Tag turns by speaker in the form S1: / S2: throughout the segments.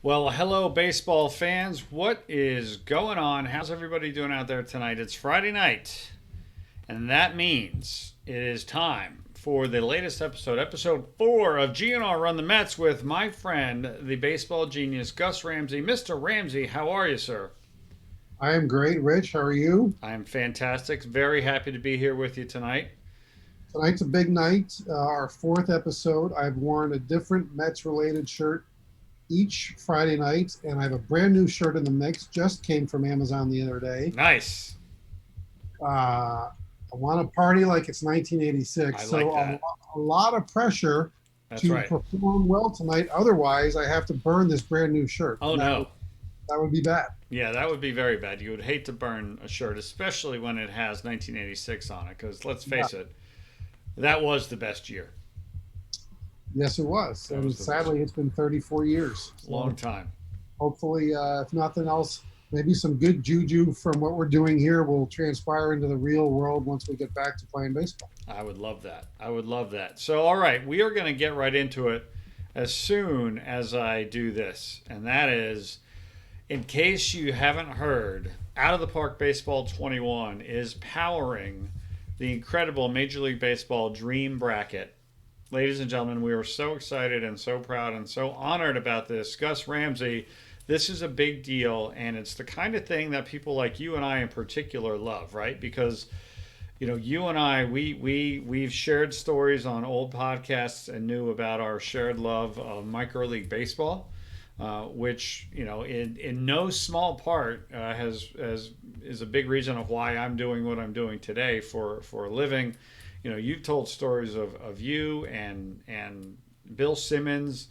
S1: Well, hello, baseball fans. What is going on? How's everybody doing out there tonight? It's Friday night, and that means it is time for the latest episode, episode 4 of GnR Run the Mets with my friend, the baseball genius, Gus Ramsey. Mr. Ramsey, how are you, sir?
S2: I am great, Rich. How are you?
S1: I am fantastic. Very happy to be here with you tonight.
S2: Tonight's a big night, our fourth episode. I've worn a different Mets related shirt each Friday night, and I have a brand new shirt in the mix. Just came from Amazon the other day.
S1: Nice.
S2: I want to party like it's
S1: I
S2: 1986.
S1: like
S2: So
S1: that.
S2: a lot of pressure
S1: That's
S2: to
S1: right.
S2: perform well tonight. Otherwise, I have to burn this brand new shirt.
S1: Oh,
S2: And
S1: no.
S2: that would be bad.
S1: Yeah, that would be very bad. You would hate to burn a shirt, especially when it has 1986 on it, because let's
S2: Yeah.
S1: face it, that was the best year.
S2: Yes, it was.
S1: That
S2: And
S1: was the best.
S2: sadly, it's been 34 years.
S1: Long
S2: So
S1: time.
S2: hopefully, if nothing else, maybe some good juju from what we're doing here will transpire into the real world once we get back to playing baseball.
S1: I would love that. I would love that. So, all right, we are going to get right into it as soon as I do this. And that is, in case you haven't heard, Out of the Park Baseball 21 is powering the incredible Major League Baseball Dream Bracket. Ladies and gentlemen, we are so excited and so proud and so honored about this. Gus Ramsey, this is a big deal, and it's the kind of thing that people like you and I in particular love, right? Because you and I, we've shared stories on old podcasts and knew about our shared love of micro league baseball, which in no small part has is a big reason of why I'm doing what I'm doing today for a living. You've told stories of you and Bill Simmons,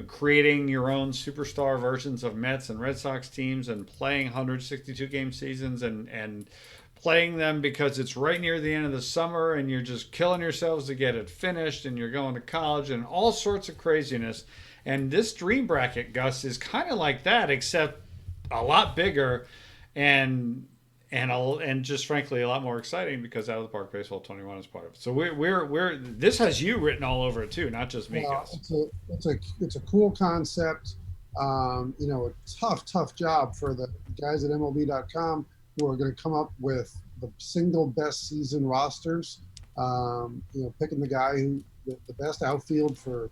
S1: creating your own superstar versions of Mets and Red Sox teams and playing 162 game seasons and playing them because it's right near the end of the summer and you're just killing yourselves to get it finished and you're going to college and all sorts of craziness. And this dream bracket, Gus, is kind of like that, except a lot bigger and and just frankly a lot more exciting because Out of the Park Baseball 21 is part of it. So we're this has you written all over it too, not just me,
S2: Well,
S1: Gus.
S2: it's a cool concept. A tough job for the guys at MLB.com who are going to come up with the single best season rosters. Picking the guy who the best outfield for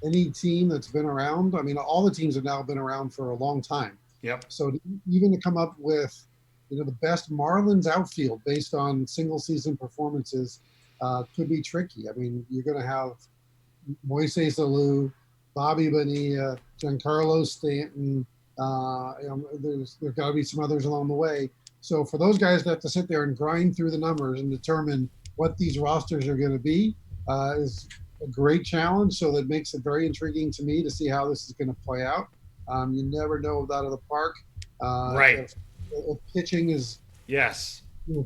S2: any team that's been around. I mean, all the teams have now been around for a long time.
S1: Yep.
S2: So even to come up with the best Marlins outfield based on single season performances could be tricky. I mean, you're going to have Moises Alou, Bobby Bonilla, Giancarlo Stanton. There's got to be some others along the way. So for those guys that have to sit there and grind through the numbers and determine what these rosters are going to be is a great challenge. So that makes it very intriguing to me to see how this is going to play out. You never know with Out of the Park.
S1: Right.
S2: If pitching is
S1: Yes.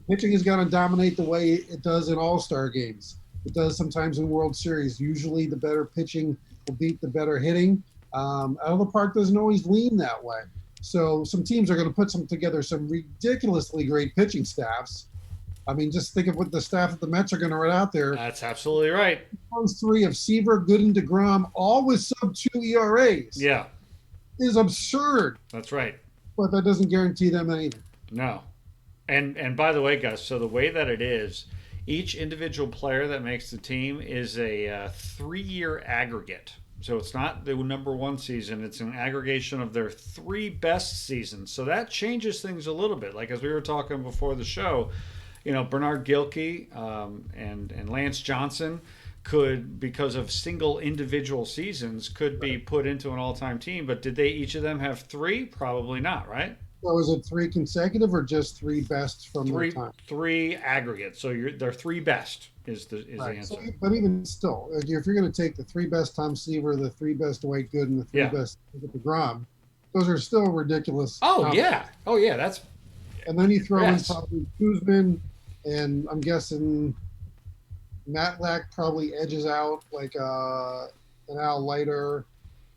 S2: pitching is going to dominate the way it does in All-Star games. It does sometimes in World Series. Usually, the better pitching will beat the better hitting. Out of the Park doesn't always lean that way. So some teams are going to put together some ridiculously great pitching staffs. I mean, just think of what the staff that the Mets are going to run out there.
S1: That's absolutely right.
S2: Those three of Seaver, Gooden, DeGrom, all with sub-2 ERAs,
S1: Yeah,
S2: is absurd.
S1: that's right.
S2: But that doesn't guarantee them anything.
S1: No. And by the way, Gus, so the way that it is, each individual player that makes the team is a 3-year aggregate. So it's not the number one season, it's an aggregation of their 3 best seasons. So that changes things a little bit. Like as we were talking before the show, Bernard Gilkey and Lance Johnson could, because of single individual seasons, could be put into an all-time team. But did they each of them have 3? Probably not, right?
S2: So is it 3 consecutive or just 3 best from their
S1: Three,
S2: time?
S1: three aggregates. So they're 3 best is the
S2: Right. So,
S1: answer.
S2: but even still, if you're going to take the 3 best Tom Seaver, the 3 best Dwight Gooden, the 3
S1: Yeah.
S2: best DeGrom, those are still ridiculous.
S1: Oh yeah. Oh yeah. That's
S2: And then you throw
S1: yes.
S2: in probably Kuzman, and I'm guessing Matlack probably edges out like an Al Leiter.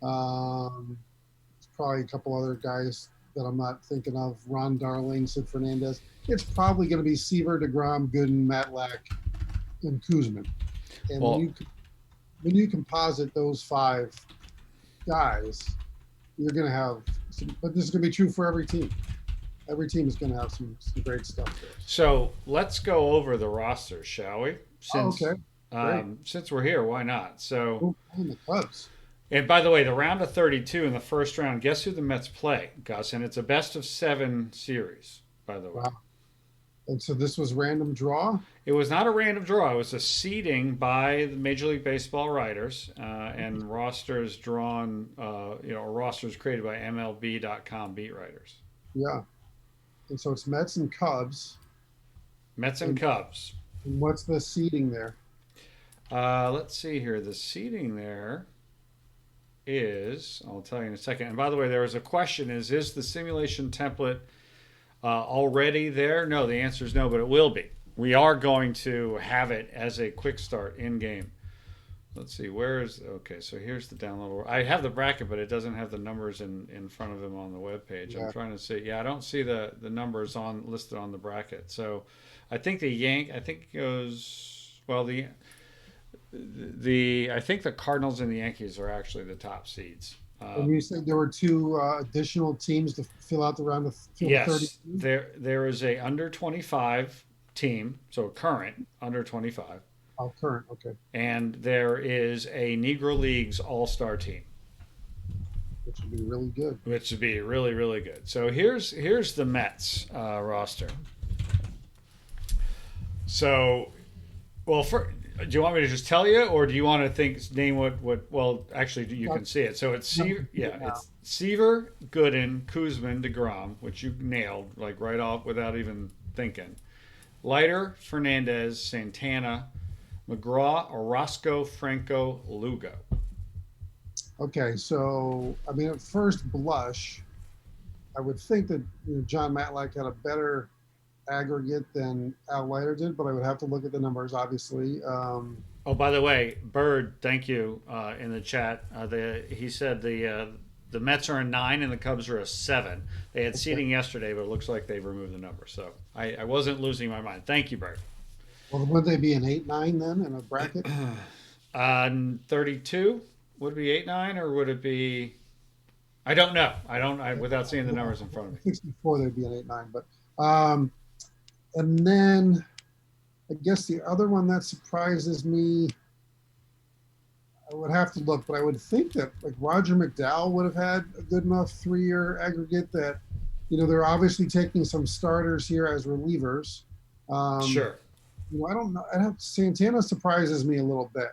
S2: Probably a couple other guys that I'm not thinking of. Ron Darling, Sid Fernandez. It's probably going to be Seaver, DeGrom, Gooden, Matlack, and Kuzman. And
S1: Well,
S2: when you composite those 5 guys, you're going to have some, but this is going to be true for every team. Every team is going to have some great stuff there.
S1: So let's go over the rosters, shall we?
S2: Oh, okay, great.
S1: Since we're here, why not? So,
S2: Who playing the Cubs?
S1: and by the way, the round of 32 in the first round, guess who the Mets play, Gus? And it's a best of 7 series, by the way.
S2: Wow. And so this was random draw.
S1: It was not a random draw. It was a seeding by the Major League Baseball writers and rosters drawn, rosters created by MLB.com beat writers.
S2: Yeah. And so it's Mets and Cubs.
S1: Mets and Cubs.
S2: And what's the seeding there?
S1: Let's see here. The seeding there is, I'll tell you in a second. And by the way, there was a question: is the simulation template already there? No, the answer is no, but it will be. We are going to have it as a quick start in game. Let's see, okay, so here's the download. I have the bracket, but it doesn't have the numbers in front of them on the web page.
S2: Yeah.
S1: I'm trying to see. Yeah, I don't see the numbers listed on the bracket. So I think I think it goes, well, I think the Cardinals and the Yankees are actually the top seeds.
S2: And you said there were 2 additional teams to fill out the round of
S1: Yes,
S2: 30.
S1: there is a under 25 team, so a current under 25.
S2: Oh, current. Okay.
S1: And there is a Negro Leagues All-Star team,
S2: Which would be really good.
S1: which would be really, really good. So here's the Mets roster. So, well, do you want me to just tell you, or do you want to name what? Well, actually, you can see it. So it's it's Seaver, Gooden, Kuzman, DeGrom, which you nailed like right off without even thinking. Leiter, Fernandez, Santana, McGraw, Orozco, Franco, Lugo.
S2: Okay, so I mean, at first blush, I would think that John Matlack had a better aggregate than Al Leiter did, but I would have to look at the numbers, obviously.
S1: Oh, by the way, Bird, thank you in the chat. He said the Mets are a 9 and the Cubs are a 7. They had seating yesterday, but it looks like they've removed the number. So I wasn't losing my mind. Thank you, Bird.
S2: Well, would they be an 8-9 then in a bracket?
S1: 32 would it be 8-9 or would it be? I don't know. Without seeing the numbers in front of me.
S2: 64, they'd be an 8-9. But and then I guess the other one that surprises me, I would have to look, but I would think that like Roger McDowell would have had a good enough 3-year aggregate that, they're obviously taking some starters here as relievers.
S1: Sure.
S2: I don't know. Santana surprises me a little bit.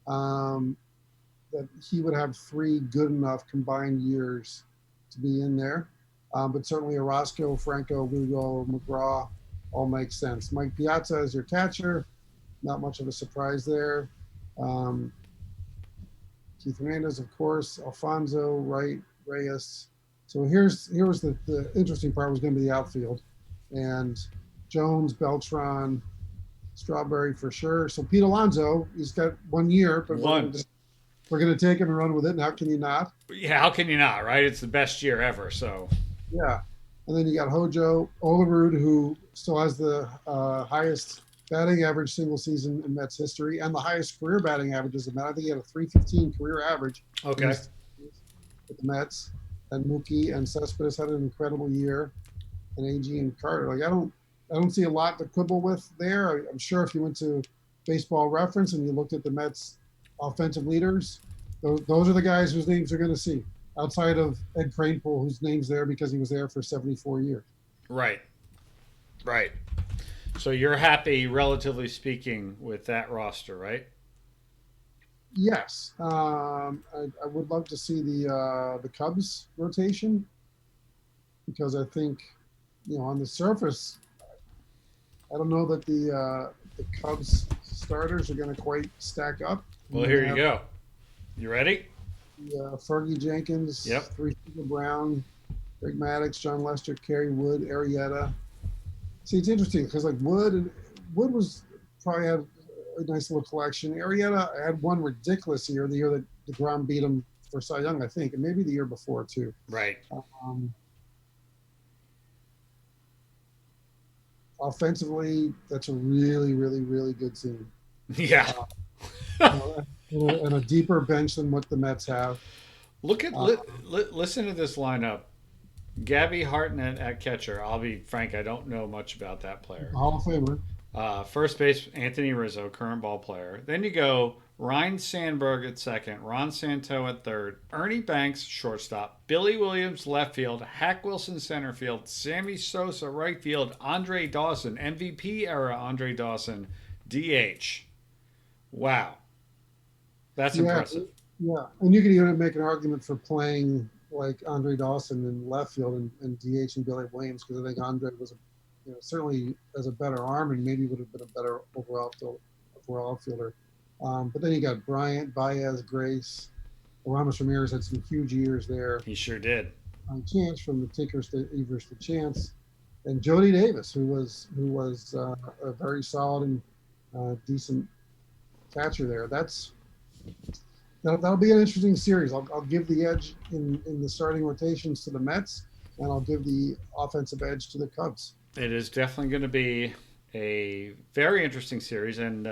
S2: That he would have 3 good enough combined years to be in there. But certainly Orozco, Franco, Lugo, McGraw all make sense. Mike Piazza is your catcher. Not much of a surprise there. Keith Hernandez, of course, Alfonso, Wright, Reyes. So here was the interesting part was going to be the outfield. And Jones, Beltran, Strawberry for sure. So Pete Alonso, he's got 1 year, but we're going to take him and run with it. And how can you not?
S1: Yeah, how can you not, right? It's the best year ever, so.
S2: Yeah. And then you got Hojo Olerud, who still has the highest batting average single season in Mets history and the highest career batting averages in Mets. I think he had a .315 career average.
S1: Okay.
S2: With the Mets. And Mookie and Cespedes had an incredible year. And AG and Carter. Like, I don't see a lot to quibble with there. I'm sure if you went to Baseball Reference and you looked at the Mets offensive leaders, those are the guys whose names you're going to see outside of Ed Kranepool, whose name's there because he was there for 74 years.
S1: Right. So you're happy, relatively speaking, with that roster, right?
S2: Yes. I would love to see the Cubs rotation because I think, on the surface, I don't know that the Cubs starters are going to quite stack up.
S1: Well, here you go. You ready?
S2: Fergie Jenkins,
S1: Yep.
S2: 3 Brown, Greg Maddux, John Lester, Kerry Wood, Arrieta. See, it's interesting because like Wood was probably had a nice little collection. Arrieta had one ridiculous year, the year that DeGrom beat him for Cy Young, I think, and maybe the year before too.
S1: Right.
S2: Offensively, that's a really, really, really good team.
S1: Yeah.
S2: And a deeper bench than what the Mets have.
S1: Listen to this lineup. Gabby Hartnett at catcher. I'll be frank, I don't know much about that player.
S2: Hall of Famer.
S1: First base, Anthony Rizzo, current ball player. Then you go Ryan Sandberg at second, Ron Santo at third, Ernie Banks, shortstop, Billy Williams, left field, Hack Wilson, center field, Sammy Sosa, right field, Andre Dawson, MVP era Andre Dawson, DH. Wow. That's impressive.
S2: Yeah, and you could even make an argument for playing like Andre Dawson in left field and DH and Billy Williams, because I think Andre was, certainly as a better arm and maybe would have been a better overall outfielder. But then you got Bryant, Baez, Grace, Ramos Ramirez had some huge years there.
S1: He sure did.
S2: Chance from the Tinkers to Evers to Chance, and Jody Davis, who was a very solid and decent catcher there. That'll be an interesting series. I'll give the edge in the starting rotations to the Mets, and I'll give the offensive edge to the Cubs.
S1: It is definitely going to be a very interesting series, and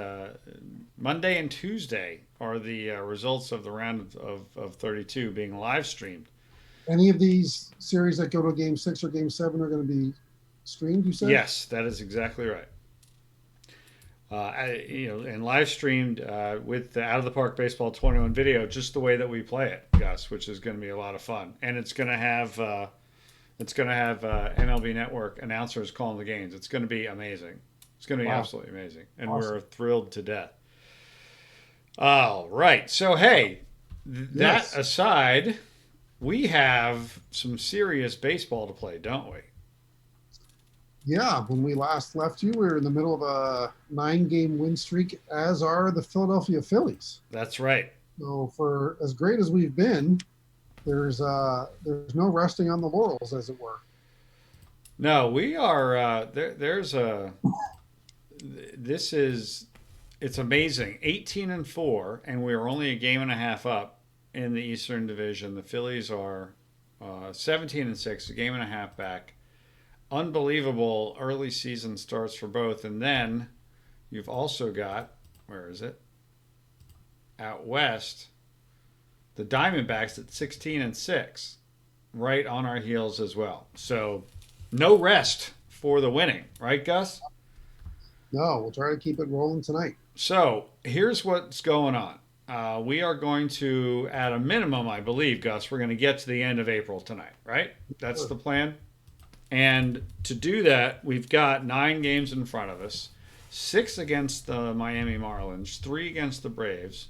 S1: Monday and Tuesday are the results of the round of 32 being live streamed.
S2: Any of these series that go to Game 6 or Game 7 are going to be streamed, you said?
S1: Yes, that is exactly right. And live streamed with the Out of the Park Baseball 21 video, just the way that we play it, Gus, which is going to be a lot of fun, and it's going to have MLB Network announcers calling the games. It's going to be amazing. It's going to be absolutely amazing, and We're thrilled to death. All right, so hey, that aside, we have some serious baseball to play, don't we?
S2: Yeah, when we last left you, we were in the middle of a 9-game win streak, as are the Philadelphia Phillies.
S1: That's right.
S2: So for as great as we've been, there's no resting on the laurels, as it were.
S1: No, we are. It's amazing. 18-4, and we are only a game and a half up in the Eastern Division. The Phillies are 17-6, a game and a half back. Unbelievable early season starts for both. And then you've also got, where is it? Out west, the Diamondbacks at 16-6, right on our heels as well. So no rest for the winning, right, Gus?
S2: No, we'll try to keep it rolling tonight.
S1: So here's what's going on. We are going to, at a minimum, I believe, Gus, we're going to get to the end of April tonight, right? That's the plan. And to do that, we've got 9 games in front of us, 6 against the Miami Marlins, 3 against the Braves.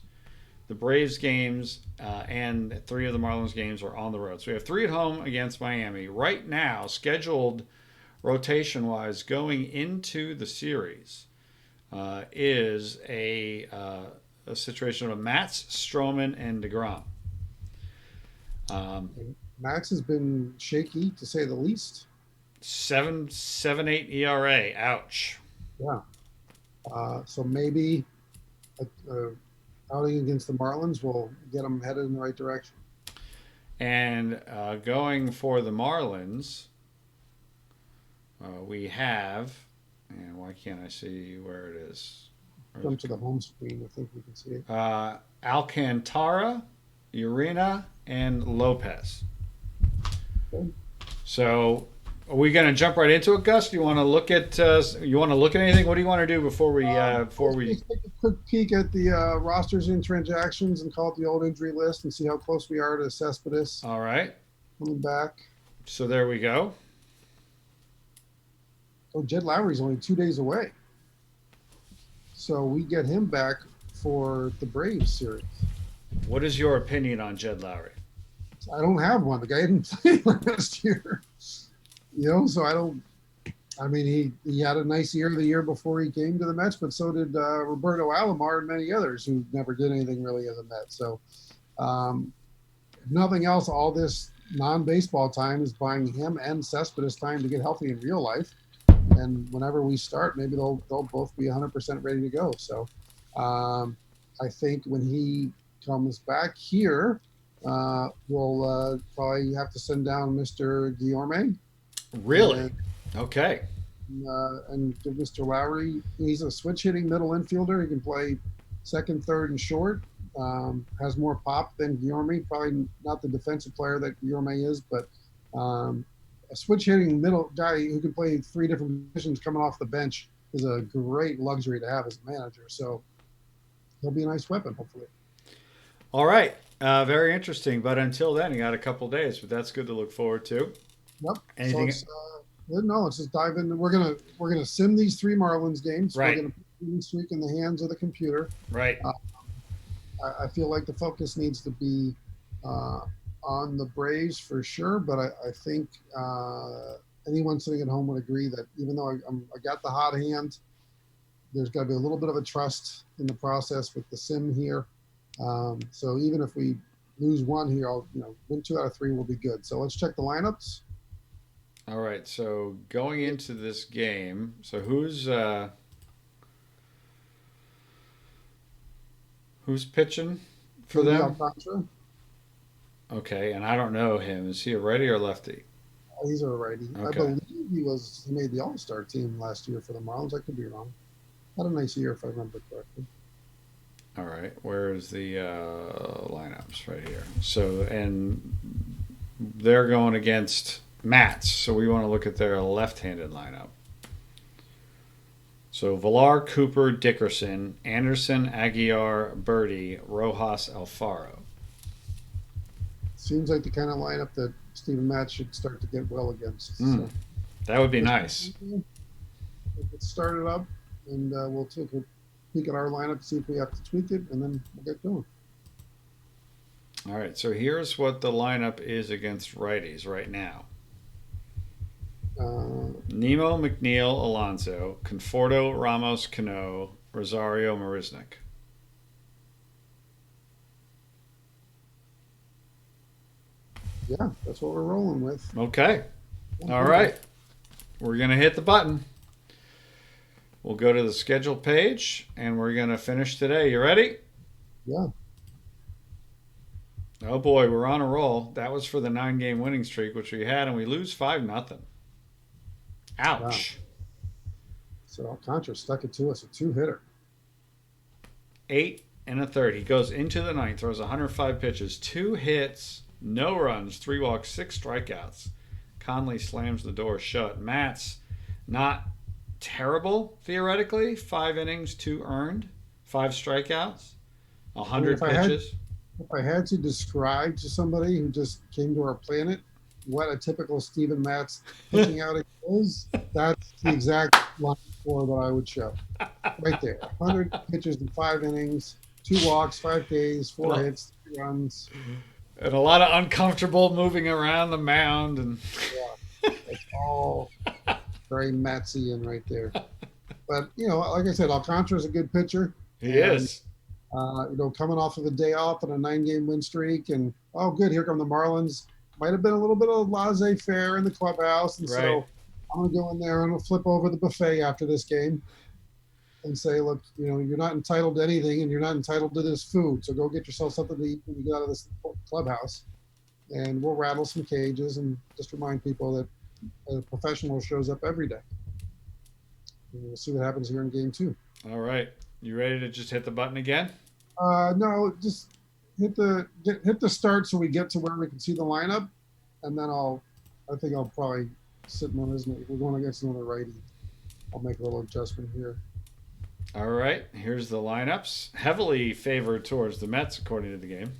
S1: The Braves games and 3 of the Marlins games are on the road. So we have 3 at home against Miami. Right now, scheduled rotation-wise, going into the series is a situation of Matz, Stroman, and DeGrom.
S2: Max has been shaky, to say the least.
S1: 7.78 ERA. Ouch.
S2: Yeah. So maybe outing against the Marlins will get them headed in the right direction.
S1: And going for the Marlins, we have, and why can't I see where it is?
S2: Come to the home screen. I think we can see it.
S1: Alcantara, Urena, and Lopez.
S2: Okay.
S1: So, are we going to jump right into it, Gus? Do you want to look at anything? What do you want to do before we
S2: take a quick peek at the rosters and transactions and call it the old injury list and see how close we are to Cespedes?
S1: All right.
S2: Coming back.
S1: So there we go.
S2: Oh, Jed Lowrie's only 2 days away. So we get him back for the Braves series. What
S1: is your opinion on Jed Lowrie?
S2: I don't have one. The guy didn't play last year. He had a nice year the year before he came to the Mets, but so did Roberto Alomar and many others who never did anything really as a Met. So if nothing else, all this non-baseball time is buying him and Cespedes time to get healthy in real life. And whenever we start, maybe they'll both be 100% ready to go. So I think when he comes back here, we'll probably have to send down Mr. Guillorme.
S1: Really? Okay.
S2: And give Mr. Lowrie, he's a switch hitting middle infielder. He can play second, third, and short. has more pop than Guillorme. Probably not the defensive player that Guillorme is, but a switch hitting middle guy who can play three different positions coming off the bench is a great luxury to have as a manager. So he'll be a nice weapon, hopefully.
S1: All right. Very interesting. But until then, you got a couple days, but that's good to look forward to.
S2: Yep.
S1: Anything?
S2: So let's just dive in. We're gonna sim these three Marlins games.
S1: Right.
S2: We're gonna put the streak in the hands of the computer.
S1: Right.
S2: I feel like the focus needs to be on the Braves for sure, but I think anyone sitting at home would agree that even though I got the hot hand, there's got to be a little bit of a trust in the process with the sim here. So even if we lose one here, I'll win 2 out of 3 will be good. So let's check the lineups.
S1: All right. So going into this game, so who's pitching for them?
S2: Alcantara.
S1: Okay, and I don't know him. Is he a righty or lefty?
S2: He's a righty.
S1: Okay.
S2: I believe he made the All-Star team last year for the Marlins. I could be wrong. Had a nice year if I remember correctly.
S1: All right, where's the lineups right here? So, and they're going against Mats, so we want to look at their left-handed lineup. So Villar, Cooper, Dickerson, Anderson, Aguiar, Birdie, Rojas, Alfaro.
S2: Seems like the kind of lineup that Steven Matz should start to get well against. So
S1: that would be nice.
S2: Let's start it up, and we'll take a peek at our lineup, see if we have to tweak it, and then we'll get going.
S1: All right, so here's what the lineup is against righties right now. Nemo, McNeil, Alonso, Conforto, Ramos, Cano, Rosario, Marisnik.
S2: Yeah, that's what we're rolling with.
S1: Okay. All right. We're going to hit the button. We'll go to the schedule page, and we're going to finish today. You ready?
S2: Yeah.
S1: Oh, boy, we're on a roll. That was for the 9-game winning streak, which we had, and we lose 5-0. Ouch.
S2: Wow. So Alcantara stuck it to us, a 2-hitter.
S1: 8 1/3. He goes into the ninth, throws 105 pitches, 2 hits, no runs, 3 walks, 6 strikeouts. Conley slams the door shut. Matz, not terrible, theoretically. 5 innings, 2 earned, 5 strikeouts, 100 pitches.
S2: If I had to describe to somebody who just came to our planet what a typical Steven Matz pitching outing is, that's the exact line score that I would show. Right there. 100 pitches in 5 innings, 2 walks, 5 Ks, 4 hits, 3 runs.
S1: And a lot of uncomfortable moving around the mound. And
S2: yeah, it's all very Matzian right there. But, like I said, Alcantara's a good pitcher.
S1: He is.
S2: Coming off of a day off and a 9-game win streak. And, oh, good, here come the Marlins. Might have been a little bit of laissez-faire in the clubhouse. And so I'm going to go in there and I'll flip over the buffet after this game and say, look, you're not entitled to anything and you're not entitled to this food. So go get yourself something to eat when you get out of this clubhouse. And we'll rattle some cages and just remind people that a professional shows up every day. And we'll see what happens here in game 2.
S1: All right. You ready to just hit the button again?
S2: No, just hit the start so we get to where we can see the lineup, and then I think I'll probably sit in one, isn't it? If we're going against another righty, I'll make a little adjustment here.
S1: All right, here's the lineups. Heavily favored towards the Mets, according to the game.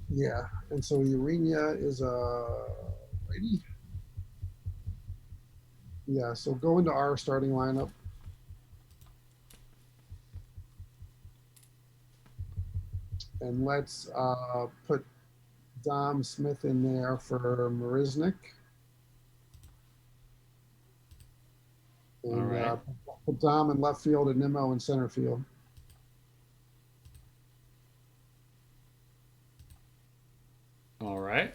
S2: Yeah, and so Urena is a righty. Yeah, so go into our starting lineup. And let's put Dom Smith in there for Marisnik. And
S1: all right.
S2: Put Dom in left field and Nimmo in center field.
S1: All right.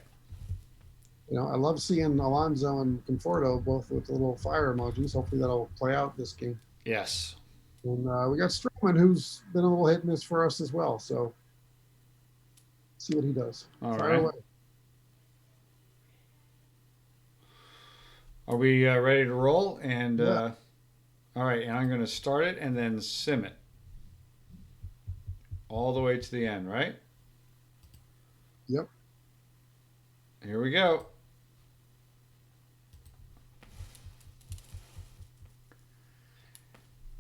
S2: I love seeing Alonso and Conforto both with the little fire emojis. Hopefully that'll play out this game.
S1: Yes.
S2: And we got Stroman, who's been a little hit and miss for us as well. So see what he does.
S1: All
S2: Fire
S1: right.
S2: away.
S1: Are we ready to roll? And
S2: Yeah.
S1: All right, and I'm going to start it and then sim it. all the way to the end, right?
S2: Yep.
S1: Here we go.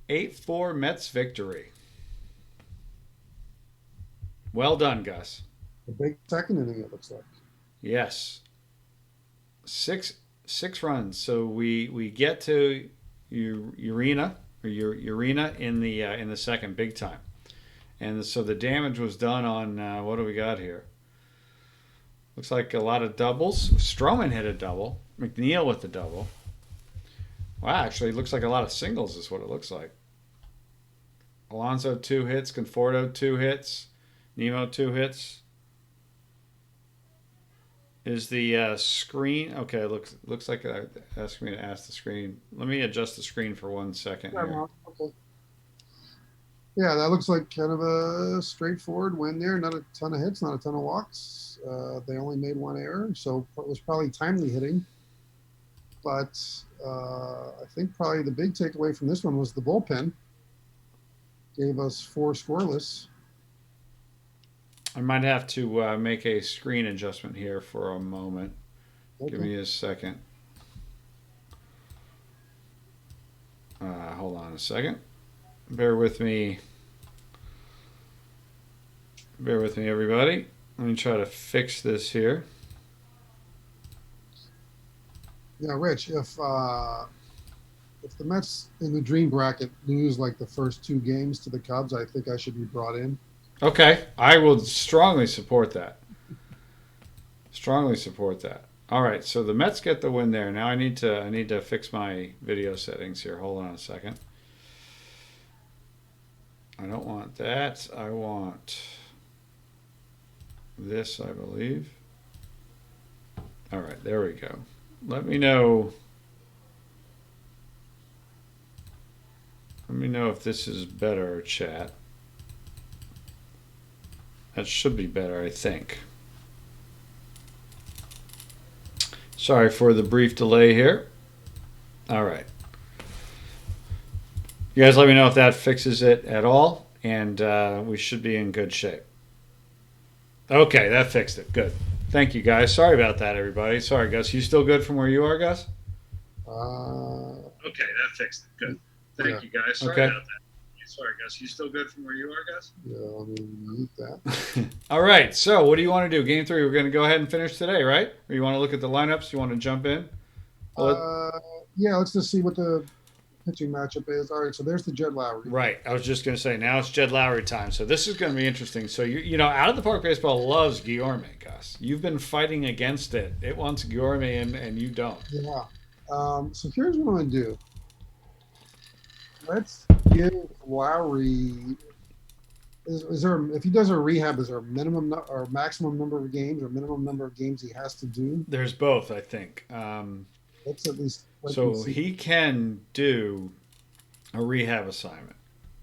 S1: 8-4 Mets victory. Well done, Gus.
S2: A big second inning, it looks like.
S1: Yes. Six runs. So we get to Urena in the second, big time. And so the damage was done on what do we got here? Looks like a lot of doubles. Stroman hit a double. McNeil with the double. Wow, actually, it looks like a lot of singles is what it looks like. Alonso 2 hits, Conforto 2 hits, Nemo 2 hits. Is the screen okay? Looks like ask me to ask the screen. Let me adjust the screen for 1 second here.
S2: Okay. Yeah, that looks like kind of a straightforward win there. Not a ton of hits, not a ton of walks. They only made 1 error, so it was probably timely hitting. But I think probably the big takeaway from this one was the bullpen. Gave us 4 scoreless.
S1: I might have to make a screen adjustment here for a moment. Okay. Give me a second. Hold on a second. Bear with me. Bear with me, everybody. Let me try to fix this here.
S2: Yeah, Rich, if the Mets in the dream bracket lose like the first 2 games to the Cubs, I think I should be brought in.
S1: Okay, I will strongly support that. Strongly support that. All right, so the Mets get the win there. Now I need to fix my video settings here. Hold on a second. I don't want that. I want this, I believe. All right, there we go. Let me know. Let me know if this is better, chat. That should be better, I think. Sorry for the brief delay here. All right. You guys let me know if that fixes it at all, and we should be in good shape. Okay, that fixed it. Good. Thank you, guys. Sorry about that, everybody. Sorry, Gus. You still good from where you are, Gus? Okay, that fixed it. Good. Thank you, guys. Sorry about that. Sorry, Gus. You still good from where you are, Gus?
S2: Yeah, let me mute that.
S1: All right. So, what do you want to do? Game 3. We're going to go ahead and finish today, right? Or you want to look at the lineups? You want to jump in?
S2: Yeah, let's just see what the pitching matchup is. All right, so there's the Jed Lowrie.
S1: Right. I was just going to say, now it's Jed Lowrie time. So this is going to be interesting. So, Out of the Park Baseball loves Guillorme, Gus. You've been fighting against it. It wants Guillorme, and you don't.
S2: Yeah. So here's what I'm going to do. Let's give Lowrie. Is there, if he does a rehab, is there a minimum or maximum number of games or minimum number of games he has to do?
S1: There's both, I think.
S2: Let's at least.
S1: So he can do a rehab assignment.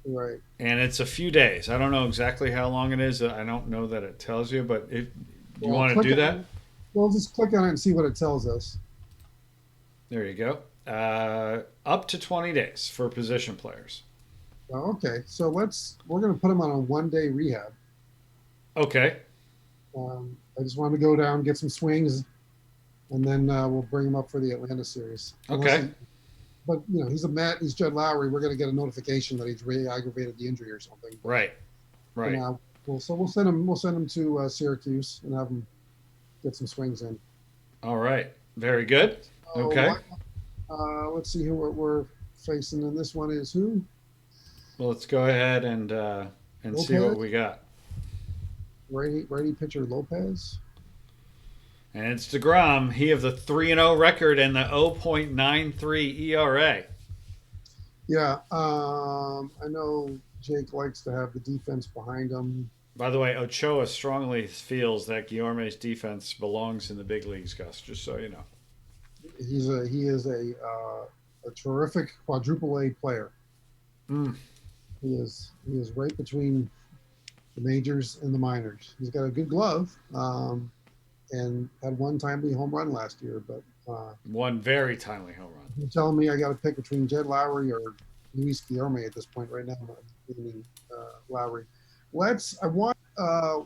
S2: Right.
S1: And it's a few days. I don't know exactly how long it is. I don't know that it tells you, but if you want to do that.
S2: Well, just click on it and see what it tells us.
S1: There you go. Up to 20 days for position players.
S2: Oh, okay, so we're going to put him on a 1-day rehab.
S1: Okay.
S2: I just want to go down, get some swings, and then we'll bring him up for the Atlanta series.
S1: Okay.
S2: But he's a Met. He's Jed Lowrie. We're going to get a notification that he's really aggravated the injury or something.
S1: Right. Right.
S2: We'll send him. We'll send him to Syracuse and have him get some swings in.
S1: All right. Very good. Okay.
S2: Let's see who we're facing in this one is who.
S1: Well, let's go ahead and see what we got.
S2: Righty pitcher Lopez.
S1: And it's DeGrom. He of the 3-0 record and the 0.93 ERA.
S2: Yeah, I know Jake likes to have the defense behind him.
S1: By the way, Ochoa strongly feels that Guillorme's defense belongs in the big leagues, Gus. Just so you know.
S2: He is a terrific quadruple A player.
S1: Mm.
S2: He is right between the majors and the minors. He's got a good glove, and had one timely home run last year. But
S1: one very timely home run.
S2: You're telling me I got to pick between Jed Lowrie or Luis Guillorme at this point right now. Meaning Lowrie. I want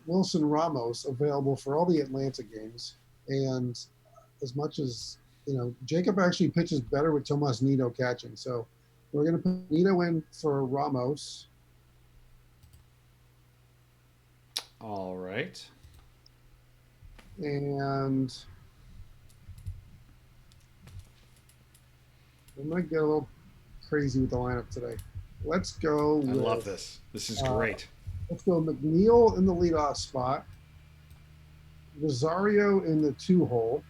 S2: Wilson Ramos available for all the Atlanta games. And as much as, Jacob actually pitches better with Tomas Nido catching. So we're going to put Nido in for Ramos.
S1: All right.
S2: And I might get a little crazy with the lineup today. Let's go.
S1: I love this. This is great.
S2: Let's go McNeil in the leadoff spot. Rosario in the 2-hole.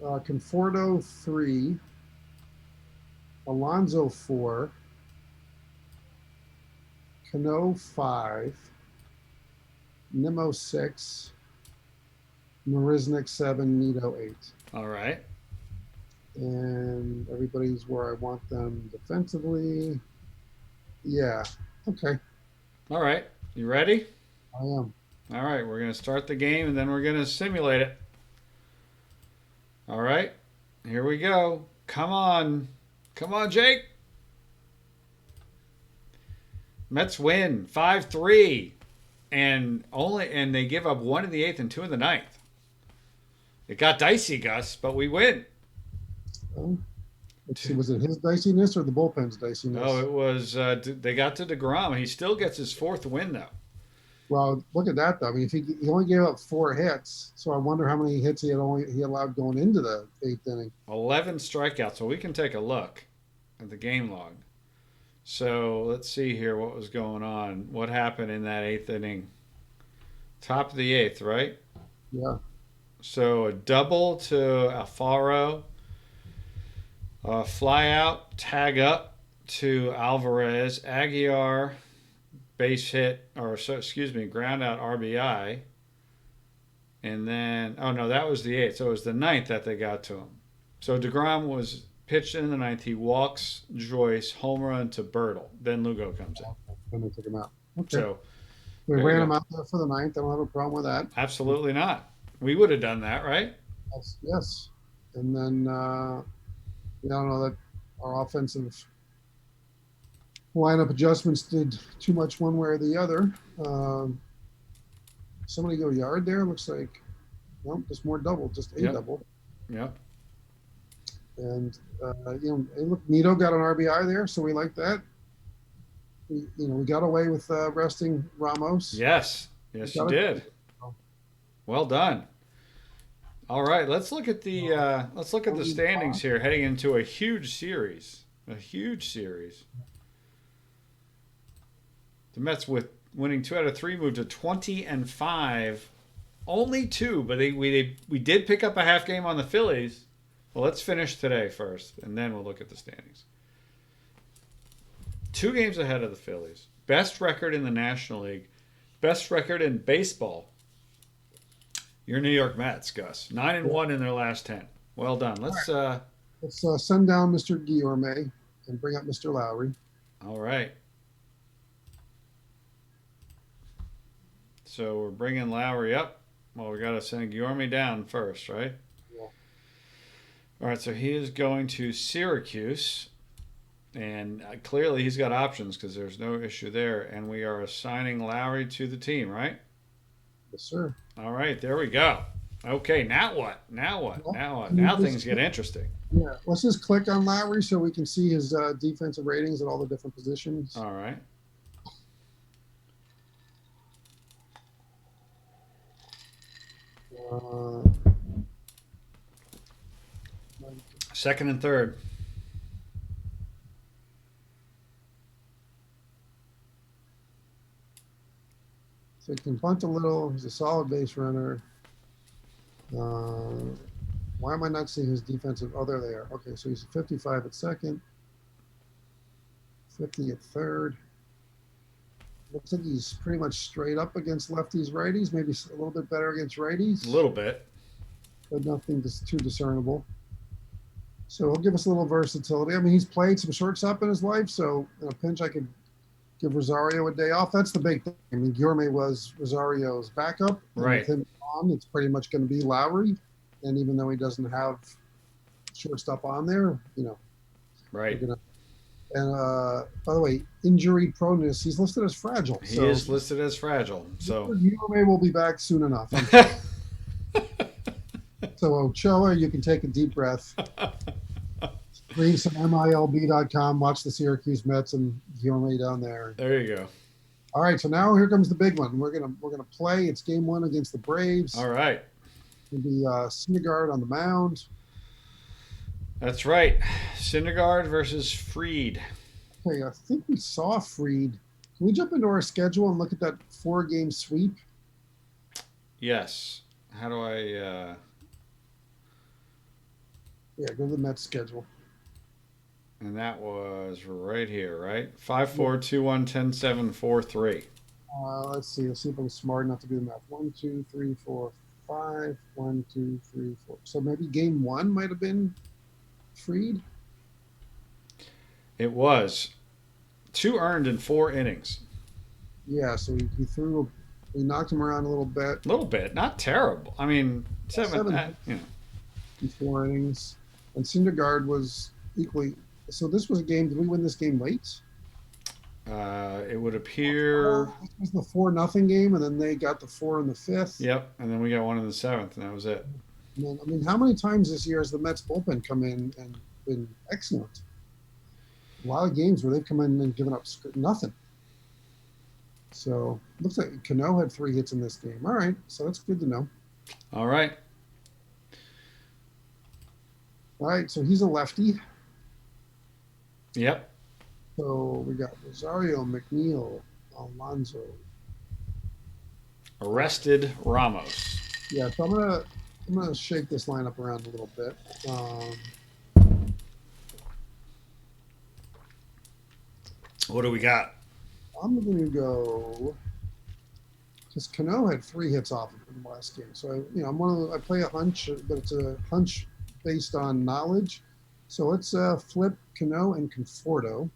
S2: Conforto 3. Alonso 4. Cano 5. Nimmo 6. Marisnik 7. Nito 8.
S1: All right.
S2: And everybody's where I want them defensively. Yeah. Okay.
S1: All right. You ready?
S2: I am.
S1: All right. We're going to start the game and then we're going to simulate it. All right. Here we go. Come on. Come on, Jake. Mets win 5-3. And they give up 1 in the 8th and 2 in the 9th. It got dicey, Gus, but we win.
S2: Let's see, was it his diciness or the bullpen's diciness?
S1: No, it was. They got to DeGrom. He still gets his 4th win, though.
S2: Well, look at that, though. I mean, if he only gave up 4 hits, so I wonder how many hits he allowed going into the 8th inning.
S1: 11 strikeouts. So we can take a look at the game log. So let's see here what was going on. What happened in that 8th inning? Top of the 8th, right?
S2: Yeah.
S1: So a double to Alfaro. Fly out, tag up to Alvarez. Aguiar, base hit, ground out RBI. And then, that was the 8th. So it was the 9th that they got to him. So DeGrom was pitched in the 9th. He walks Joyce, home run to Bertle. Then Lugo comes in.
S2: Then they took him out. Okay.
S1: So
S2: we ran him out there for the 9th. I don't have a problem with that.
S1: Absolutely not. We would have done that, right?
S2: Yes. And then, I don't know that our offensive lineup adjustments did too much one way or the other. Somebody go yard there. Looks like, just more double, just a double.
S1: Yep.
S2: And, look, Nito got an RBI there, so we like that. We got away with resting Ramos.
S1: Yes, you did. Well done. All right, let's look at the standings here, heading into a huge series. The Mets with winning 2 out of 3 moved to 20-5. Only 2, but we did pick up a half game on the Phillies. Well, let's finish today first, and then we'll look at the standings. 2 games ahead of the Phillies. Best record in the National League. Best record in baseball. Your New York Mets, Gus. 9-1 in their last 10. Well done. Let's
S2: send down Mr. Guillorme and bring up Mr. Lowrie.
S1: All right. So we're bringing Lowrie up. Well, we got to send Guillorme down first, right?
S2: Yeah.
S1: All right. So he is going to Syracuse, and clearly he's got options because there's no issue there. And we are assigning Lowrie to the team, right?
S2: Yes, sir.
S1: All right, there we go. Okay, now what? Now things get interesting.
S2: Yeah, let's just click on Lowrie so we can see his defensive ratings at all the different positions.
S1: All right. Second and third.
S2: So he can punt a little. He's a solid base runner. Why am I not seeing his defensive? Oh, there they are. Okay, so he's 55 at second, 50 at third. Looks like he's pretty much straight up against lefties, righties. Maybe a little bit better against righties.
S1: A little bit.
S2: But nothing too discernible. So he'll give us a little versatility. I mean, he's played some shortstop in his life, so in a pinch I could give Rosario a day off. That's the big thing. I mean, Guillorme was Rosario's backup.
S1: Right.
S2: With him on, it's pretty much going to be Lowrie. And even though he doesn't have shortstop on there,
S1: right.
S2: They're And by the way, injury proneness, he's listed as fragile.
S1: He is listed as fragile. So
S2: UMA will be back soon enough. So Ochoa, you can take a deep breath. Read some MILB.com, watch the Syracuse Mets and UMA down there.
S1: There you go.
S2: All right, so now here comes the big one. We're gonna play. It's game one against the Braves.
S1: All right.
S2: It'll be Syndergaard on the mound.
S1: That's right. Syndergaard versus Fried.
S2: Okay, I think we saw Fried. Can we jump into our schedule and look at that 4-game sweep?
S1: Yes. How do I?
S2: Yeah, go to the Mets schedule.
S1: And that was right here, right? 5-4-2-1-10-7-4-3.
S2: Let's see. Let's see if I'm smart enough to do the math. 1, 2, 3, 4, 5. 1, 2, 3, 4. So maybe game one might have been Fried.
S1: It was 2 earned in 4 innings.
S2: Yeah, so he threw. We knocked him around a little bit.
S1: A little bit, not terrible. I mean, 7 you know.
S2: In 4 innings, and Syndergaard was equally. So this was a game. Did we win this game late?
S1: It would appear.
S2: This was the 4-0 game, and then they got the 4 in the 5th.
S1: Yep, and then we got 1 in the 7th, and that was it.
S2: I mean, how many times this year has the Mets bullpen come in and been excellent? A lot of games where they've come in and given up nothing. So looks like Cano had 3 hits in this game. All right, so that's good to know.
S1: All right.
S2: All right, so he's a lefty.
S1: Yep.
S2: So we got Rosario, McNeil, Alonso.
S1: Arrested Ramos.
S2: Yeah, so I'm gonna shake this lineup around a little bit.
S1: What do we got?
S2: I'm gonna go because Cano had 3 hits off of him in the last game. So I play a hunch, but it's a hunch based on knowledge. So let's flip Cano and Conforto.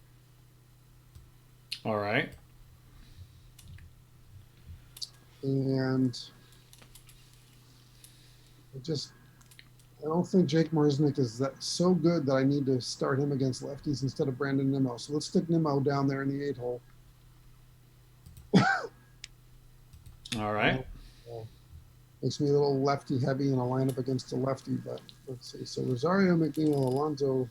S1: All right.
S2: And I don't think Jake Marisnick is that so good that I need to start him against lefties instead of Brandon Nimmo. So let's stick Nimmo down there in the 8 hole.
S1: All right.
S2: Makes me a little lefty heavy in a lineup against a lefty, but let's see. So Rosario, McNeil, Alonso,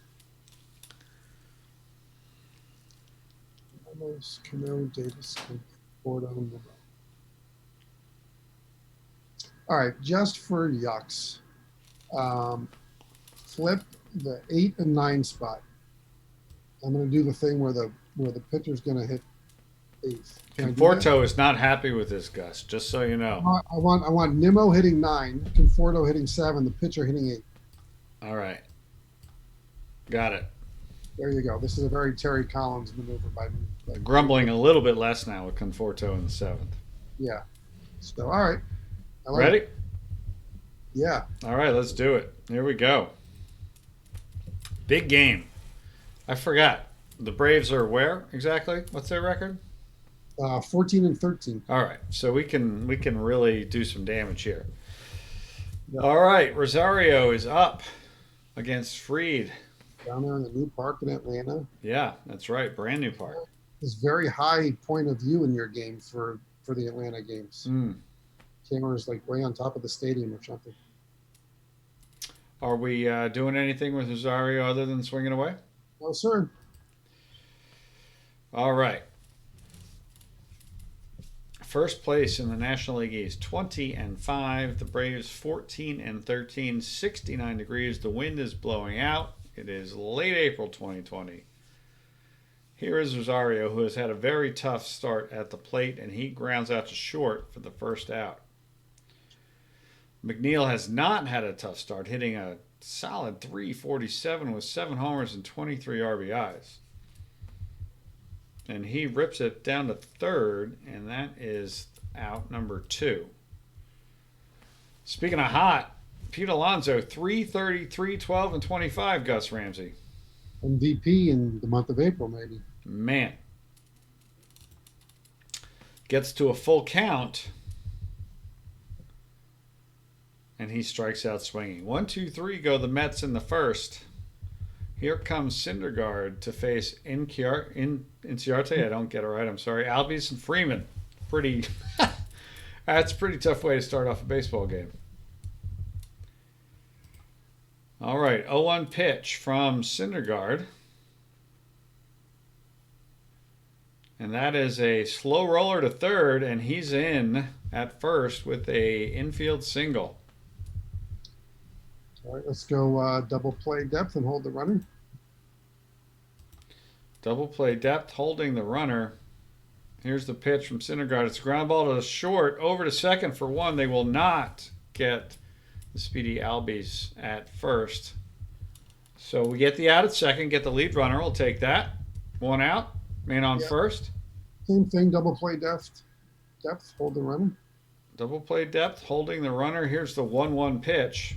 S2: Ramos, Cano, Davis, Conforto, Nimmo. All right, just for yucks, flip the 8 and 9 spot. I'm going to do the thing where the pitcher's going to hit 8th.
S1: Conforto is not happy with this, Gus. Just so you know.
S2: I want Nimmo hitting 9, Conforto hitting 7, the pitcher hitting 8.
S1: All right. Got it.
S2: There you go. This is a very Terry Collins maneuver by me.
S1: Grumbling a little bit less now with Conforto in the 7th.
S2: Yeah. So all right.
S1: Ready?
S2: It. Yeah.
S1: All right, let's do it. Here we go. Big game. I forgot. The Braves are where exactly? What's their record?
S2: 14 and 13.
S1: All right, so we can really do some damage here. Yeah. All right, Rosario is up against Fried.
S2: Down there in the new park in Atlanta.
S1: Yeah, that's right. Brand new park.
S2: It's very high point of view in your game for the Atlanta games. Camera's like way on top of the stadium or something.
S1: Are we doing anything with Rosario other than swinging away?
S2: No, sir.
S1: All right. First place in the National League East, 20 and 5. The Braves 14 and 13, 69 degrees. The wind is blowing out. It is late April 2020. Here is Rosario, who has had a very tough start at the plate, and he grounds out to short for the first out. McNeil has not had a tough start, hitting a solid .347 with 7 homers and 23 RBIs. And he rips it down to third, and that is out number 2. Speaking of hot, Pete Alonso, 330, 312, and 25, Gus Ramsey.
S2: MVP in the month of April, maybe.
S1: Man. Gets to a full count, and he strikes out swinging. 1, 2, 3 go the Mets in the first. Here comes Syndergaard to face Inciarte. I don't get it right. I'm sorry. Albies and Freeman. Pretty. That's a pretty tough way to start off a baseball game. All right. 0-1 pitch from Syndergaard. And that is a slow roller to third, and he's in at first with a infield single.
S2: All right, let's go double play depth and hold the runner.
S1: Double play depth, holding the runner. Here's the pitch from Syndergaard. It's a ground ball to the short, over to second for one. They will not get the speedy Albies at first. So we get the out at second, get the lead runner. We'll take that. One out, man on first.
S2: Same thing, double play depth, hold the runner.
S1: Double play depth, holding the runner. Here's the 1-1 pitch.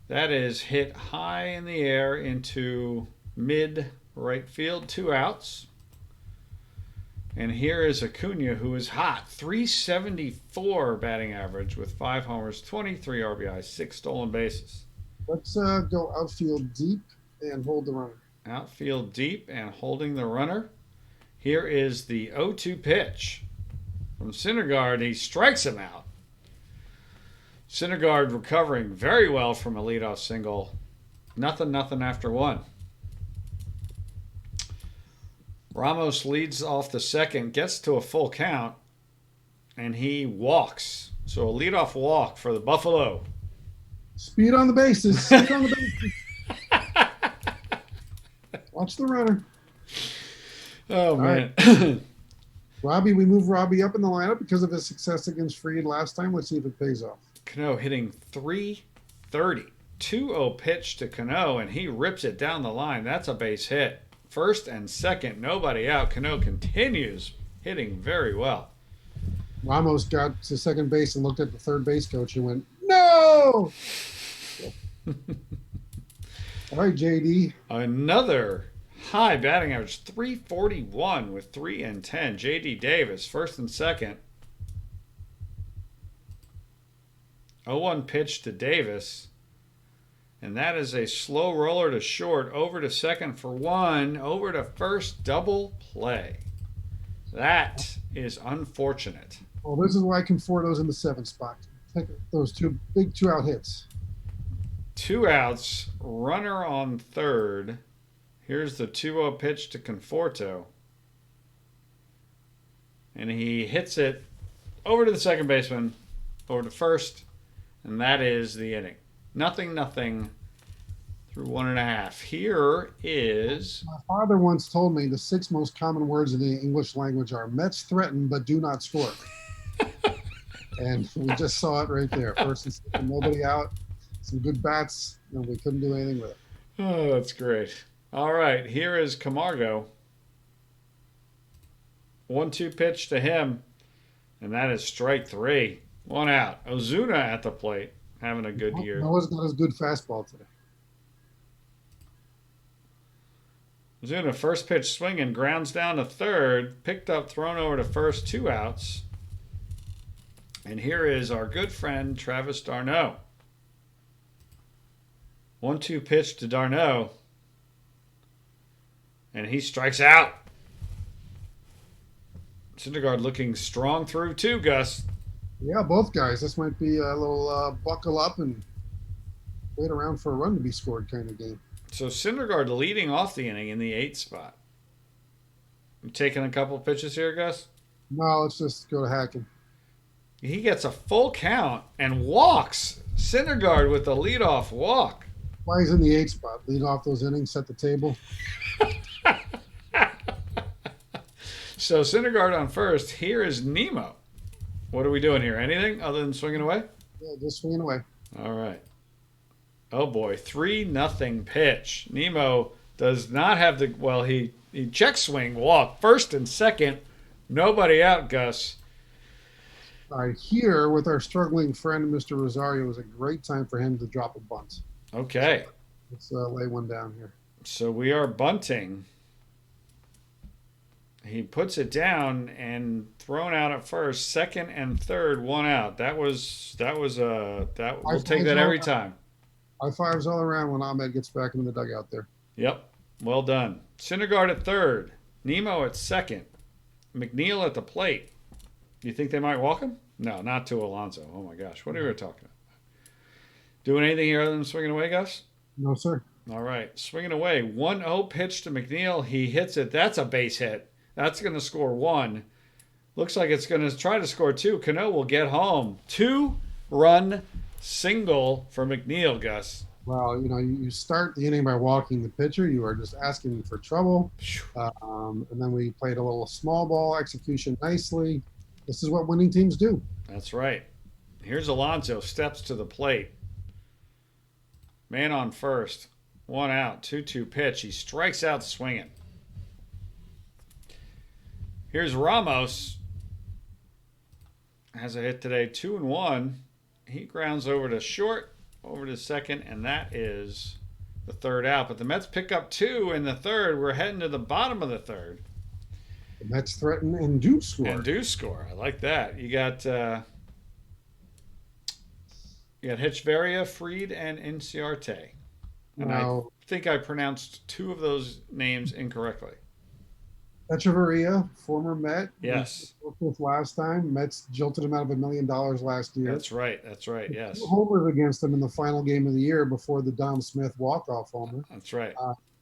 S1: That is hit high in the air into mid right field, 2 outs. And here is Acuna, who is hot. 374 batting average with 5 homers, 23 RBIs, 6 stolen bases.
S2: Let's go outfield deep and hold the runner.
S1: Outfield deep and holding the runner. Here is the 0-2 pitch from Syndergaard. He strikes him out. Syndergaard recovering very well from a leadoff single. Nothing after one. Ramos leads off the second, gets to a full count, and he walks. So a leadoff walk for the Buffalo.
S2: Speed on the bases. Speed on the bases. Watch the runner.
S1: Oh, man.
S2: Right. Robbie, we moved Robbie up in the lineup because of his success against Fried last time. Let's see if it pays off.
S1: Cano hitting .330. 2-0 pitch to Cano, and he rips it down the line. That's a base hit. First and second, nobody out. Cano continues hitting very well.
S2: Ramos got to second base and looked at the third base coach and went, no! All right, JD.
S1: Another high batting average, 341 with 3 and 10. JD Davis, first and second. 0-1 pitch to Davis. And that is a slow roller to short, over to second for one, over to first, double play. That is unfortunate.
S2: Well, this is why Conforto's in the 7th spot. Take those two big 2-out hits.
S1: 2 outs, runner on third. Here's the 2-0 pitch to Conforto. And he hits it over to the second baseman, over to first, and that is the inning. Nothing through 1.5. Here is...
S2: My father once told me the 6 most common words in the English language are Mets threaten but do not score. And we just saw it right there. First and second, nobody out. Some good bats, and we couldn't do anything with it.
S1: Oh, that's great. All right, here is Camargo. 1-2 pitch to him, and that is strike 3. 1 out. Ozuna at the plate, having a good year.
S2: Noah's got his good fastball today.
S1: Ozuna, first pitch swinging, grounds down to third, picked up, thrown over to first, 2 outs. And here is our good friend Travis d'Arnaud. 1-2 pitch to d'Arnaud, and he strikes out. Syndergaard looking strong through too, Gus.
S2: Yeah, both guys. This might be a little buckle up and wait around for a run to be scored kind of game.
S1: So Syndergaard leading off the inning in the 8th spot. You taking a couple pitches here, Gus?
S2: No, let's just go to hacking.
S1: He gets a full count and walks. Syndergaard with the leadoff walk.
S2: Why he's in the 8th spot? Lead off those innings, set the table.
S1: So Syndergaard on first. Here is Nemo. What are we doing here? Anything other than swinging away?
S2: Yeah, just swinging away.
S1: All right. Oh boy, 3-0 pitch. Nemo does not have the he check swing walk first and second. Nobody out, Gus.
S2: All right, here with our struggling friend, Mr. Rosario, was a great time for him to drop a bunt.
S1: Okay.
S2: Let's lay one down here.
S1: So we are bunting. He puts it down and thrown out at first, second and third, 1 out. We'll take that every time.
S2: High fives all around when Ahmed gets back into the dugout there.
S1: Yep. Well done. Syndergaard at third. Nemo at second. McNeil at the plate. Do you think they might walk him? No, not to Alonso. Oh my gosh. What are we talking about? Doing anything here other than swinging away, Gus?
S2: No, sir.
S1: All right. Swinging away. 1-0 pitch to McNeil. He hits it. That's a base hit. That's going to score 1. Looks like it's going to try to score 2. Cano will get home. 2-run single for McNeil, Gus.
S2: Well, you start the inning by walking the pitcher. You are just asking for trouble. And then we played a little small ball execution nicely. This is what winning teams do.
S1: That's right. Here's Alonso. Steps to the plate. Man on first. 1 out. 2-2 pitch. He strikes out swinging. Here's Ramos. Has a hit today. 2-1. He grounds over to short, over to second, and that is the third out. But the Mets pick up 2 in the third. We're heading to the bottom of the third.
S2: The Mets threaten and do score.
S1: And do score. I like that. You got Hitchveria, Fried, and Inciarte. And
S2: now,
S1: I think I pronounced 2 of those names incorrectly.
S2: Echeverria, former Met.
S1: Yes.
S2: With last time. Mets jilted him out of $1 million last year.
S1: That's right. Yes.
S2: 2 homers against him in the final game of the year before the Dom Smith walk-off homer.
S1: That's right.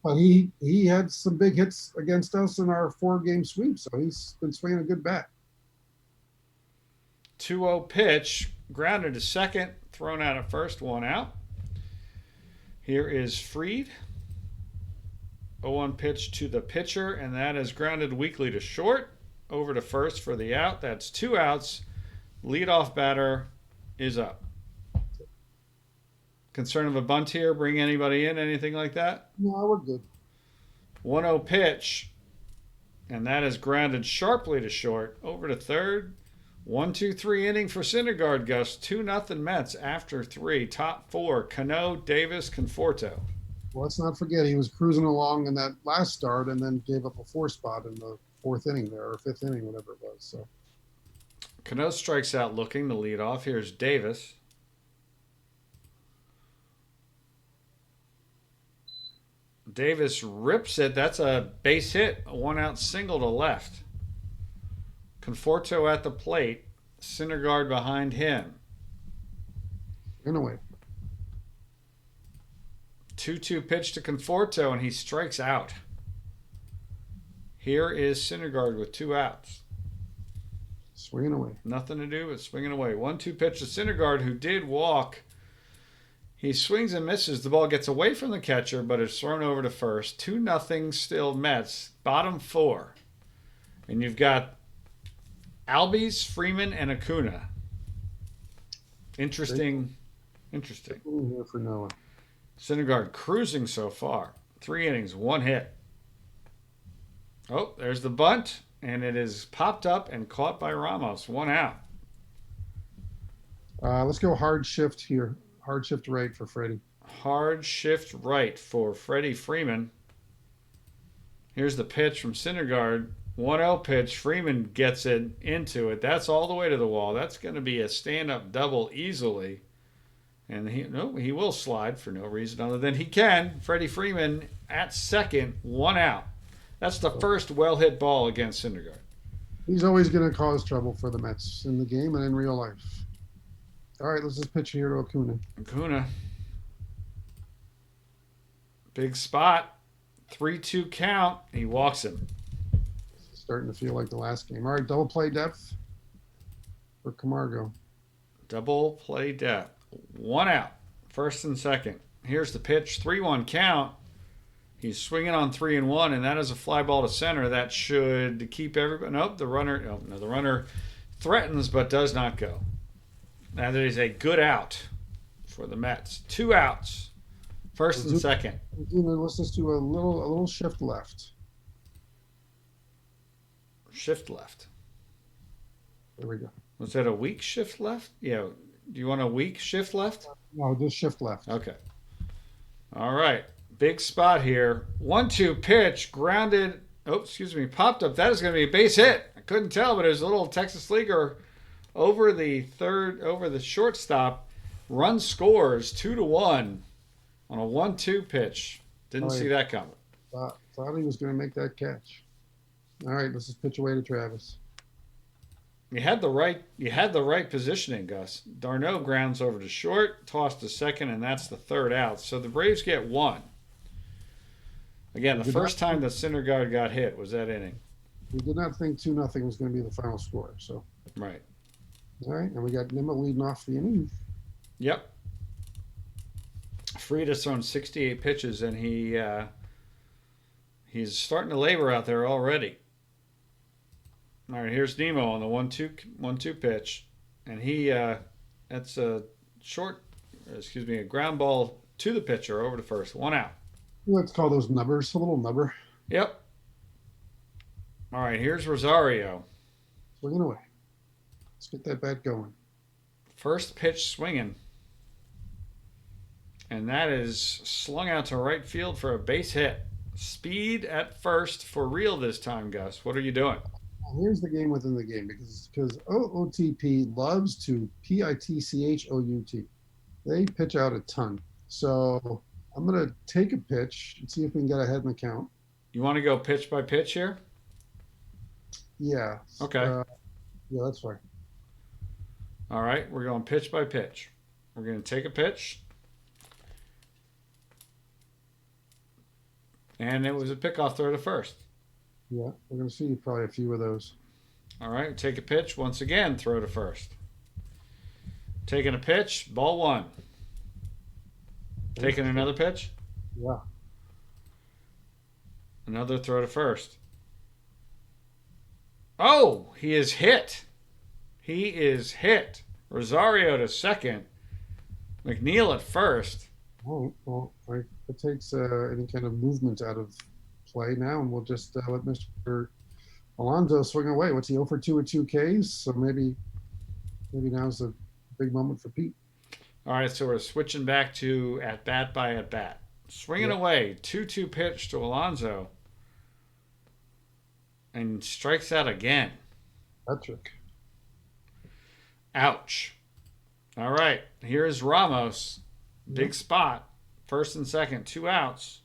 S2: But he had some big hits against us in our 4-game sweep, so he's been swinging a good bat.
S1: 2-0 pitch, grounded to second, thrown out at first, 1 out. Here is Fried. 0-1 pitch to the pitcher, and that is grounded weakly to short. Over to first for the out. That's 2 outs. Leadoff batter is up. Concern of a bunt here? Bring anybody in? Anything like that?
S2: No, we're good.
S1: 1-0 pitch, and that is grounded sharply to short. Over to third. 1-2-3 inning for Syndergaard, Gus. 2-0 Mets after 3. Top 4, Cano, Davis, Conforto.
S2: Well, let's not forget he was cruising along in that last start and then gave up a 4 spot in the 4th inning there, or 5th inning, whatever it was. So
S1: Cano strikes out looking to lead off. Here's Davis. Davis rips it. That's a base hit. A 1-out single to left. Conforto at the plate. Syndergaard behind him.
S2: in a way.
S1: 2-2 pitch to Conforto, and he strikes out. Here is Syndergaard with 2 outs.
S2: Swinging away.
S1: Nothing to do but swinging away. 1-2 pitch to Syndergaard, who did walk. He swings and misses. The ball gets away from the catcher, but it's thrown over to first. 2-0 still Mets. Bottom 4. And you've got Albies, Freeman, and Acuna. Interesting.
S2: Here for Noah.
S1: Syndergaard cruising so far. 3 innings, 1 hit. Oh, there's the bunt, and it is popped up and caught by Ramos. 1 out.
S2: Let's go hard shift here. Hard shift right for Freddie.
S1: Hard shift right for Freddie Freeman. Here's the pitch from Syndergaard. 1-0 pitch. Freeman gets it into it. That's all the way to the wall. That's going to be a stand-up double easily. And he will slide for no reason other than he can. Freddie Freeman at second, 1 out. That's the first well-hit ball against Syndergaard.
S2: He's always going to cause trouble for the Mets in the game and in real life. All right, let's just pitch here to
S1: Acuna. Big spot. 3-2 count. He walks him.
S2: Starting to feel like the last game. All right, double play depth for Camargo.
S1: Double play depth. 1 out. First and second. Here's the pitch. 3-1 count. He's swinging on 3-1, and that is a fly ball to center. That should keep everybody. Nope, the runner threatens but does not go. Now that is a good out for the Mets. 2 outs. First and second.
S2: Let's just do a little shift left.
S1: Shift left.
S2: There we go.
S1: Was that a weak shift left? Yeah. Do you want a weak shift left?
S2: No, just shift left.
S1: Okay. All right. Big spot here. 1-2 pitch. Grounded. Oh, excuse me. Popped up. That is going to be a base hit. I couldn't tell, but it was a little Texas leaguer over the shortstop. Run scores 2-1 on a 1-2 pitch. Didn't see that coming.
S2: Thought he was going to make that catch. All right, let's just pitch away to Travis.
S1: You had the right positioning, Gus. Darno grounds over to short, tossed to second, and that's the third out. So the Braves get one. Again, the first time that Syndergaard got hit was that inning.
S2: We did not think 2-0 was going to be the final score. So
S1: right.
S2: All right, and we got Nimmo leading off the inning.
S1: Yep. Fried has thrown 68 pitches, and he's starting to labor out there already. All right, here's Nemo on the 1-2 pitch, and that's a ground ball to the pitcher over to first, 1 out.
S2: Let's call those nubbers, a little nubber.
S1: Yep. All right, here's Rosario.
S2: Swinging away. Let's get that bat going.
S1: First pitch swinging. And that is slung out to right field for a base hit. Speed at first for real this time, Gus. What are you doing?
S2: Here's the game within the game because OOTP loves to pitchout. They pitch out a ton. So I'm going to take a pitch and see if we can get ahead in the count.
S1: You want to go pitch by pitch here?
S2: Yeah.
S1: Okay.
S2: Yeah, that's fine.
S1: All right, we're going pitch by pitch. We're going to take a pitch. And it was a pickoff throw to first.
S2: Yeah, we're going to see probably a few of those.
S1: All right, take a pitch. Once again, throw to first. Taking a pitch, ball 1. Taking another pitch.
S2: Yeah.
S1: Another throw to first. Oh, he is hit. He is hit. Rosario to second. McNeil at first.
S2: Oh, well, it takes any kind of movement out of play now, and we'll just let Mr. Alonso swing away. What's he, 0 for 2 with 2 Ks? So maybe now's a big moment for Pete.
S1: All right, so we're switching back to at-bat by at-bat. Swinging away, 2-2 pitch to Alonso. And strikes out again.
S2: Patrick.
S1: Ouch. All right, here's Ramos. Big spot. First and second, 2 outs.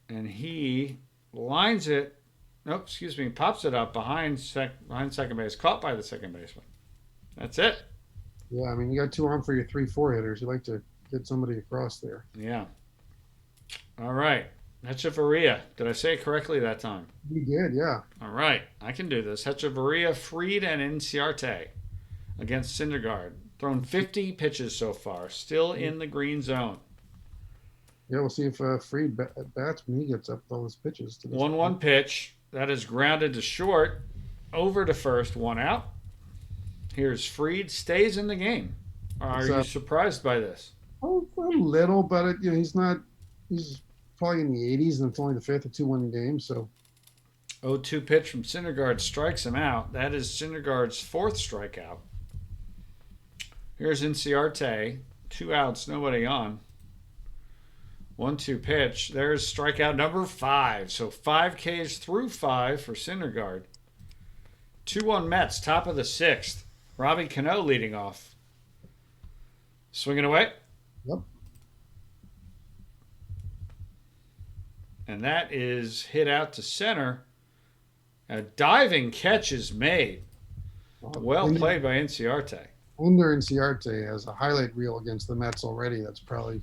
S1: And he lines it. Nope, excuse me. Pops it up behind second base. Caught by the second baseman. That's it.
S2: Yeah, I mean, you got 2 on for your 3-4 hitters. You like to get somebody across there.
S1: Yeah. All right. Hechavarria. Did I say it correctly that time?
S2: You did, yeah.
S1: All right. I can do this. Hechavarria, Fried, and Inciarte against Syndergaard. Thrown 50 pitches so far. Still in the green zone.
S2: Yeah, we'll see if Fried bats when he gets up with all his pitches.
S1: 1-1 pitch. That is grounded to short. Over to first. 1 out. Here's Fried. Stays in the game. Are you surprised by this?
S2: Oh, a little, but he's not. He's probably in the 80s, and it's only the 5th or 2-1 game. So
S1: 0-2 pitch from Syndergaard strikes him out. That is Syndergaard's 4th strikeout. Here's Inciarte. 2 outs, nobody on. 1-2 pitch. There's strikeout number 5. So 5 Ks through 5 for Syndergaard. 2-1 Mets, top of the 6th. Robbie Cano leading off. Swinging away.
S2: Yep.
S1: And that is hit out to center. A diving catch is made. Well played by Inciarte.
S2: Under Inciarte has a highlight reel against the Mets already. That's probably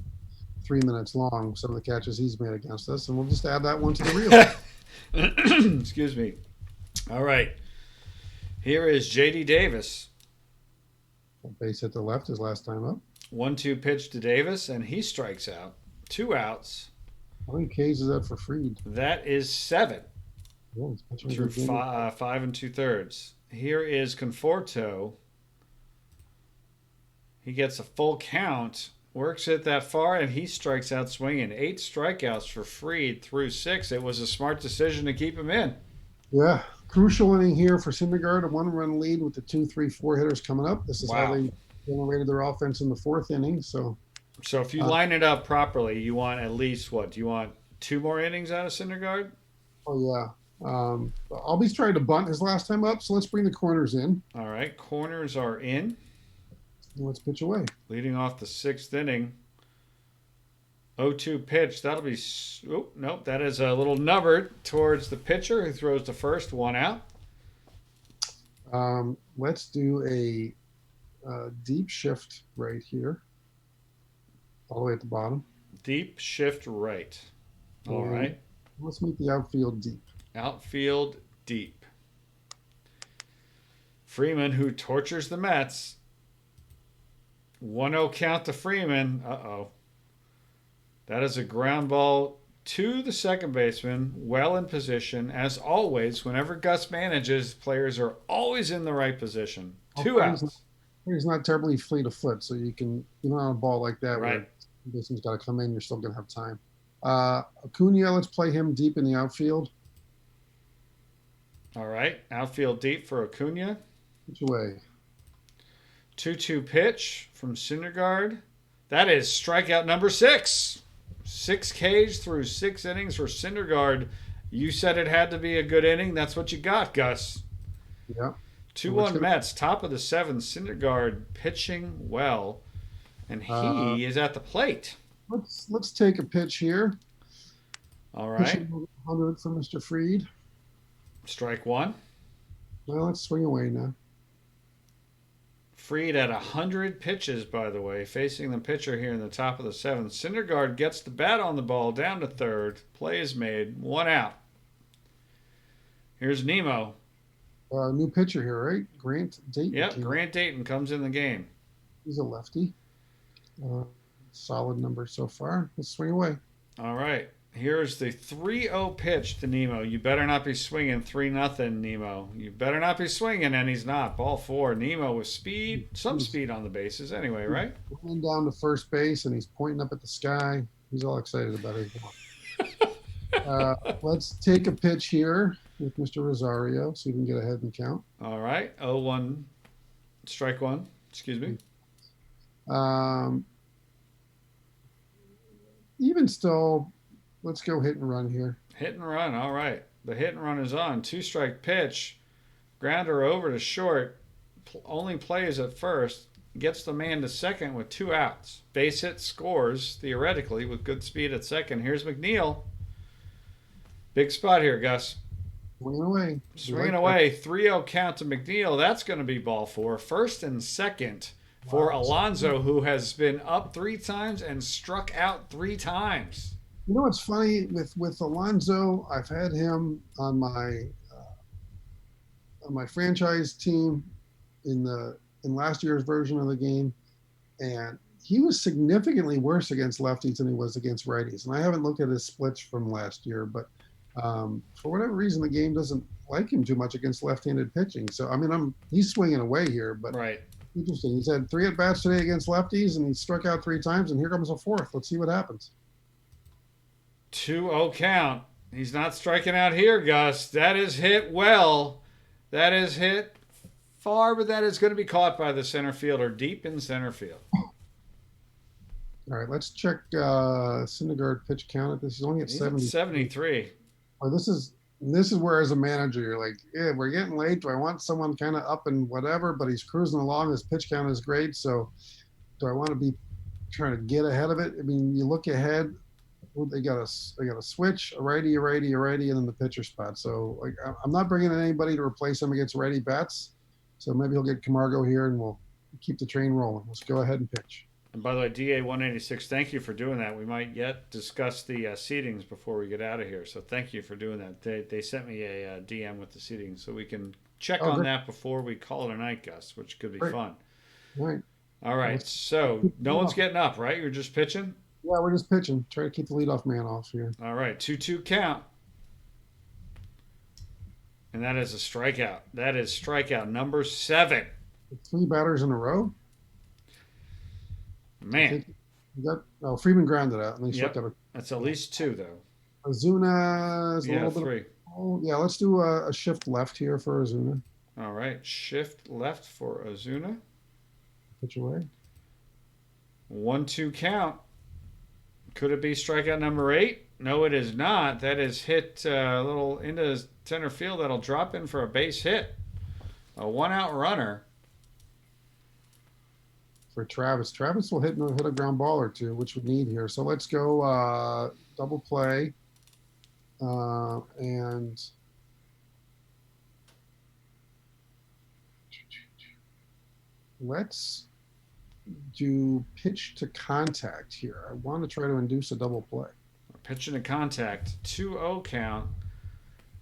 S2: 3 minutes long, some of the catches he's made against us, and we'll just add that one to the reel.
S1: Excuse me. All right. Here is J.D. Davis.
S2: Base hit to left his last time up.
S1: 1-2 pitch to Davis, and he strikes out. 2 outs.
S2: How many Ks is that for Fried?
S1: That is 7.
S2: Yeah,
S1: through 5 2/3. Here is Conforto. He gets a full count, works it that far, and he strikes out swinging. 8 strikeouts for Fried through 6. It was a smart decision to keep him in.
S2: Yeah, crucial inning here for Syndergaard. A 1-run lead with the 2, 3, 4 hitters coming up. This is how they generated their offense in the 4th inning. So
S1: if you line it up properly, you want at least what? Do you want 2 more innings out of Syndergaard?
S2: Oh, yeah. Albie's trying to bunt his last time up, so let's bring the corners in.
S1: All right, corners are in.
S2: Let's pitch away.
S1: Leading off the 6th inning, 0-2 pitch. That'll be. Oh, nope. That is a little nubber towards the pitcher who throws the first. One out.
S2: Let's do a deep shift right here, all the way at the bottom.
S1: Deep shift right. All
S2: And
S1: right.
S2: let's meet the outfield deep.
S1: Outfield deep. Freeman, who tortures the Mets. 1-0 count to Freeman. Uh-oh. That is a ground ball to the second baseman, well in position. As always, whenever Gus manages, players are always in the right position. 2 outs.
S2: He's not terribly fleet of foot, so you don't have a ball like that
S1: Right.
S2: where the baseman's got to come in, you're still going to have time. Acuna, let's play him deep in the outfield.
S1: All right. Outfield deep for Acuna.
S2: Which way?
S1: 2-2 pitch from Syndergaard. That is strikeout number 6. 6 Ks through 6 innings for Syndergaard. You said it had to be a good inning. That's what you got, Gus.
S2: Yeah.
S1: 2-1 Mets, top of the 7th. Syndergaard pitching well, and he is at the plate.
S2: Let's take a pitch here.
S1: All right.
S2: Pitching 100 for Mr. Freed.
S1: Strike 1.
S2: Well, let's swing away now.
S1: Freed at 100 pitches, by the way, facing the pitcher here in the top of the 7th. Syndergaard gets the bat on the ball down to third. Play is made. 1 out. Here's Nemo.
S2: New pitcher here, right? Grant Dayton.
S1: Yep, Grant Dayton comes in the game.
S2: He's a lefty. Solid number so far. Let's swing away.
S1: All right. Here's the 3-0 pitch to Nemo. You better not be swinging 3-0, Nemo. You better not be swinging, and he's not. Ball 4. Nemo with speed, some speed on the bases anyway, right?
S2: Running down to first base, and he's pointing up at the sky. He's all excited about it. Let's take a pitch here with Mr. Rosario so we can get ahead and count.
S1: All right. 0-1. Strike 1. Excuse me.
S2: Even still, let's go hit and run here.
S1: Hit and run. All right. The hit and run is on. 2-strike pitch. Grounder over to short. Only plays at first. Gets the man to second with 2 outs. Base hit, scores, theoretically, with good speed at second. Here's McNeil. Big spot here, Gus.
S2: Swinging away.
S1: Swinging away. 3-0 count to McNeil. That's going to be ball 4. First and second for Alonso, who has been up 3 times and struck out 3 times.
S2: You know what's funny with Alonso? I've had him on my franchise team in last year's version of the game, and he was significantly worse against lefties than he was against righties. And I haven't looked at his splits from last year, but for whatever reason, the game doesn't like him too much against left-handed pitching. So I mean, he's swinging away here, but
S1: right.
S2: Interesting. He's had 3 at-bats today against lefties, and he struck out 3 times, and here comes a 4th. Let's see what happens.
S1: 2-0 count. He's not striking out here, Gus. That is hit well. That is hit far, but that is going to be caught by the center fielder deep in center field.
S2: All right, let's check Syndergaard pitch count at this. He's only at
S1: 73.
S2: Well, this is where, as a manager, you're like, yeah, we're getting late. Do I want someone kind of up and whatever? But he's cruising along. His pitch count is great. So do I want to be trying to get ahead of it? I mean, you look ahead. They got a switch, a righty, and then the pitcher spot. So like, I'm not bringing in anybody to replace him against righty bats. So maybe he'll get Camargo here, and we'll keep the train rolling. Let's go ahead and pitch.
S1: And by the way, DA 186, thank you for doing that. We might yet discuss the seedings before we get out of here. So thank you for doing that. They sent me a DM with the seedings, so we can check on that before we call it a night, Gus, which could be fun. All right. So no one's getting up, right? You're just pitching?
S2: Yeah, we're just pitching. Try to keep the leadoff man off here.
S1: All right. 2-2 count. And that is a strikeout. That is strikeout number 7.
S2: 3 batters in a row?
S1: Man.
S2: Freeman grounded out. And
S1: yep. That's at least 2, though.
S2: Ozuna's a little bit.
S1: 3.
S2: Yeah, let's do a shift left here for Ozuna.
S1: All right. Shift left for Ozuna.
S2: Pitch away.
S1: 1-2 count. Could it be strikeout number 8? No, it is not. That is hit a little into center field. That'll drop in for a base hit. A 1-out runner.
S2: for Travis. Travis will hit a ground ball or two, which we need here. So let's go double play. And let's do pitch to contact here. I want to try to induce a double play.
S1: Pitch into contact, 2-0 count.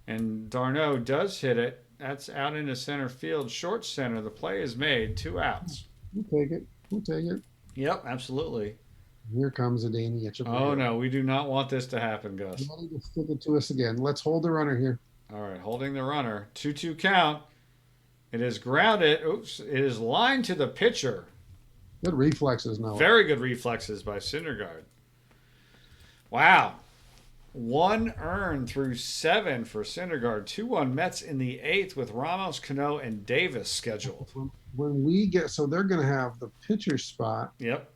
S1: And d'Arnaud does hit it. That's out into center field, short center. The play is made, 2 outs.
S2: We'll take it. We'll take it.
S1: Yep, absolutely.
S2: Here comes a Danny Echeverria.
S1: Oh, no, we do not want this to happen, Gus.
S2: Ready to stick it to us again. Let's hold the runner here.
S1: All right, holding the runner. 2-2 count. It is grounded. Oops, it is lined to the pitcher.
S2: Good reflexes, Noah.
S1: Very good reflexes by Syndergaard. Wow. 1 earned through 7 for Syndergaard. 2-1 Mets in the 8th with Ramos, Cano, and Davis scheduled.
S2: When we get, so they're going to have the pitcher spot.
S1: Yep.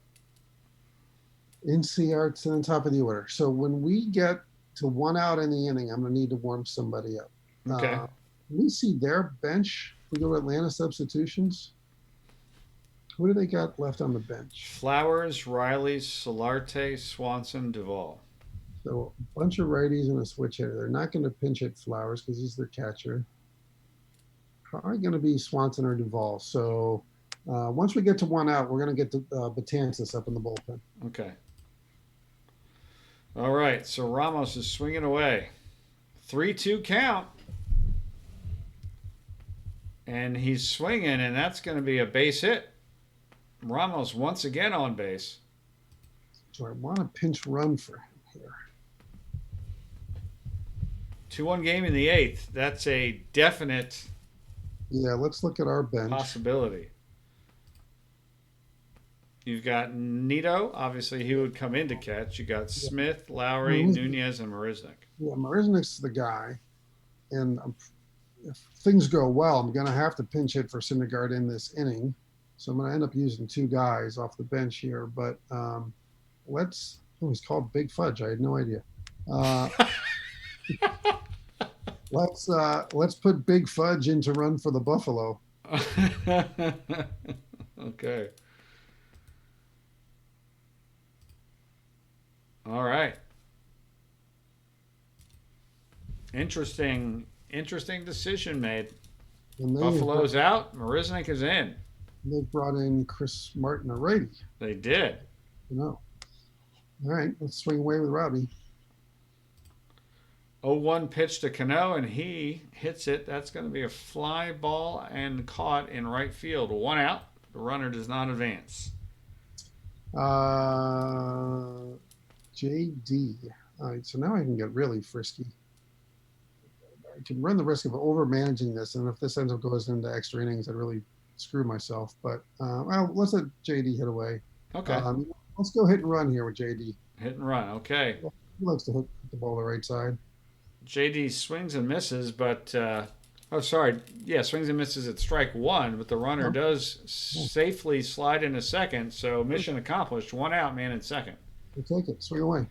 S2: NCR to the top of the order. So when we get to 1 out in the inning, I'm going to need to warm somebody up.
S1: Okay.
S2: Can we see their bench? We go to Atlanta substitutions. Who do they got left on the bench?
S1: Flowers, Riley, Solarte, Swanson, Duvall.
S2: So a bunch of righties and a switch hitter. They're not going to pinch hit Flowers because he's their catcher. Probably going to be Swanson or Duvall. So once we get to 1 out, we're going to get to Betances up in the bullpen.
S1: Okay. All right, so Ramos is swinging away. 3-2 count. And he's swinging, and that's going to be a base hit. Ramos once again on base.
S2: So I want a pinch run for him here.
S1: 2-1 game in the 8th. That's a definite
S2: let's look at our bench.
S1: possibility. You've got Nito. Obviously, he would come in to catch. You got Smith, Lowry, Nunez, and Marisnik.
S2: Yeah, Marisnik's the guy. And if things go well, I'm going to have to pinch hit for Syndergaard in this inning. So I'm going to end up using 2 guys off the bench here. But he's called Big Fudge. I had no idea. Let's put Big Fudge in to run for the Buffalo.
S1: Okay. All right. Interesting decision made. Buffalo's out. Marisnik is in.
S2: They brought in Chris Martin, a righty.
S1: They did.
S2: All right, let's swing away with Robbie.
S1: 0-1 pitch to Cano, and he hits it. That's going to be a fly ball and caught in right field. 1 out. The runner does not advance.
S2: JD. All right, so now I can get really frisky. I can run the risk of over managing this, and if this ends up goes into extra innings, I'd really screw myself. But let's let JD hit away.
S1: Okay.
S2: Let's go hit and run here with JD.
S1: Hit and run. Okay.
S2: He likes to hit the ball the right side.
S1: JD swings and misses, but swings and misses at strike 1, but the runner does safely slide into second, so mission accomplished. 1 out, man in second.
S2: We'll take it. Swing away.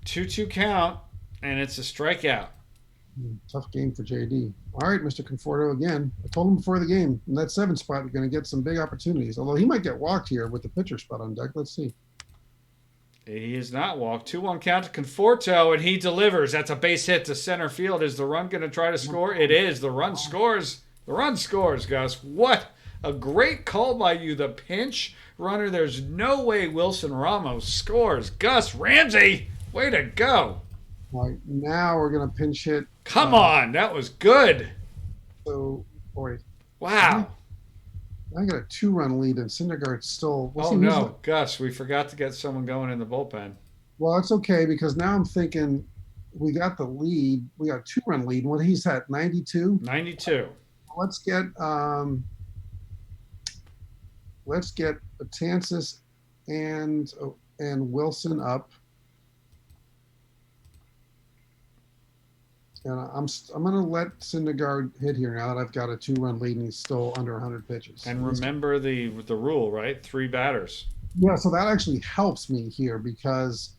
S1: 2-2 count, and it's a strikeout.
S2: Tough game for JD. All right, Mr. Conforto again. I told him before the game, in that 7 spot, you're going to get some big opportunities, although he might get walked here with the pitcher spot on deck. Let's see.
S1: He is not walked. 2-1 count to Conforto, and he delivers. That's a base hit to center field. Is the run going to try to score? It is. The run scores. The run scores, Gus. What a great call by you. The pinch runner. There's no way Wilson Ramos scores. Gus Ramsey, way to go.
S2: All right, now we're going to pinch hit.
S1: Come on. That was good.
S2: So, boy.
S1: Wow.
S2: I got a 2-run lead, and Syndergaard's still.
S1: Gus, we forgot to get someone going in the bullpen.
S2: Well, it's okay because now I'm thinking we got the lead. We got a 2-run lead. What he's at 92.
S1: 92.
S2: Let's get Betances and Wilson up. And I'm going to let Syndergaard hit here now that I've got a 2-run lead and he's still under 100 pitches.
S1: And remember the rule, right? 3 batters.
S2: Yeah, so that actually helps me here because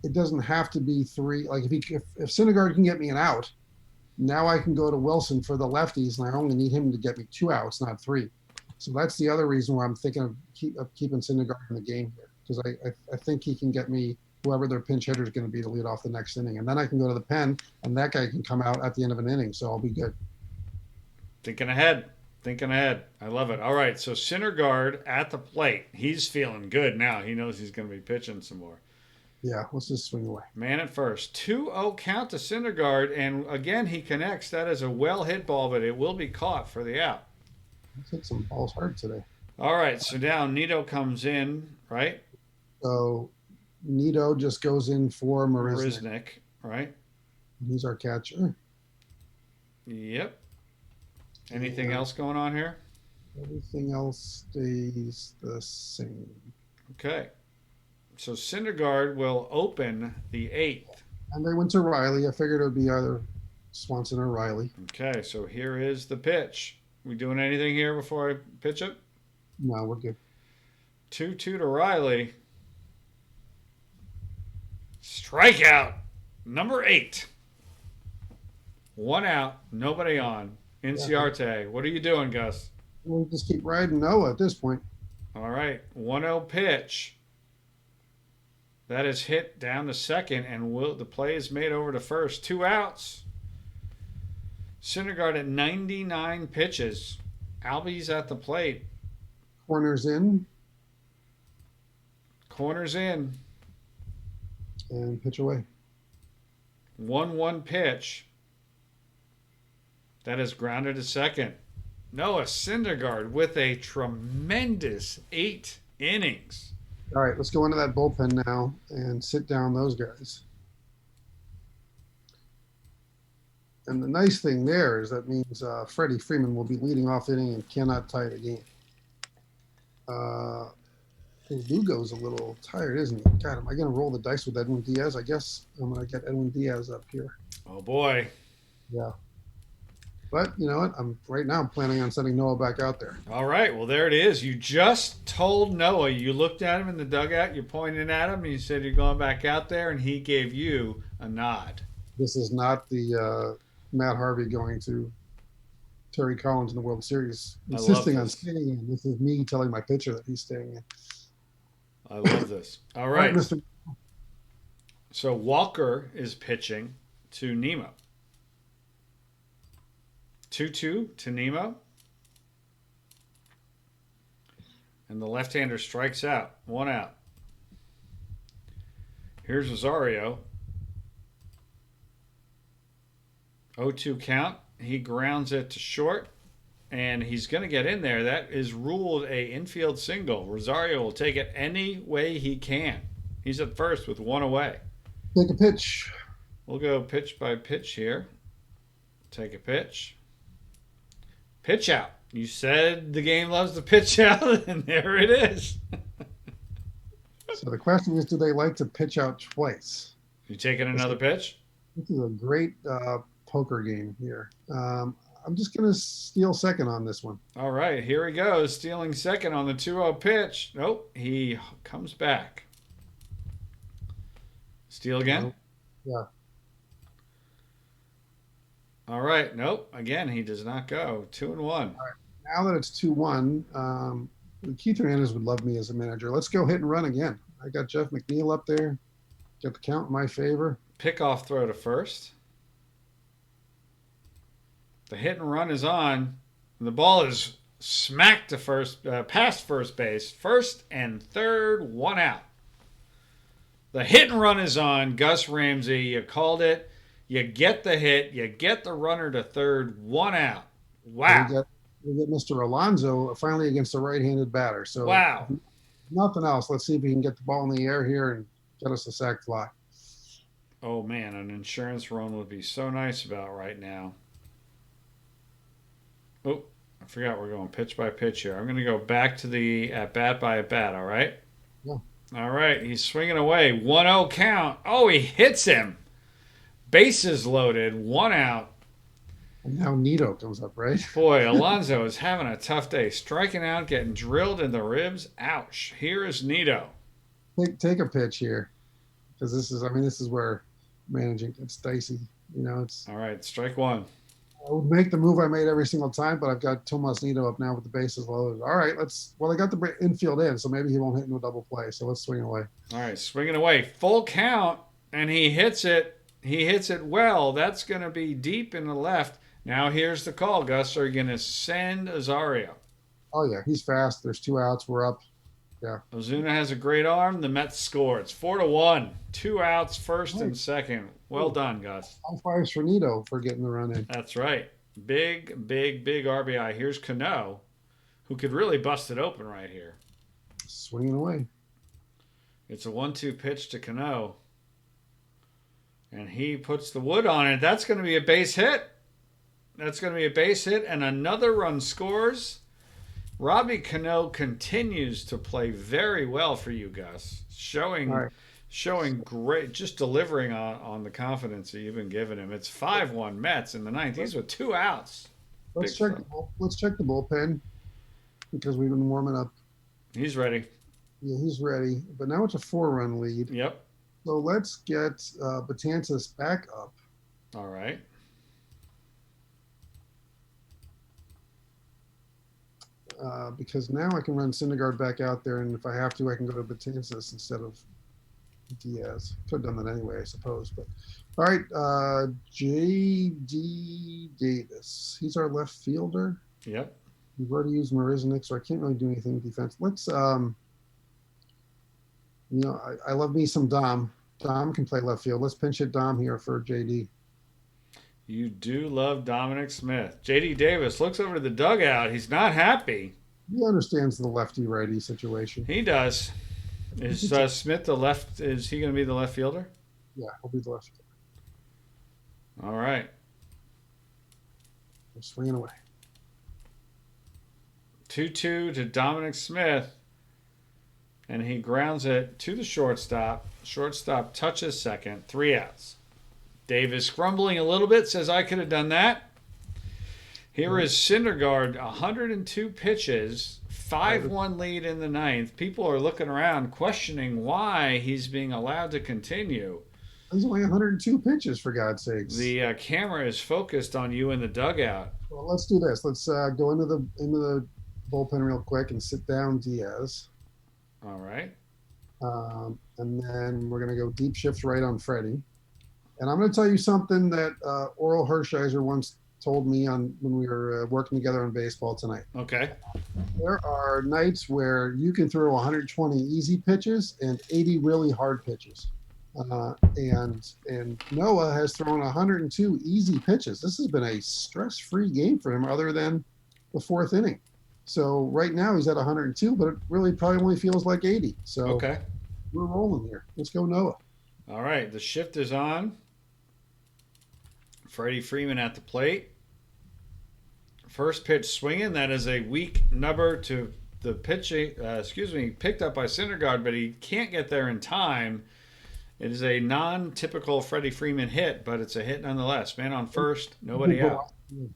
S2: it doesn't have to be 3. Like if Syndergaard can get me an out, now I can go to Wilson for the lefties, and I only need him to get me 2 outs, not 3. So that's the other reason why I'm thinking of keeping Syndergaard in the game here, because I think he can get me whoever their pinch hitter is going to be to lead off the next inning, and then I can go to the pen, and that guy can come out at the end of an inning, so I'll be good.
S1: Thinking ahead. Thinking ahead. I love it. All right, so Syndergaard at the plate. He's feeling good now. He knows he's going to be pitching some more.
S2: Yeah, let's just swing away.
S1: Man at first. 2-0 count to Syndergaard, and again, he connects. That is a well-hit ball, but it will be caught for the out.
S2: Let's hit some balls hard today.
S1: All right, so now Nito comes in, right?
S2: So Nito just goes in for Marisnick.
S1: Right?
S2: He's our catcher.
S1: Yep. Anything else going on here?
S2: Everything else stays the same.
S1: Okay. So Syndergaard will open the 8th.
S2: And they went to Riley. I figured it would be either Swanson or Riley.
S1: Okay, so here is the pitch. We doing anything here before I pitch it?
S2: No, we're good.
S1: 2-2 to Riley. Strikeout. Number 8. 1 out. Nobody on. Inciarte. What are you doing, Gus?
S2: We'll just keep riding Noah at this point.
S1: All right. 1-0 pitch. That is hit down to second, and the play is made over to first. 2 outs. Syndergaard at 99 pitches. Albie's at the plate.
S2: Corners in.
S1: Corners in.
S2: And pitch away.
S1: 1-1 pitch. That is grounded to second. Noah Syndergaard with a tremendous 8 innings.
S2: All right, let's go into that bullpen now and sit down those guys. And the nice thing there is that means Freddie Freeman will be leading off inning and cannot tie the game. Lugo's a little tired, isn't he? God, am I going to roll the dice with Edwin Diaz? I guess I'm going to get Edwin Diaz up here.
S1: Oh, boy.
S2: Yeah. But you know what? I'm planning on sending Noah back out there.
S1: All right. Well, there it is. You just told Noah. You looked at him in the dugout. You pointed at him. And you said you're going back out there, and he gave you a nod.
S2: This is not the Matt Harvey going to Terry Collins in the World Series, insisting on staying in. This is me telling my pitcher that he's staying in.
S1: I love this. All right.
S2: Mr.
S1: So Walker is pitching to Nemo. 2-2 to Nemo. And the left-hander strikes out. 1 out. Here's Rosario. 0-2 count. He grounds it to short. And he's going to get in there. That is ruled a infield single. Rosario will take it any way he can. He's at first with 1 away.
S2: Take a pitch.
S1: We'll go pitch by pitch here. Take a pitch. Pitch out. You said the game loves to pitch out, and there it is.
S2: So the question is, do they like to pitch out twice?
S1: You taking another pitch?
S2: This is a great poker game here. I'm just going to steal second on this one.
S1: All right, here he goes, stealing second on the 2-0 pitch. Nope, he comes back. Steal again?
S2: Yeah.
S1: All right, nope, again, he does not go. 2-1.
S2: All right, now that it's 2-1, Keith Hernandez would love me as a manager. Let's go hit and run again. I got Jeff McNeil up there. Got the count in my favor.
S1: Pickoff throw to first. The hit and run is on. And the ball is smacked to first, past first base. First and third, 1 out. The hit and run is on. Gus Ramsey, you called it. You get the hit. You get the runner to third, 1 out. Wow.
S2: We get Mr. Alonso finally against a right-handed batter. So
S1: wow.
S2: If nothing else, let's see if we can get the ball in the air here and get us a sac fly.
S1: Oh, man, an insurance run would be so nice about right now. Oh, I forgot we're going pitch by pitch here. I'm going to go back to the at-bat by at-bat, all right?
S2: Yeah.
S1: All right, he's swinging away. 1-0 count. Oh, he hits him. Bases loaded, 1 out.
S2: And now Nito comes up, right?
S1: Boy, Alonso is having a tough day. Striking out, getting drilled in the ribs. Ouch. Here is Nito.
S2: Take a pitch here. Because this is where managing gets dicey. You know, it's
S1: all right, strike one.
S2: I would make the move I made every single time, but I've got Tomas Nido up now with the bases loaded. All right, well, I got the infield in, so maybe he won't hit into a double play. So let's swing away.
S1: All right, swinging away. Full count, and he hits it. He hits it well. That's going to be deep in the left. Now here's the call, Gus. Are you going to send Azario?
S2: Oh, yeah, he's fast. There's 2 outs. We're up. Yeah.
S1: Ozuna has a great arm. The Mets score. It's 4-1. 2 outs, first and second. Well done, Gus.
S2: High fives for Nido for getting the run in.
S1: That's right. Big RBI. Here's Cano, who could really bust it open right here.
S2: Swinging away.
S1: It's a 1-2 pitch to Cano. And he puts the wood on it. That's going to be a base hit. That's going to be a base hit, and another run scores. Robbie Cano continues to play very well for you, Gus. Showing great, just delivering on the confidence that you've been giving him. It's 5-1 Mets in the ninth. These were 2 outs.
S2: Let's check the bullpen because we've been warming up.
S1: He's ready.
S2: Yeah, he's ready. But now it's a 4-run lead.
S1: Yep.
S2: So let's get Betances back up.
S1: All right.
S2: Because now I can run Syndergaard back out there, and if I have to, I can go to Betances instead of Diaz. Could have done that anyway, I suppose. But all right, J.D. Davis. He's our left fielder.
S1: Yep.
S2: We've already used Marisnik, so I can't really do anything defense. Let's, I love me some Dom. Dom can play left field. Let's pinch hit Dom here for J.D.
S1: You do love Dominic Smith. J.D. Davis looks over to the dugout. He's not happy.
S2: He understands the lefty-righty situation.
S1: He does. Is Smith the left? Is he going to be the left fielder?
S2: Yeah, he'll be the left fielder.
S1: All right.
S2: We're swinging away.
S1: 2-2 to Dominic Smith. And he grounds it to the shortstop. Shortstop touches second. 3 outs. Davis grumbling a little bit, says, I could have done that. Here is Syndergaard, 102 pitches, 5-1 lead in the ninth. People are looking around, questioning why he's being allowed to continue.
S2: He's only 102 pitches, for God's sakes.
S1: The camera is focused on you in the dugout.
S2: Well, let's do this. Let's go into the bullpen real quick and sit down Diaz.
S1: All right.
S2: And then we're going to go deep shift right on Freddie. And I'm going to tell you something that Oral Hershiser once told me when we were working together on baseball tonight.
S1: Okay.
S2: There are nights where you can throw 120 easy pitches and 80 really hard pitches. And Noah has thrown 102 easy pitches. This has been a stress-free game for him other than the 4th inning. So right now he's at 102, but it really probably only feels like 80. So
S1: okay,
S2: we're rolling here. Let's go Noah.
S1: All right, the shift is on. Freddie Freeman at the plate. First pitch swinging. That is a weak number to the pitching. Picked up by Syndergaard, but he can't get there in time. It is a non-typical Freddie Freeman hit, but it's a hit nonetheless. Man on first, nobody out.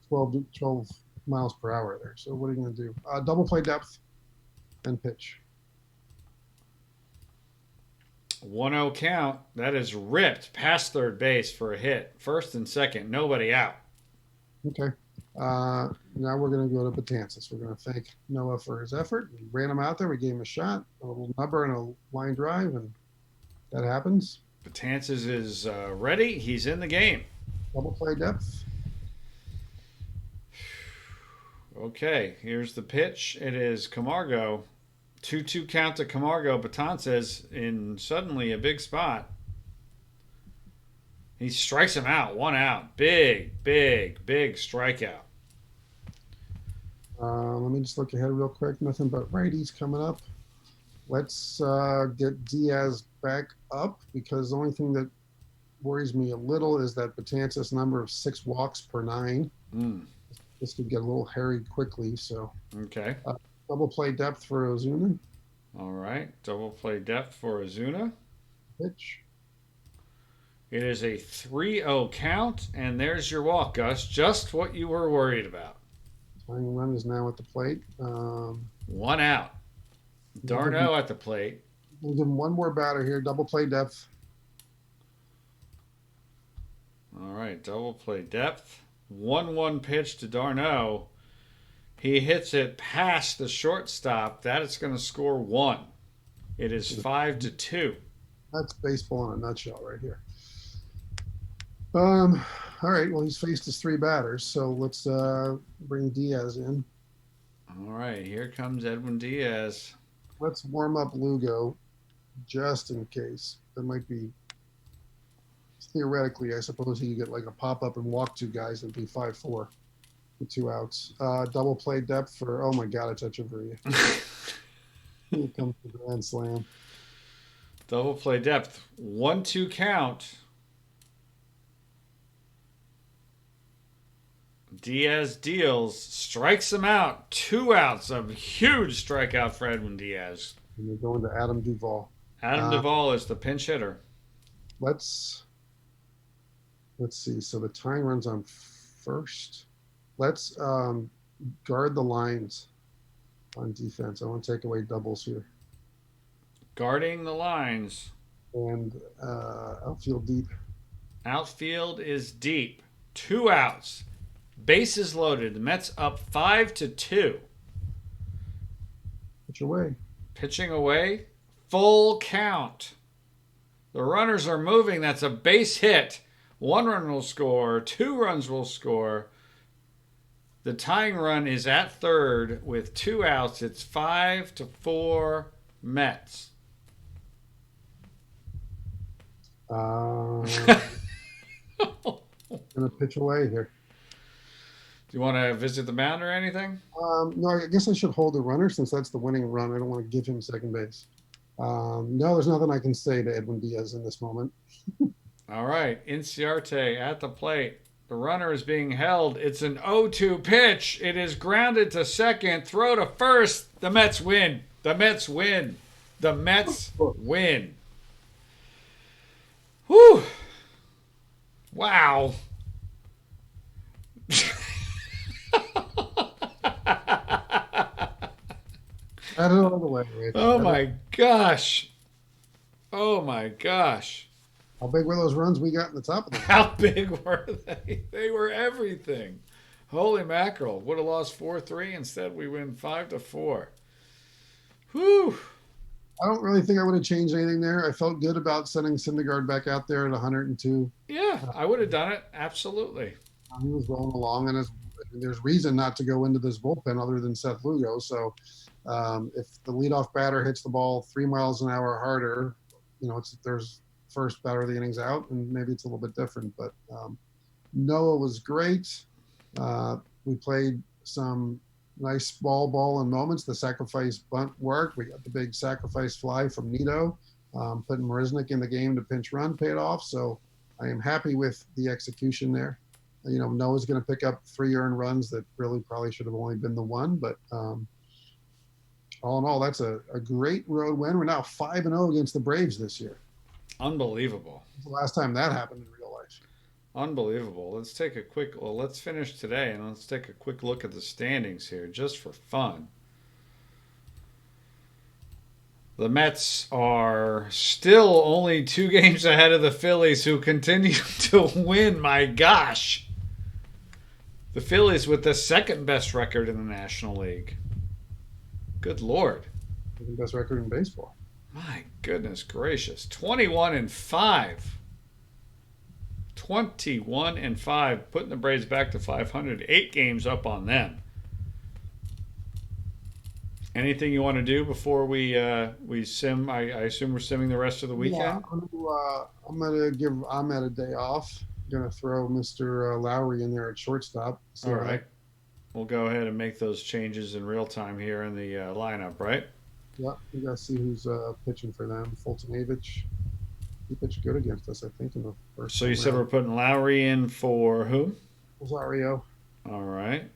S2: 12 miles per hour there. So what are you going to do? Double play depth and pitch.
S1: 1-0 count. That is ripped past third base for a hit. First and second, nobody out.
S2: Okay. Now we're going to go to Betances. We're going to thank Noah for his effort. We ran him out there. We gave him a shot, a little number and a line drive, and that happens.
S1: Betances is ready. He's in the game.
S2: Double play depth.
S1: Okay, here's the pitch. It is Camargo. 2-2 count to Camargo. Betances in suddenly a big spot. He strikes him out. 1 out. Big strikeout.
S2: Let me just look ahead real quick. Nothing but righties coming up. Let's get Diaz back up because the only thing that worries me a little is that Betances number of 6 walks per 9. This could get a little hairy quickly. So
S1: okay.
S2: Double play depth for Ozuna.
S1: All right. Double play depth for Ozuna.
S2: Pitch.
S1: It is a 3-0 count, and there's your walk, Gus. Just what you were worried about.
S2: Tying run is now at the plate.
S1: 1 out. Darno at the plate.
S2: We'll give him one more batter here. Double play depth.
S1: All right. Double play depth. 1-1 pitch to d'Arnaud. He hits it past the shortstop. That is going to score 1. It is 5-2.
S2: That's baseball in a nutshell right here. All right. Well, he's faced his 3 batters, so let's bring Diaz in.
S1: All right, here comes Edwin Diaz.
S2: Let's warm up Lugo, just in case. There might be, theoretically, I suppose he could get like a pop up and walk 2 guys and be 5-4 with 2 outs. Double play depth for, oh my God, it's Echeverria. Here comes the grand slam.
S1: Double play depth. 1-2 count. Diaz deals, strikes him out. 2 outs. A huge strikeout for Edwin Diaz.
S2: And we're going to Adam Duvall.
S1: Adam Duvall is the pinch hitter.
S2: Let's see. So the tying runs on first. Let's guard the lines on defense. I want to take away doubles here.
S1: Guarding the lines.
S2: And outfield deep.
S1: Outfield is deep. 2 outs. Bases loaded. The Mets up 5-2.
S2: Pitch away.
S1: Pitching away. Full count. The runners are moving. That's a base hit. 1 run will score. 2 runs will score. The tying run is at third with 2 outs. It's 5-4 Mets.
S2: Gonna pitch away here.
S1: Do you want to visit the mound or anything?
S2: No, I guess I should hold the runner since that's the winning run. I don't want to give him second base. No, there's nothing I can say to Edwin Diaz in this moment.
S1: All right. Inciarte at the plate. The runner is being held. It's an 0-2 pitch. It is grounded to second. Throw to first. The Mets win. The Mets win. The Mets win. Whew. Wow.
S2: Out of the way, Rich.
S1: Oh my gosh. Oh my gosh.
S2: How big were those runs we got in the top of them?
S1: How big were they? They were everything. Holy mackerel. Would have lost 4-3. Instead, we win 5-4. Whew.
S2: I don't really think I would have changed anything there. I felt good about sending Syndergaard back out there at 102.
S1: Yeah, I would have done it. Absolutely.
S2: He was rolling along, and there's reason not to go into this bullpen other than Seth Lugo. So if the leadoff batter hits the ball 3 miles an hour harder, there's first batter of the innings out, and maybe it's a little bit different. But Noah was great. We played some nice ball in moments. The sacrifice bunt worked. We got the big sacrifice fly from Nito. Putting Marisnik in the game to pinch run paid off. So I am happy with the execution there. Noah's going to pick up 3 earned runs that really probably should have only been the 1. But all in all, that's a great road win. We're now 5-0 against the Braves this year.
S1: Unbelievable.
S2: The last time that happened in real life.
S1: Unbelievable. Let's finish today and let's take a quick look at the standings here just for fun. The Mets are still only 2 games ahead of the Phillies, who continue to win. My gosh. The Phillies with the 2nd best record in the National League. Good Lord.
S2: The best record in baseball.
S1: My goodness gracious. 21-5. 21-5. Putting the Braves back to 500. 8 games up on them. Anything you want to do before we sim? I assume we're simming the rest of the weekend?
S2: Yeah, I'm going to give Ahmed a day off. I'm going to throw Mr. Lowrie in there at shortstop.
S1: All right. We'll go ahead and make those changes in real time here in the lineup, right?
S2: Yeah, we got to see who's pitching for them. Fulton-Avich, he pitched good against us, I think, in the first.
S1: So you said we're putting Lowrie in for who?
S2: Rosario.
S1: All right.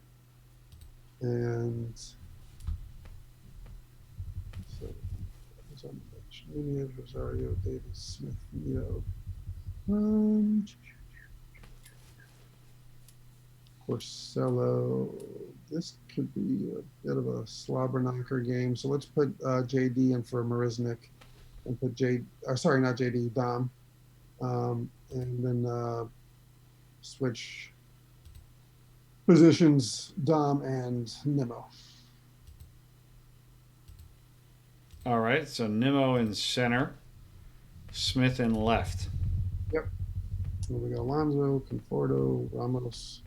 S2: And so Nunez, Rosario, Davis, Smith, Neo. Porcello. This could be a bit of a slobber knocker game. So let's put JD in for Marisnik and put not JD, Dom. And then switch positions Dom and Nimmo.
S1: All right, so Nimmo in center, Smith in left.
S2: Yep. So we got Alonso, Conforto, Ramos,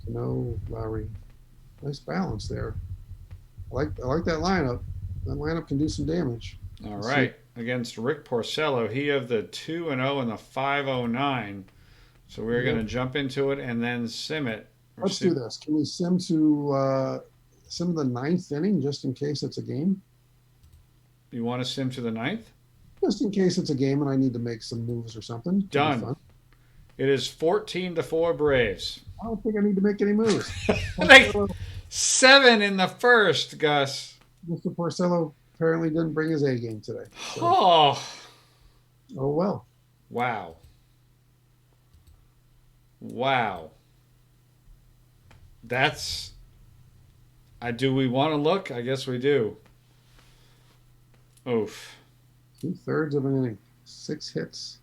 S2: Cano, Lowrie. Nice balance there. I like that lineup. That lineup can do some damage.
S1: All
S2: Let's
S1: right, against Rick Porcello, he of the 2-0 and the 509. So we're going to jump into it and then sim it.
S2: Let's do this. Can we sim to the ninth inning just in case it's a game?
S1: You want to sim to the ninth?
S2: Just in case it's a game and I need to make some moves or something.
S1: Done. It is 14-4 Braves.
S2: I don't think I need to make any moves.
S1: Like 7 in the first, Gus.
S2: Mr. Porcello apparently didn't bring his A game today. So.
S1: Oh
S2: Well.
S1: Wow. That's. Do we want to look? I guess we do. Oof.
S2: 2/3 of an inning. 6 hits.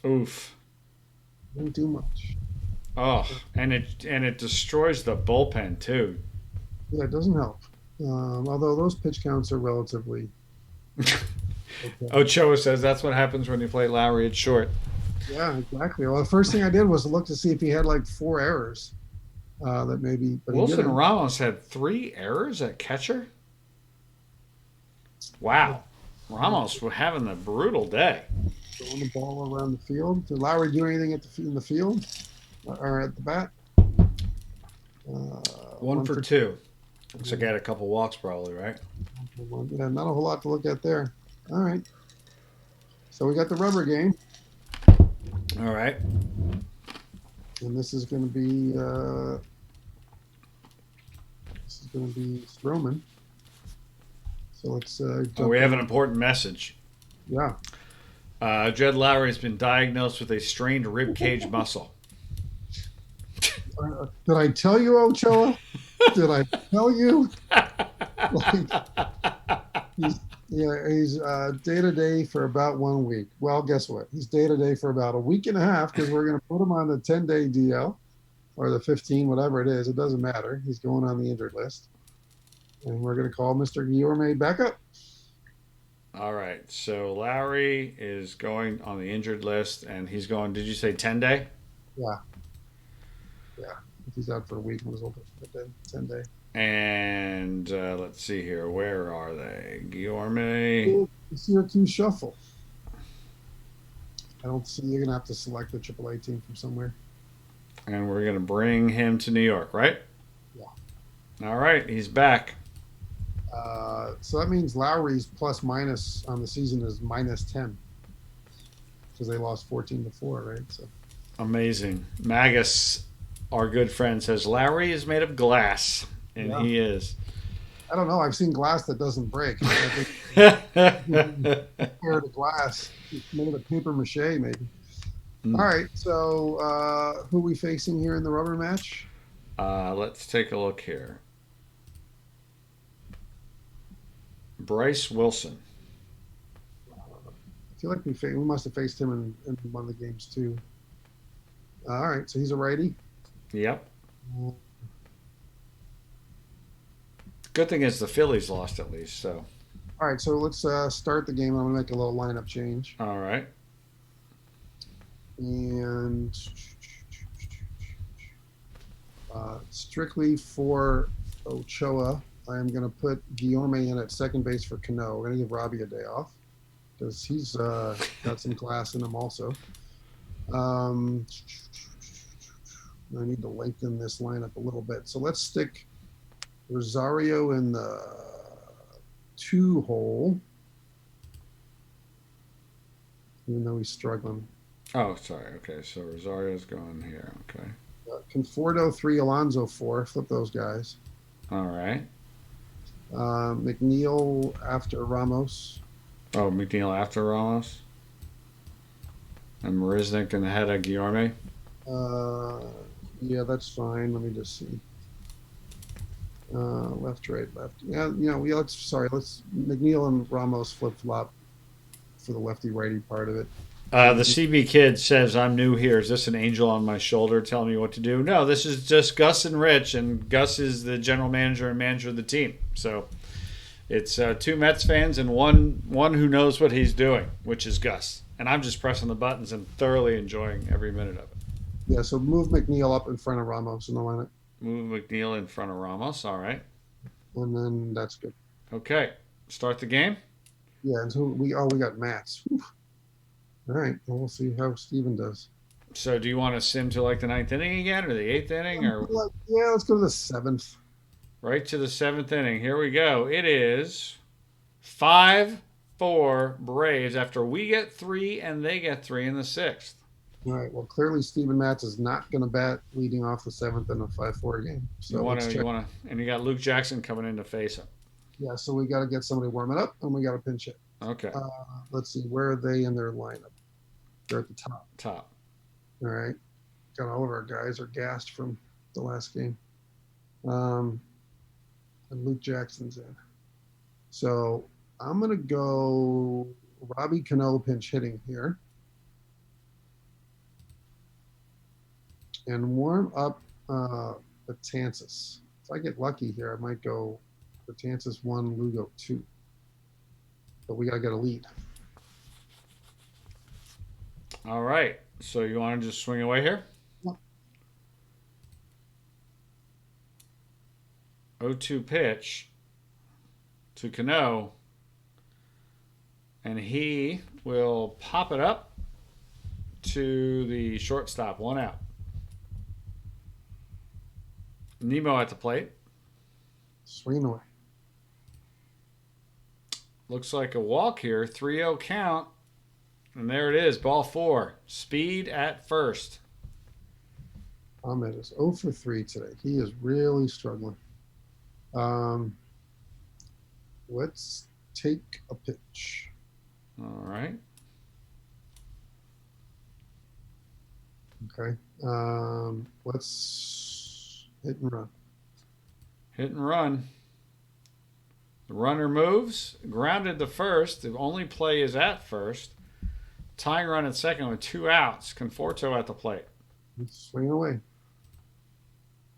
S1: Oof.
S2: Didn't do much.
S1: Oh, and it destroys the bullpen too.
S2: Yeah, it doesn't help. Although those pitch counts are relatively.
S1: Okay. Ochoa says that's what happens when you play Lowrie at short.
S2: Yeah, exactly. Well, the first thing I did was look to see if he had like 4 errors. That maybe. But
S1: Wilson Ramos had 3 errors at catcher. Wow, Ramos was having a brutal day.
S2: Throwing the ball around the field. Did Lowrie do anything in the field or at the bat?
S1: 1 for 2. Looks like I had a couple walks probably, right?
S2: Yeah, not a whole lot to look at there. All right. So we got the rubber game.
S1: All right.
S2: And this is going to be Stroman. So let's.
S1: We have an important message.
S2: Yeah.
S1: Jed Lowrie has been diagnosed with a strained rib cage muscle.
S2: Did I tell you, Ochoa? Did I tell you? He's day-to-day for about 1 week. Well, guess what? He's day-to-day for about a week and a half because we're going to put him on the 10-day DL or the 15, whatever it is. It doesn't matter. He's going on the injured list. And we're going to call Mr. Guillorme back up.
S1: All right. So Lowrie is going on the injured list, and he's going, did you say 10-day?
S2: Yeah. If he's out for a week, might as well put 10-day.
S1: And let's see here. Where are they? Guillorme.
S2: Syracuse shuffle. I don't see you're going to have to select the AAA team from somewhere.
S1: And we're going to bring him to New York, right?
S2: Yeah.
S1: All right. He's back.
S2: So that means Lowry's plus minus on the season is -10 because they lost 14-4, right? So
S1: amazing. Magus, our good friend, says Lowrie is made of glass, and he is.
S2: I don't know. I've seen glass that doesn't break. Compared to glass, it's made of paper mache, maybe. All right. So who are we facing here in the rubber match?
S1: Let's take a look here. Bryce Wilson.
S2: I feel like we must have faced him in one of the games too. All right, so he's a righty.
S1: Yep. Good thing is the Phillies lost at least. So.
S2: All right, so let's start the game. I'm gonna make a little lineup change.
S1: All right.
S2: And strictly for Ochoa, I am going to put Guillorme in at second base for Cano. We're going to give Robbie a day off because he's got some class in him also. I need to lengthen this lineup a little bit. So let's stick Rosario in the 2 hole, even though he's struggling.
S1: Oh, sorry. Okay, so Rosario's going here. Okay.
S2: Conforto 3, Alonso 4. Flip those guys.
S1: All right.
S2: McNeil after Ramos.
S1: Oh, McNeil after Ramos. And Marisnik in the head of Guillorme.
S2: Yeah, that's fine. Let me just see. Left, right, left. Yeah, let's McNeil and Ramos flip flop for the lefty righty part of it.
S1: The CB kid says, I'm new here. Is this an angel on my shoulder telling me what to do? No, this is just Gus and Rich, and Gus is the general manager and manager of the team. So it's two Mets fans and one who knows what he's doing, which is Gus. And I'm just pressing the buttons and thoroughly enjoying every minute of it.
S2: Yeah, so move McNeil up in front of Ramos in the lineup.
S1: Move McNeil in front of Ramos. All right.
S2: And then that's good.
S1: Okay. Start the game.
S2: Yeah, and so we got Mats. Whew. All right, well, we'll see how Steven does.
S1: So do you want to sim to like the 9th inning again or the 8th inning? Or
S2: yeah, let's go to the 7th.
S1: Right to the 7th inning. Here we go. It is 5-4 Braves after we get 3 and they get 3 in the 6th.
S2: All right. Well, clearly Steven Matz is not going to bat leading off the 7th in a 5-4 game. So
S1: and you got Luke Jackson coming in to face him.
S2: Yeah. So we got to get somebody warming up, and we got to pinch hit.
S1: Okay.
S2: Let's see. Where are they in their lineup? They're at the top.
S1: Top.
S2: All right. Got all of our guys are gassed from the last game. And Luke Jackson's in. So I'm going to go Robbie Cano pinch hitting here. And warm up Betances. If I get lucky here, I might go Betances 1, Lugo 2. But we got to get a lead.
S1: All right. So you want to just swing away here?
S2: Yeah.
S1: 0-2 pitch to Cano. And he will pop it up to the shortstop. 1 out. Nemo at the plate.
S2: Swing away.
S1: Looks like a walk here. 3-0 count. And there it is. Ball 4. Speed at first.
S2: Ahmed is 0 for 3 today. He is really struggling. Let's take a pitch.
S1: All right.
S2: Okay. Let's hit and run.
S1: Hit and run. The runner moves. Grounded to first. The only play is at first. Tying run at second with 2 outs. Conforto at the plate.
S2: Swing away.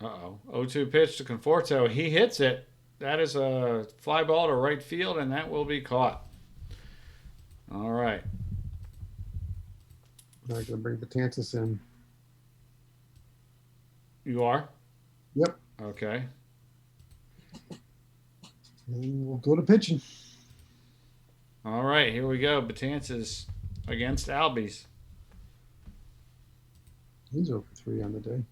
S1: Uh-oh. 0-2 pitch to Conforto. He hits it. That is a fly ball to right field, and that will be caught. All right.
S2: I'm going to bring Betances in.
S1: You are?
S2: Yep.
S1: Okay.
S2: And we'll go to pitching.
S1: All right, here we go. Betances against Albies.
S2: He's 0 for 3 on the day.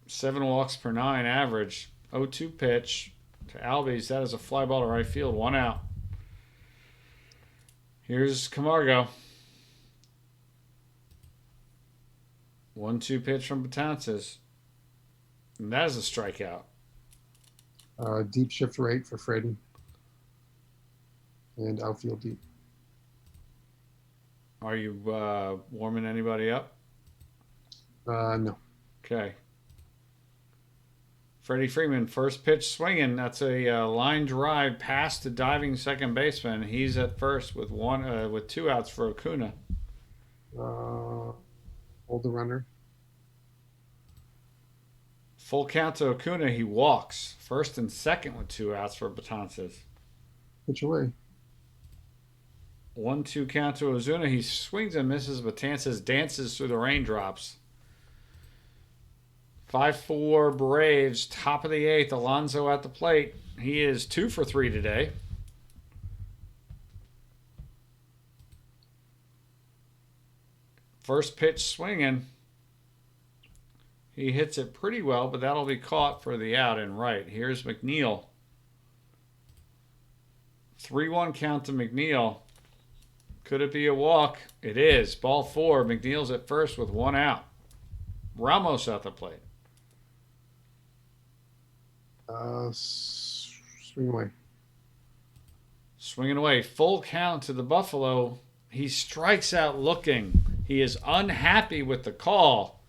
S1: 7 walks per 9 average. 0-2 pitch to Albies. That is a fly ball to right field. 1 out. Here's Camargo. 1-2 pitch from Betances. And that is a strikeout.
S2: Deep shift right for Freddie. And outfield deep.
S1: Are you warming anybody up?
S2: No.
S1: Okay. Freddie Freeman, first pitch swinging. That's a line drive past the diving second baseman. He's at first with 2 outs for Acuna.
S2: Hold the runner.
S1: Full count to Acuna. He walks. First and second with 2 outs for Betances.
S2: Pitch away.
S1: 1-2 count to Ozuna. He swings and misses. Betances dances through the raindrops. 5-4 Braves. Top of the 8th. Alonso at the plate. He is 2 for 3 today. First pitch swinging. He hits it pretty well, but that'll be caught for the out and right. Here's McNeil. 3-1 count to McNeil. Could it be a walk? It is. Ball 4. McNeil's at first with 1 out. Ramos at the plate.
S2: Swing away.
S1: Swinging away. Full count to the Buffalo. He strikes out looking. He is unhappy with the call.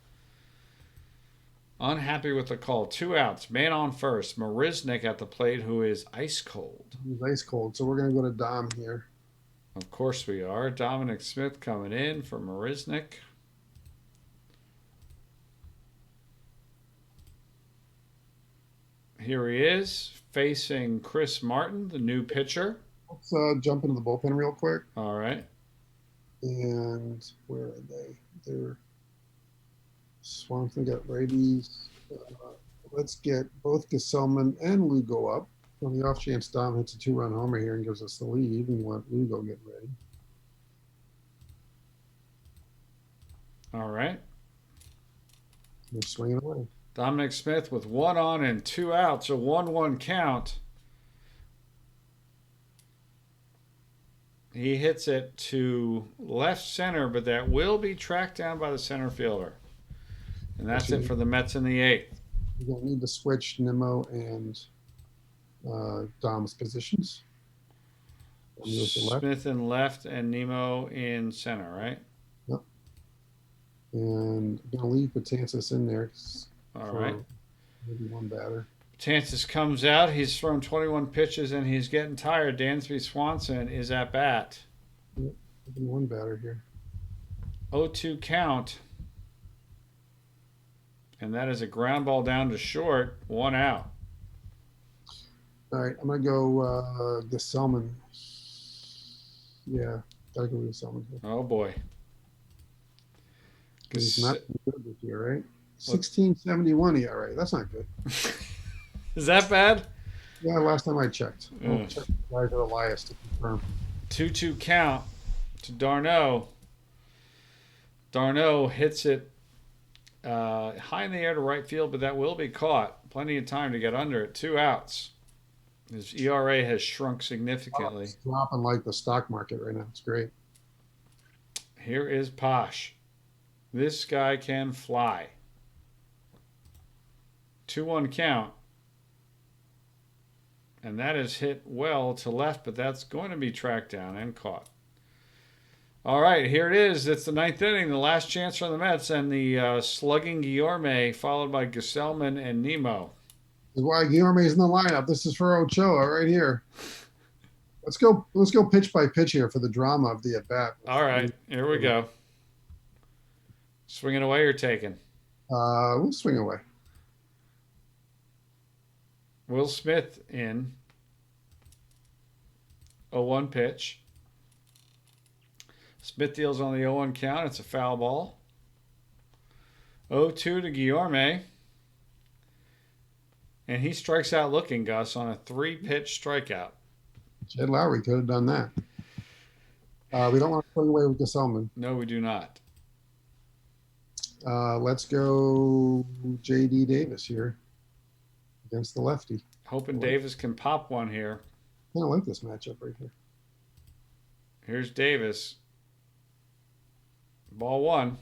S1: Unhappy with the call. 2 outs. Man on first. Marisnik at the plate, who is ice cold.
S2: He's ice cold. So we're going to go to Dom here.
S1: Of course we are. Dominic Smith coming in for Marisnik. Here he is, facing Chris Martin, the new pitcher.
S2: Let's jump into the bullpen real quick.
S1: All right.
S2: And where are they? They're Swanson got righties. Let's get both Gesellman and Lugo up. On the off chance Dom hits a 2-run homer here and gives us the lead, we want Lugo getting ready.
S1: All right.
S2: We're swinging away.
S1: Dominic Smith with 1 on and 2 outs, a 1-1 count. He hits it to left center, but that will be tracked down by the center fielder. And that's it for the Mets in the 8th.
S2: We're going to need to switch Nimmo and Dom's positions.
S1: Smith in left and Nemo in center, right?
S2: Yep. And I'm going to leave Betances in there.
S1: All right.
S2: Maybe one batter.
S1: Betances comes out. He's thrown 21 pitches and he's getting tired. Dansby Swanson is at bat.
S2: Yep. One batter here.
S1: 0-2 count. And that is a ground ball down to short. 1 out.
S2: All right, I'm going to go Gesellman. Yeah, got to go with Gesellman here.
S1: Oh, boy.
S2: He's not good this year, right? 1671 ERA. That's not good.
S1: Is that bad?
S2: Yeah, last time I checked. I'll check guys at Elias to confirm.
S1: 2-2 count to d'Arnaud. d'Arnaud hits it high in the air to right field, but that will be caught. Plenty of time to get under it. 2 outs. His ERA has shrunk significantly.
S2: It's dropping like the stock market right now. It's great.
S1: Here is Posh. This guy can fly. 2-1 count. And that is hit well to left, but that's going to be tracked down and caught. All right, here it is. It's the 9th inning, the last chance for the Mets, and the slugging Guillorme, followed by Gesellman and Nemo.
S2: This is why Guillorme's in the lineup. This is for Ochoa right here. Let's go pitch by pitch here for the drama of the at bat.
S1: All right, here we go. Swinging away or taking?
S2: We'll swing away.
S1: Will Smith in. 0-1 pitch. Smith deals on the 0-1 count. It's a foul ball. 0-2 to Guillorme. And he strikes out looking, Gus, on a 3-pitch strikeout.
S2: Jed Lowrie could have done that. We don't want to swing away with Gesellman.
S1: No, we do not.
S2: Let's go J.D. Davis here against the lefty.
S1: Hoping Davis can pop one here.
S2: I like this matchup right here.
S1: Here's Davis. Ball 1.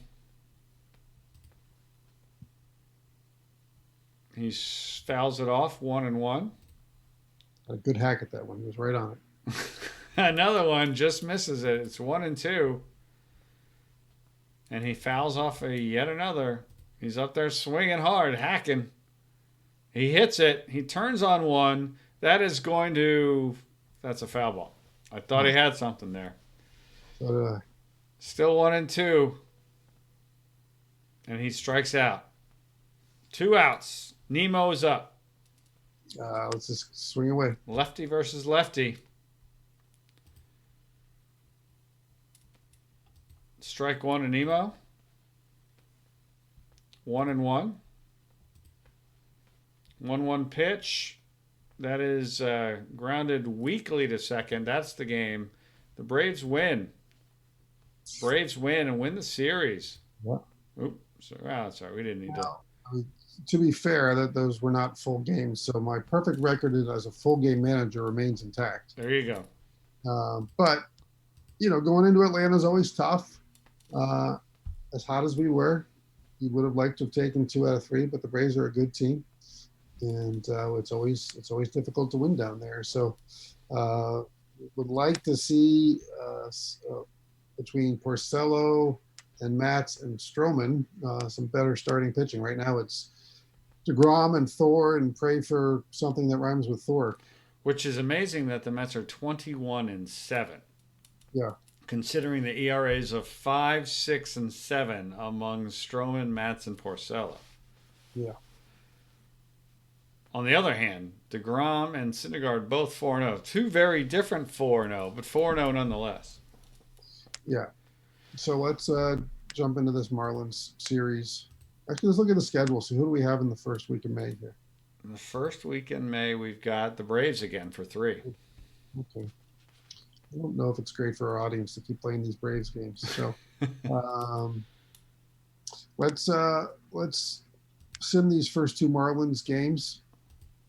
S1: He fouls it off, 1-1.
S2: A good hack at that one. He was right on it.
S1: Another one just misses it. It's 1-2. And he fouls off yet another. He's up there swinging hard, hacking. He hits it. He turns on one. That is going to... That's a foul ball. I thought he had something there.
S2: So did I.
S1: Still 1-2. And he strikes out. 2 outs. Nemo's up.
S2: Let's just swing away.
S1: Lefty versus lefty. Strike 1 to Nemo. 1-1. 1-1 pitch. That is grounded weakly to second. That's the game. The Braves win. Braves win and win the series.
S2: Yeah.
S1: Oops. Sorry. We didn't need to.
S2: I mean, to be fair, that those were not full games, so my perfect record as a full game manager remains intact.
S1: There you go.
S2: But going into Atlanta is always tough. As hot as we were, you would have liked to have taken 2 out of 3, but the Braves are a good team, and it's always difficult to win down there. So, would like to see between Porcello and Matz and Stroman some better starting pitching. Right now, it's DeGrom and Thor, and pray for something that rhymes with Thor.
S1: Which is amazing that the Mets are 21-7.
S2: Yeah.
S1: Considering the ERAs of 5, 6, and 7 among Stroman, Matz, and Porcello.
S2: Yeah.
S1: On the other hand, DeGrom and Syndergaard both 4-0. Two very different 4-0, but 4-0 nonetheless.
S2: Yeah. So let's jump into this Marlins series. Actually, let's look at the schedule. So who do we have in the first week of May here?
S1: In the first week in May, we've got the Braves again for 3.
S2: Okay. I don't know if it's great for our audience to keep playing these Braves games. So let's sim these first 2 Marlins games,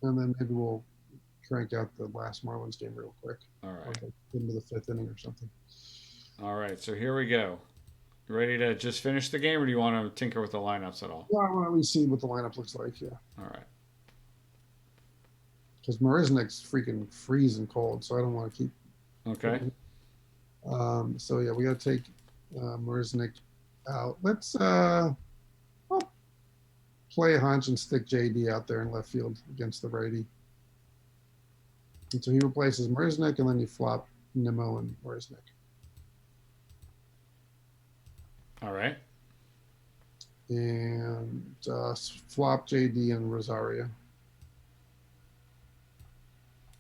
S2: and then maybe we'll crank out the last Marlins game real quick.
S1: All right.
S2: Like into the 5th inning or something.
S1: All right, so here we go. You ready to just finish the game, or do you want to tinker with the lineups at all?
S2: Yeah, I want to at least see what the lineup looks like. Yeah.
S1: All right.
S2: Because Marisnik's freaking freezing cold, so I don't want to keep.
S1: Okay.
S2: So yeah, we got to take Marisnik out. Let's play a hunch and stick JD out there in left field against the righty. And so he replaces Marisnik, and then you flop Nimmo and Marisnik.
S1: All right.
S2: And flop JD and Rosario.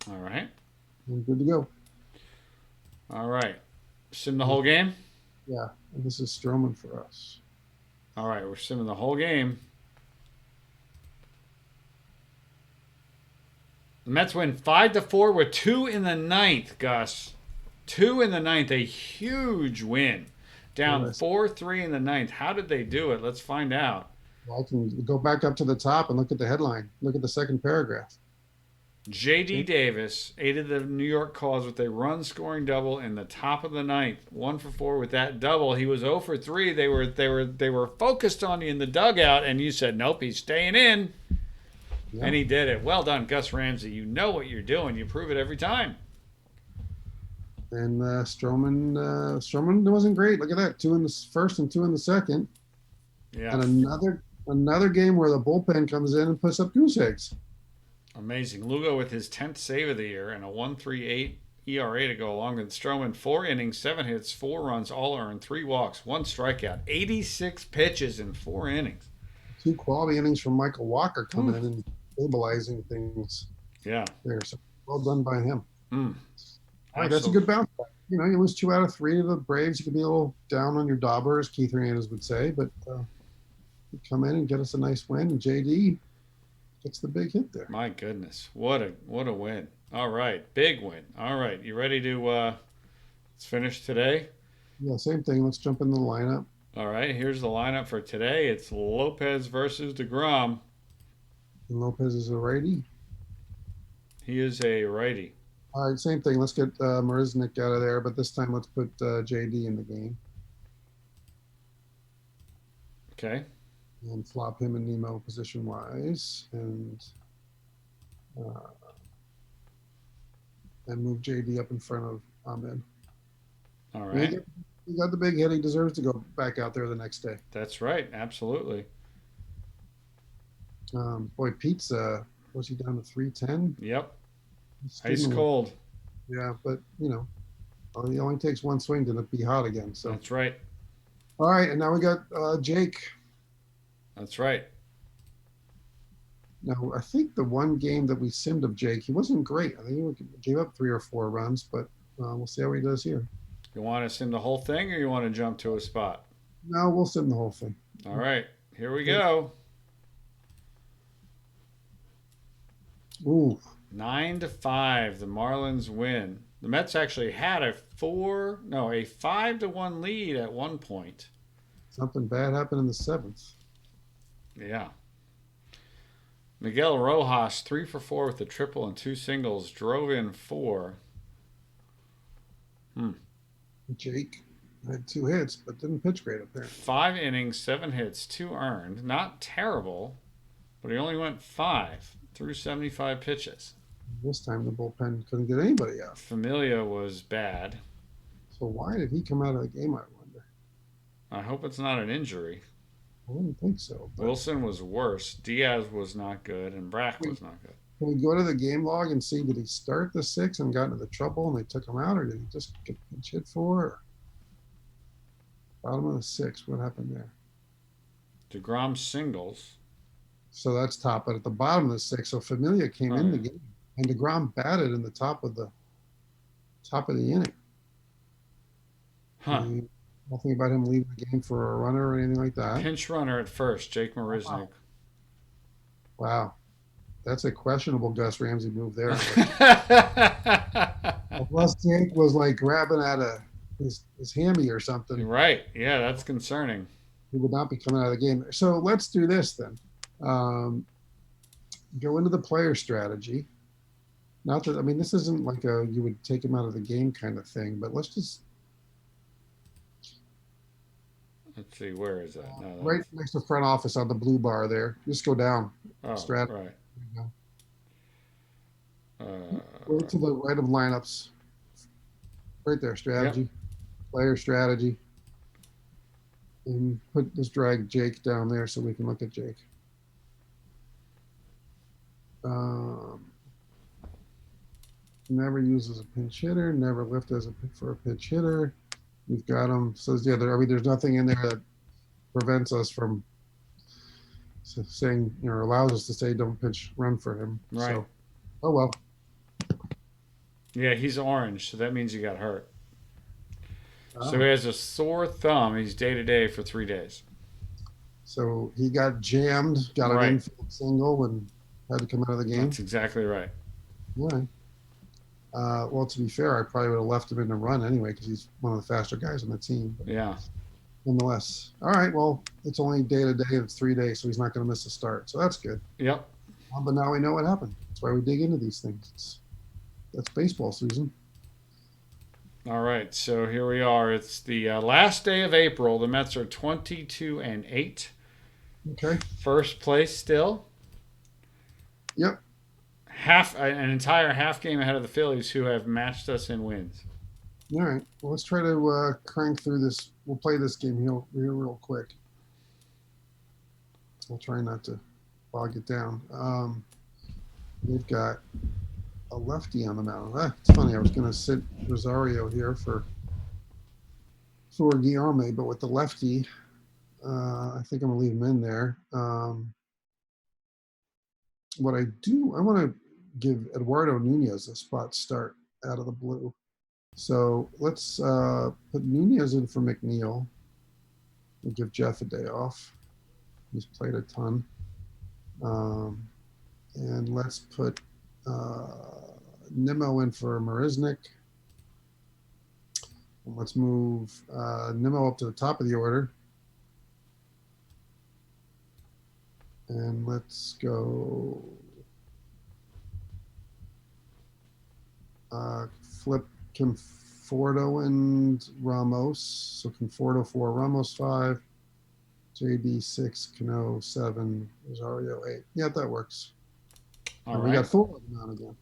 S1: All right.
S2: And good to go.
S1: All right. Sim the whole game?
S2: Yeah, and this is Stroman for us.
S1: All right, we're simming the whole game. The Mets win 5-4 with 2 in the ninth, Gus. 2 in the ninth, a huge win. Down 4-3 in the ninth. How did they do it? Let's find out.
S2: Well, I can go back up to the top and look at the headline. Look at the second paragraph.
S1: J.D. Davis aided the New York cause with a run-scoring double in the top of the ninth. 1 for 4 with that double. He was 0 for 3. They were focused on you in the dugout, and you said, nope, he's staying in. Yeah. And he did it. Well done, Gus Ramsey. You know what you're doing. You prove it every time.
S2: And Stroman wasn't great. Look at that. 2 in the first and 2 in the second.
S1: Yeah.
S2: And another game where the bullpen comes in and puts up goose eggs.
S1: Amazing. Lugo with his 10th save of the year and a 1.38 ERA to go along with Stroman. 4 innings, 7 hits, 4 runs, all earned, 3 walks, 1 strikeout, 86 pitches in 4 innings.
S2: 2 quality innings from Michael Walker coming in and stabilizing things.
S1: Yeah.
S2: There. So well done by him. All right,
S1: Absolutely.
S2: that's a good bounce back. You know, you lose 2 out of 3 to the Braves. You could be a little down on your dauber, as Keith Hernandez would say, but you come in and get us a nice win. And JD gets the big hit there.
S1: My goodness, what a win! All right, big win. All right, you ready to let's finish today?
S2: Yeah, same thing. Let's jump into the lineup.
S1: All right, here's the lineup for today. It's Lopez versus DeGrom.
S2: And Lopez is a righty.
S1: He is a righty.
S2: All right, same thing. Let's get Marisnik out of there, but this time let's put JD in the game.
S1: Okay.
S2: And flop him and Nimmo position-wise, and move JD up in front of Ahmed.
S1: All right.
S2: He got the big hit. He deserves to go back out there the next day.
S1: That's right. Absolutely.
S2: Boy, Pete's was he down to 310?
S1: Yep. Ice cold.
S2: Yeah, but you know, it only takes 1 swing to be hot again. So
S1: that's right.
S2: All right, and now we got Jake.
S1: That's right.
S2: Now, I think the one game that we simmed of Jake, he wasn't great. I think he gave up 3 or 4 runs, but we'll see how he does here.
S1: You want to sim the whole thing, or you want to jump to a spot?
S2: No, we'll sim the whole thing.
S1: All right, here we go.
S2: Ooh.
S1: 9-5, the Marlins win. The Mets actually had a 5-1 lead at one point.
S2: Something bad happened in the 7th.
S1: Yeah. Miguel Rojas, 3 for 4 with a triple and 2 singles, drove in 4.
S2: Jake had 2 hits, but didn't pitch great apparently.
S1: 5 innings, 7 hits, 2 earned. Not terrible, but he only went 5 through 75 pitches.
S2: This time the bullpen couldn't get anybody out.
S1: Familia was bad.
S2: So why did he come out of the game, I wonder?
S1: I hope it's not an injury.
S2: I wouldn't think so.
S1: Wilson was worse. Diaz was not good, and Brack was not good.
S2: Can we go to the game log and see, did he start the 6 and got into the trouble and they took him out, or did he just get pinch hit for? Or bottom of the 6, what happened there?
S1: DeGrom singles.
S2: So that's top, but at the bottom of the 6, so Familia came in the
S1: yeah.
S2: game, and DeGrom batted in the top of the inning.
S1: Huh.
S2: Nothing about him leaving the game for a runner or anything like that.
S1: Pinch runner at first, Jake Marisnick.
S2: Wow. That's a questionable Gus Ramsey move there. Unless Jake was like grabbing at his hammy or something.
S1: Right. Yeah, that's concerning.
S2: He would not be coming out of the game. So let's do this then. Go into the player strategy. Not that, I mean, this isn't like you would take him out of the game kind of thing, but let's just.
S1: Let's see, where is that? No,
S2: right next to front office on the blue bar there. Just go down.
S1: Oh,
S2: strategy.
S1: Right.
S2: Go to the right of lineups. Right there, strategy. Yep. Player strategy. And just drag Jake down there so we can look at Jake. Never uses a pinch hitter. Never lift for a pinch hitter. We've got him. So yeah, there's nothing in there that prevents us from saying, allows us to say don't pitch run for him.
S1: Right.
S2: So, oh well.
S1: Yeah, he's orange, so that means he got hurt. So he has a sore thumb. He's day-to-day for 3 days.
S2: So he got jammed, got an infield single, and had to come out of the game?
S1: That's exactly right.
S2: All right. Well, to be fair, I probably would have left him in the run anyway because he's one of the faster guys on the team. But
S1: yeah.
S2: Nonetheless. All right, well, it's only day-to-day, and it's 3 days, so he's not going to miss a start. So that's good.
S1: Yep.
S2: But now we know what happened. That's why we dig into these things. That's baseball, Susan.
S1: All right, so here we are. It's the last day of April. The Mets are 22-8.
S2: Okay.
S1: First place still.
S2: Yep.
S1: An entire half game ahead of the Phillies, who have matched us in wins.
S2: All right. Well, let's try to crank through this. We'll play this game here real quick. I'll try not to bog it down. We've got a lefty on the mound. It's funny. I was going to sit Rosario here for GnR, but with the lefty, I think I'm going to leave him in there. What I want to give Eduardo Nunez a spot start out of the blue. So let's put Nunez in for McNeil. We'll give Jeff a day off. He's played a ton. And let's put Nimmo in for Marisnick. And let's move Nimmo up to the top of the order. And let's go flip Conforto and Ramos. So Conforto 4, Ramos 5, JB 6, Cano 7, Rosario 8. Yeah, that works.
S1: All
S2: and
S1: right.
S2: We got Thor on again.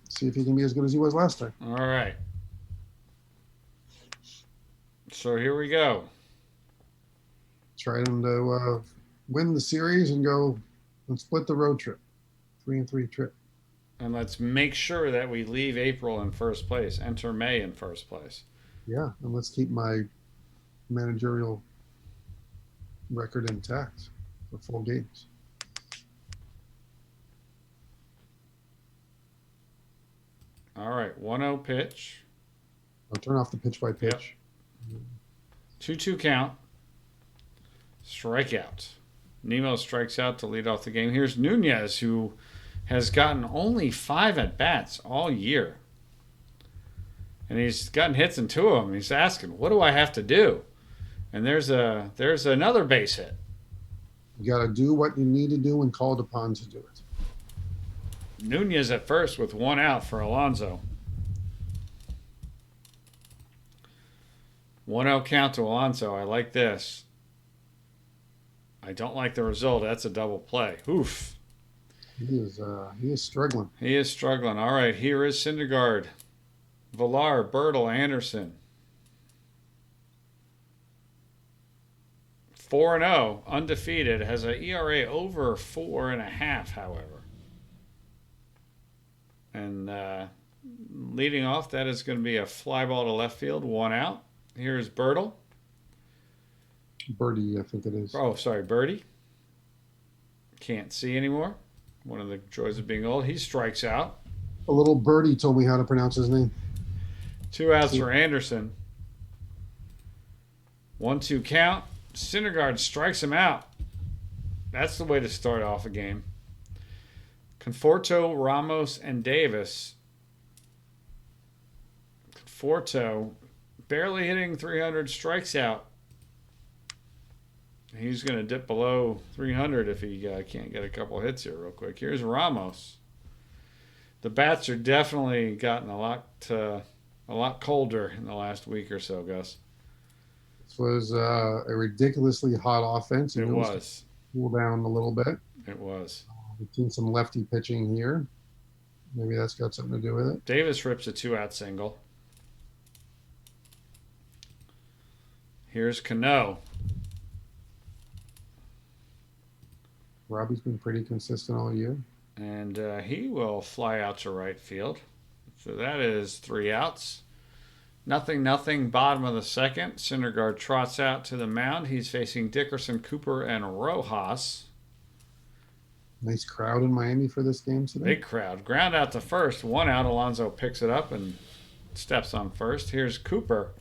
S2: See if he can be as good as he was last time.
S1: All right. So here we go.
S2: Trying to win the series and go and split the road trip. 3-3 trip.
S1: And let's make sure that we leave April in first place, enter May in first place.
S2: Yeah, and let's keep my managerial record intact for full games.
S1: All right, 1-0 pitch.
S2: I'll turn off the pitch by pitch.
S1: Yep. 2-2 count. Strikeout. Nimmo strikes out to lead off the game. Here's Nunez, who has gotten only 5 at-bats all year. And he's gotten hits in 2 of them. He's asking, what do I have to do? And there's another base hit.
S2: You got to do what you need to do and called upon to do it.
S1: Nunez at first with 1 out for Alonso. 1-0 count to Alonso. I like this. I don't like the result. That's a double play. Oof.
S2: He is struggling.
S1: He is struggling. All right, here is Syndergaard. Villar, Bertle, Anderson. 4-0, undefeated. Has an ERA over 4.5, however. And leading off, that is going to be a fly ball to left field, 1 out. Here's Bertle.
S2: Birdie, I think it is.
S1: Oh, sorry, Birdie. Can't see anymore. One of the joys of being old. He strikes out.
S2: A little birdie told me how to pronounce his name.
S1: 2 outs for Anderson. 1-2 count. Syndergaard strikes him out. That's the way to start off a game. Conforto, Ramos, and Davis. Conforto, barely hitting 300, strikes out. He's going to dip below 300 if he can't get a couple hits here real quick. Here's Ramos. The bats are definitely gotten a lot colder in the last week or so, Gus.
S2: This was a ridiculously hot offense.
S1: It was.
S2: Cool down a little bit.
S1: It was.
S2: We've seen some lefty pitching here. Maybe that's got something to do with it.
S1: Davis rips a 2-out single. Here's Cano.
S2: Robbie's been pretty consistent all year.
S1: And he will fly out to right field. So that is 3 outs. 0-0, bottom of the second. Syndergaard trots out to the mound. He's facing Dickerson, Cooper, and Rojas.
S2: Nice crowd in Miami for this game today.
S1: Big crowd. Ground out to first. 1 out. Alonso picks it up and steps on first. Here's Cooper.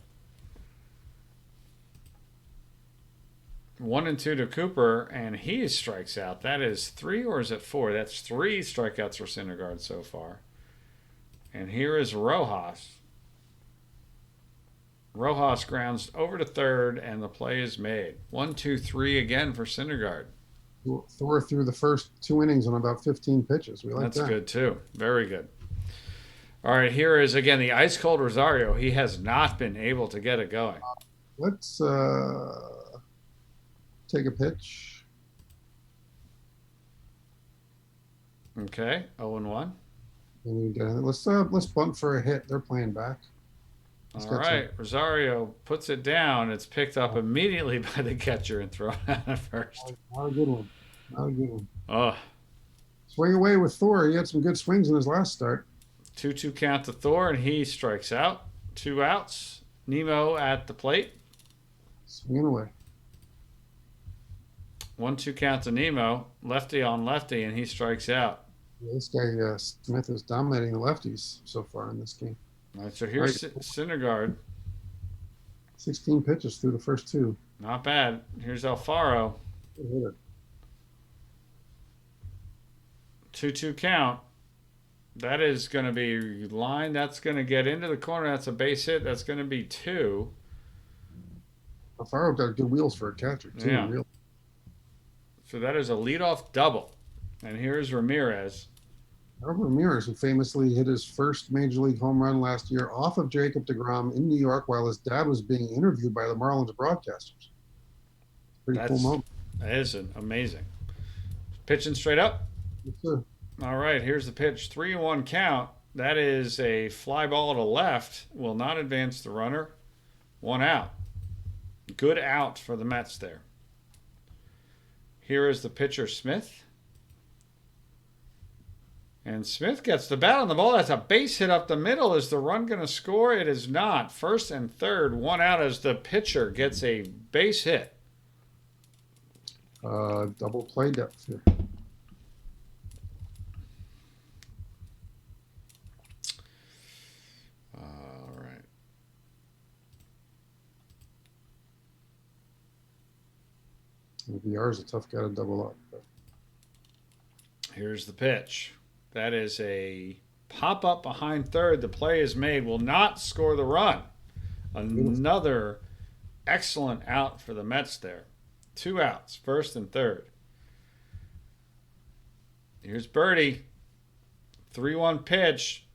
S1: 1-2 to Cooper, and he strikes out. That is 3, or is it 4? That's 3 strikeouts for Syndergaard so far. And here is Rojas. Rojas grounds over to third, and the play is made. 1-2-3 again for Syndergaard.
S2: Thor threw the first 2 innings on about 15 pitches. We like
S1: That's
S2: that.
S1: good, too. Very good. All right, here is, again, the ice-cold Rosario. He has not been able to get it going.
S2: Let's take a pitch.
S1: Okay, 0-1.
S2: Let's bunt for a hit. They're playing back.
S1: All right, Rosario puts it down. It's picked up immediately by the catcher and thrown out at first.
S2: Not a good one. Not a good one.
S1: Oh.
S2: Swing away with Thor. He had some good swings in his last start.
S1: 2-2 count to Thor, and he strikes out. 2 outs. Nemo at the plate.
S2: Swinging away.
S1: 1-2 count to Nemo. Lefty on lefty, and he strikes out.
S2: Yeah, this guy Smith is dominating the lefties so far in this game.
S1: All right, so here's Syndergaard.
S2: 16 pitches through the first 2.
S1: Not bad. Here's Alfaro. 2-2 count. That is going to be line. That's going to get into the corner. That's a base hit. That's going to be 2.
S2: Alfaro got good wheels for a catcher, too.
S1: Yeah.
S2: Really.
S1: So that is a leadoff double. And here's Ramirez.
S2: Ramirez, who famously hit his first major league home run last year off of Jacob deGrom in New York while his dad was being interviewed by the Marlins broadcasters. Pretty cool moment.
S1: That is amazing. Pitching straight up.
S2: Yes, sir.
S1: All right, here's the pitch. 3-1 count. That is a fly ball to left. Will not advance the runner. 1 out. Good out for the Mets there. Here is the pitcher, Smith. And Smith gets the bat on the ball. That's a base hit up the middle. Is the run going to score? It is not. First and third, 1 out as the pitcher gets a base hit.
S2: Double play depth here.
S1: All right.
S2: VR is a tough guy to double up. But.
S1: Here's the pitch. That is a pop up behind third. The play is made. Will not score the run. Another excellent out for the Mets there. 2 outs, first and third. Here's Birdie. 3-1 pitch.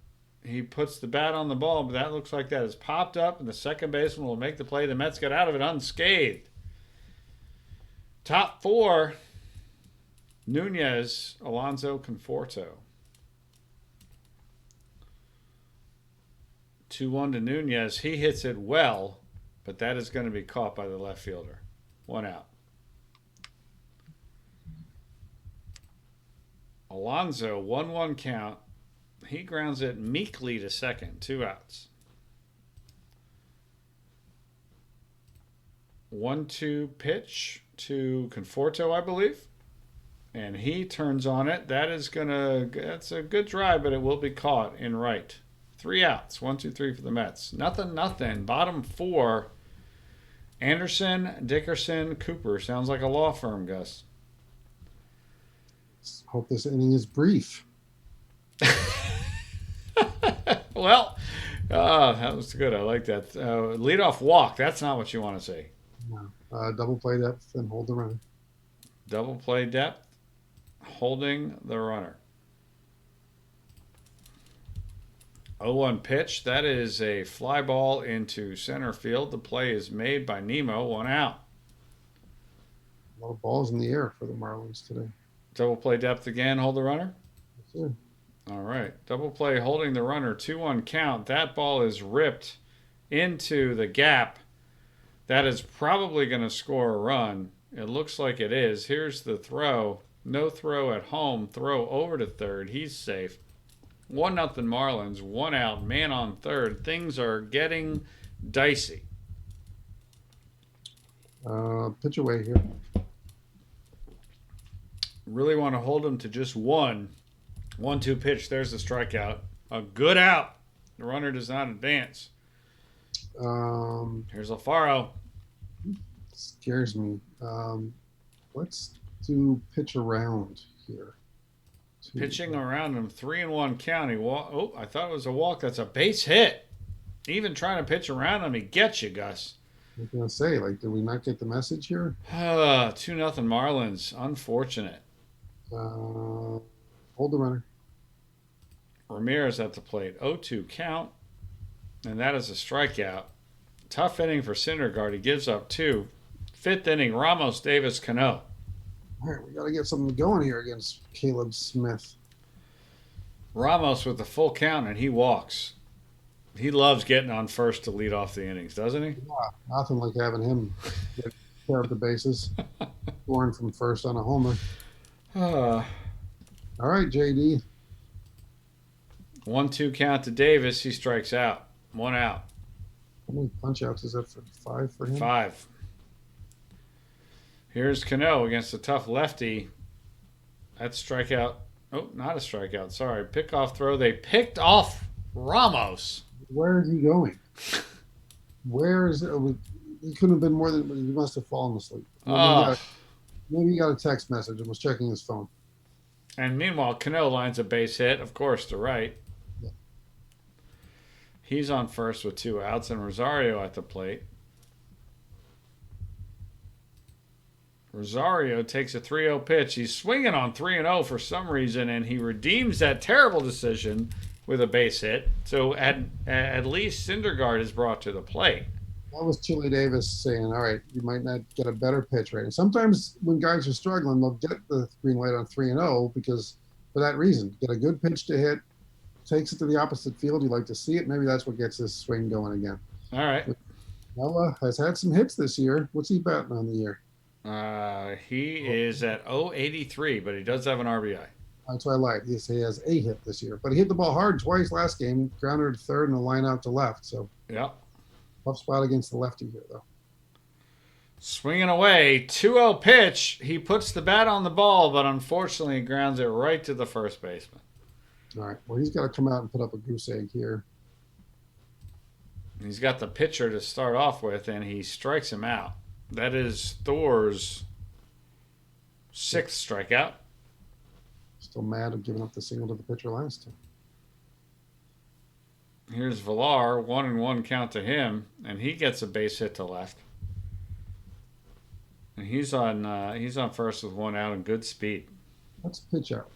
S1: He puts the bat on the ball, but that looks like that is popped up, and the second baseman will make the play. The Mets get out of it unscathed. Top 4, Nunez, Alonso, Conforto. 2-1 to Nunez. He hits it well, but that is going to be caught by the left fielder. 1 out. Alonso, 1-1 count. He grounds it meekly to second. 2 outs. 1-2 pitch to Conforto, I believe. And he turns on it. That's a good drive, but it will be caught in right. 3 outs. 1, 2, 3 for the Mets. Nothing. Bottom 4. Anderson, Dickerson, Cooper. Sounds like a law firm, Gus.
S2: Hope this inning is brief.
S1: Well, that was good. I like that. Leadoff walk. That's not what you want to see.
S2: No. Double play depth and hold the runner.
S1: Double play depth, holding the runner. 0-1 pitch. That is a fly ball into center field. The play is made by Nemo. 1 out.
S2: A lot of balls in the air for the Marlins today.
S1: Double play depth again. Hold the runner.
S2: Yes, sir.
S1: All right. Double play holding the runner. 2-1 count. That ball is ripped into the gap. That is probably going to score a run. It looks like it is. Here's the throw. No throw at home. Throw over to third. He's safe. 1-0 Marlins. 1 out. Man on third. Things are getting dicey.
S2: Pitch away here.
S1: Really want to hold him to just 1. 1-2 pitch. There's the strikeout. A good out. The runner does not advance. Here's Alfaro.
S2: Scares me. Let's do pitch around here.
S1: Pitching around him. 3-1 count. I thought it was a walk. That's a base hit. Even trying to pitch around him, he gets you, Gus.
S2: I was going to say, did we not get the message here?
S1: 2-0 Marlins. Unfortunate.
S2: Hold the runner.
S1: Ramirez at the plate. 0-2 count. And that is a strikeout. Tough inning for Syndergaard. He gives up 2. 5th inning, Ramos, Davis, Cano.
S2: All right, we got to get something going here against Caleb Smith.
S1: Ramos with the full count, and he walks. He loves getting on first to lead off the innings, doesn't he?
S2: Yeah, nothing like having him get care of the bases. Scoring from first on a homer. All right, JD.
S1: 1-2 count to Davis. He strikes out. 1 out.
S2: How many punch outs is that for? 5 for him?
S1: 5. Here's Cano against a tough lefty. That's strikeout. Oh, not a strikeout. Sorry. Pickoff throw. They picked off Ramos.
S2: Where is he going? Where is it? He couldn't have been more than. He must have fallen asleep. Maybe he got a text message and was checking his phone.
S1: And meanwhile, Cano lines a base hit, of course, to right.
S2: Yeah.
S1: He's on first with 2 outs, and Rosario at the plate. Rosario takes a 3-0 pitch. He's swinging on 3-0 for some reason, and he redeems that terrible decision with a base hit. So at least Syndergaard is brought to the plate.
S2: That was Chili Davis saying, all right, you might not get a better pitch rate. And sometimes when guys are struggling, they'll get the green light on 3-0 because for that reason, get a good pitch to hit, takes it to the opposite field. You like to see it. Maybe that's what gets this swing going again.
S1: All right.
S2: Noah has had some hits this year. What's he batting on the year?
S1: He is at 083, but he does have an RBI.
S2: That's what I like. He has a hit this year. But he hit the ball hard twice last game, grounded to third and a line out to left. So
S1: yeah.
S2: Tough spot against the lefty here, though.
S1: Swinging away, 2-0 pitch. He puts the bat on the ball, but unfortunately grounds it right to the first baseman.
S2: All right. Well, he's got to come out and put up a goose egg here.
S1: He's got the pitcher to start off with, and he strikes him out. That is Thor's 6th strikeout.
S2: Still mad at giving up the single to the pitcher last time.
S1: Here's Villar, 1-1 count to him, and he gets a base hit to left. And he's on first with 1 out and good speed.
S2: Let's pitch out.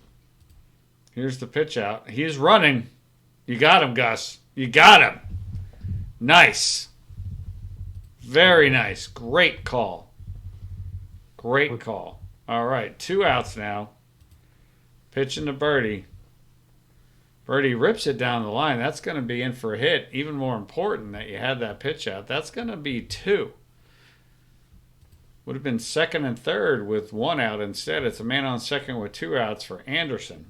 S1: Here's the pitch out. He's running. You got him, Gus. You got him. Nice. Very nice. Great call. Great call. All right, 2 outs now. Pitching to Birdie. Birdie rips it down the line. That's going to be in for a hit. Even more important that you had that pitch out. That's going to be 2. Would have been second and third with 1 out. Instead, it's a man on second with 2 outs for Anderson.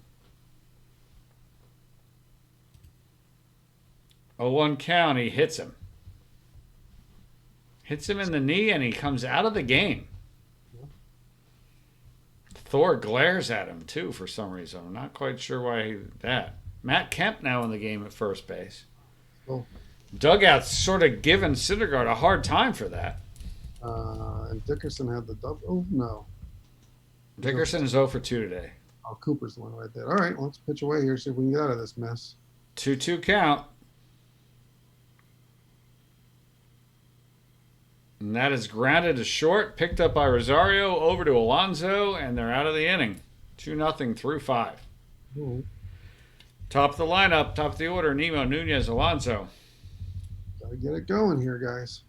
S1: 0-1 count. He hits him. Hits him in the knee, and he comes out of the game. Thor glares at him, too, for some reason. I'm not quite sure why that. Matt Kemp now in the game at first base.
S2: Oh.
S1: Dugout's sort of giving Syndergaard a hard time for that.
S2: And Dickerson had the double. Oh, no.
S1: Dickerson is 0 for 2 today.
S2: Oh, Cooper's the one right there. All right, let's pitch away here, see if we can get out of this mess.
S1: 2-2 count. And that is grounded to short, picked up by Rosario, over to Alonso, and they're out of the inning. 2-0 through 5.
S2: Right.
S1: Top of the lineup, top of the order, Nemo, Nunez, Alonso.
S2: Gotta get it going here, guys.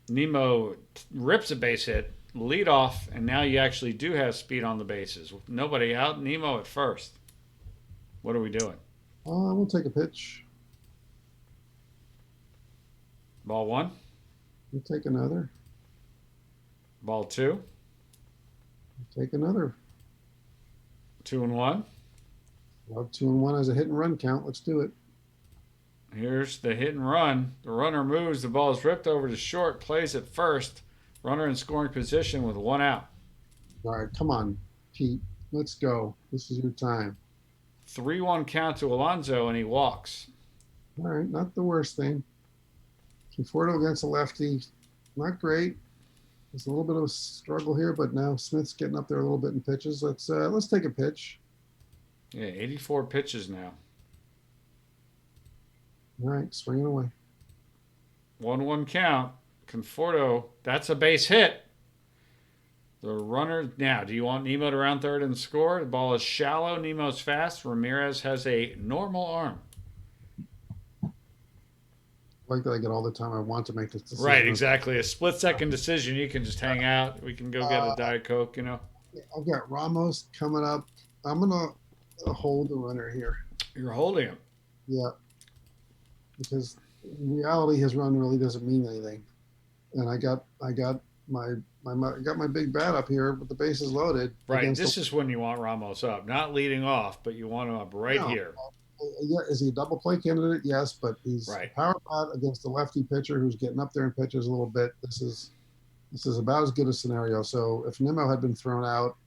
S1: Nemo rips a base hit, lead off, and now you actually do have speed on the bases. With nobody out, Nemo at first. What are we doing?
S2: We'll take a pitch.
S1: Ball 1.
S2: We'll take another.
S1: Ball 2.
S2: We'll take another.
S1: 2-1.
S2: Love 2-1 as a hit and run count. Let's do it.
S1: Here's the hit and run. The runner moves. The ball is ripped over to short. Plays at first. Runner in scoring position with 1 out.
S2: All right, come on, Pete. Let's go. This is your time.
S1: 3-1 count to Alonso, and he walks.
S2: All right, not the worst thing. Conforto against a lefty, not great. There's a little bit of a struggle here, but now Smith's getting up there a little bit in pitches. Let's take a pitch.
S1: Yeah, 84 pitches now.
S2: All right, swinging away.
S1: 1-1 count. Conforto, that's a base hit. The runner, now, do you want Nemo to round third and score? The ball is shallow. Nemo's fast. Ramirez has a normal arm.
S2: Like that I get all the time. I want to make this decision.
S1: Right, exactly. A split-second decision. You can just hang out. We can go get a Diet Coke, you know.
S2: I've got Ramos coming up. I'm going to hold the runner here.
S1: You're holding him.
S2: Yeah. Because in reality, his run really doesn't mean anything. And I got my big bat up here with the bases loaded.
S1: Right. This is when you want Ramos up, not leading off, but you want him up right here.
S2: Yeah, is he a double play candidate? Yes, but he's
S1: right.
S2: A power bat against a lefty pitcher who's getting up there and pitches a little bit. This is about as good a scenario. So if Nemo had been thrown out,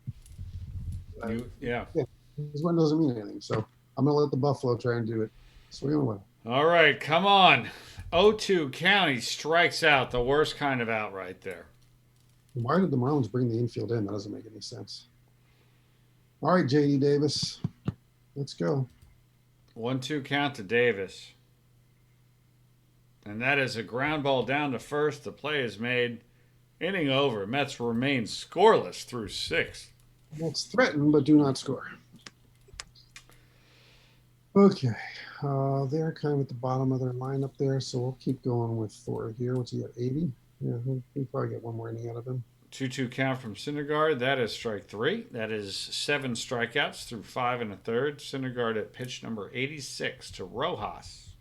S2: his run doesn't mean anything. So I'm going to let the Buffalo try and do it. Swing away.
S1: All right, come on. 0-2 count. He strikes out. The worst kind of out right there.
S2: Why did the Marlins bring the infield in? That doesn't make any sense. All right, J.D. Davis. Let's go.
S1: 1-2 count to Davis. And that is a ground ball down to first. The play is made. Inning over. Mets remain scoreless through 6.
S2: Mets threaten, but do not score. Okay. They're kind of at the bottom of their lineup there, so we'll keep going with Thor here. What's he at, 80? Yeah, we'll probably get one more inning out of him.
S1: 2-2 count from Syndergaard. That is strike 3. That is 7 strikeouts through 5 1/3. Syndergaard at pitch number 86 to Rojas.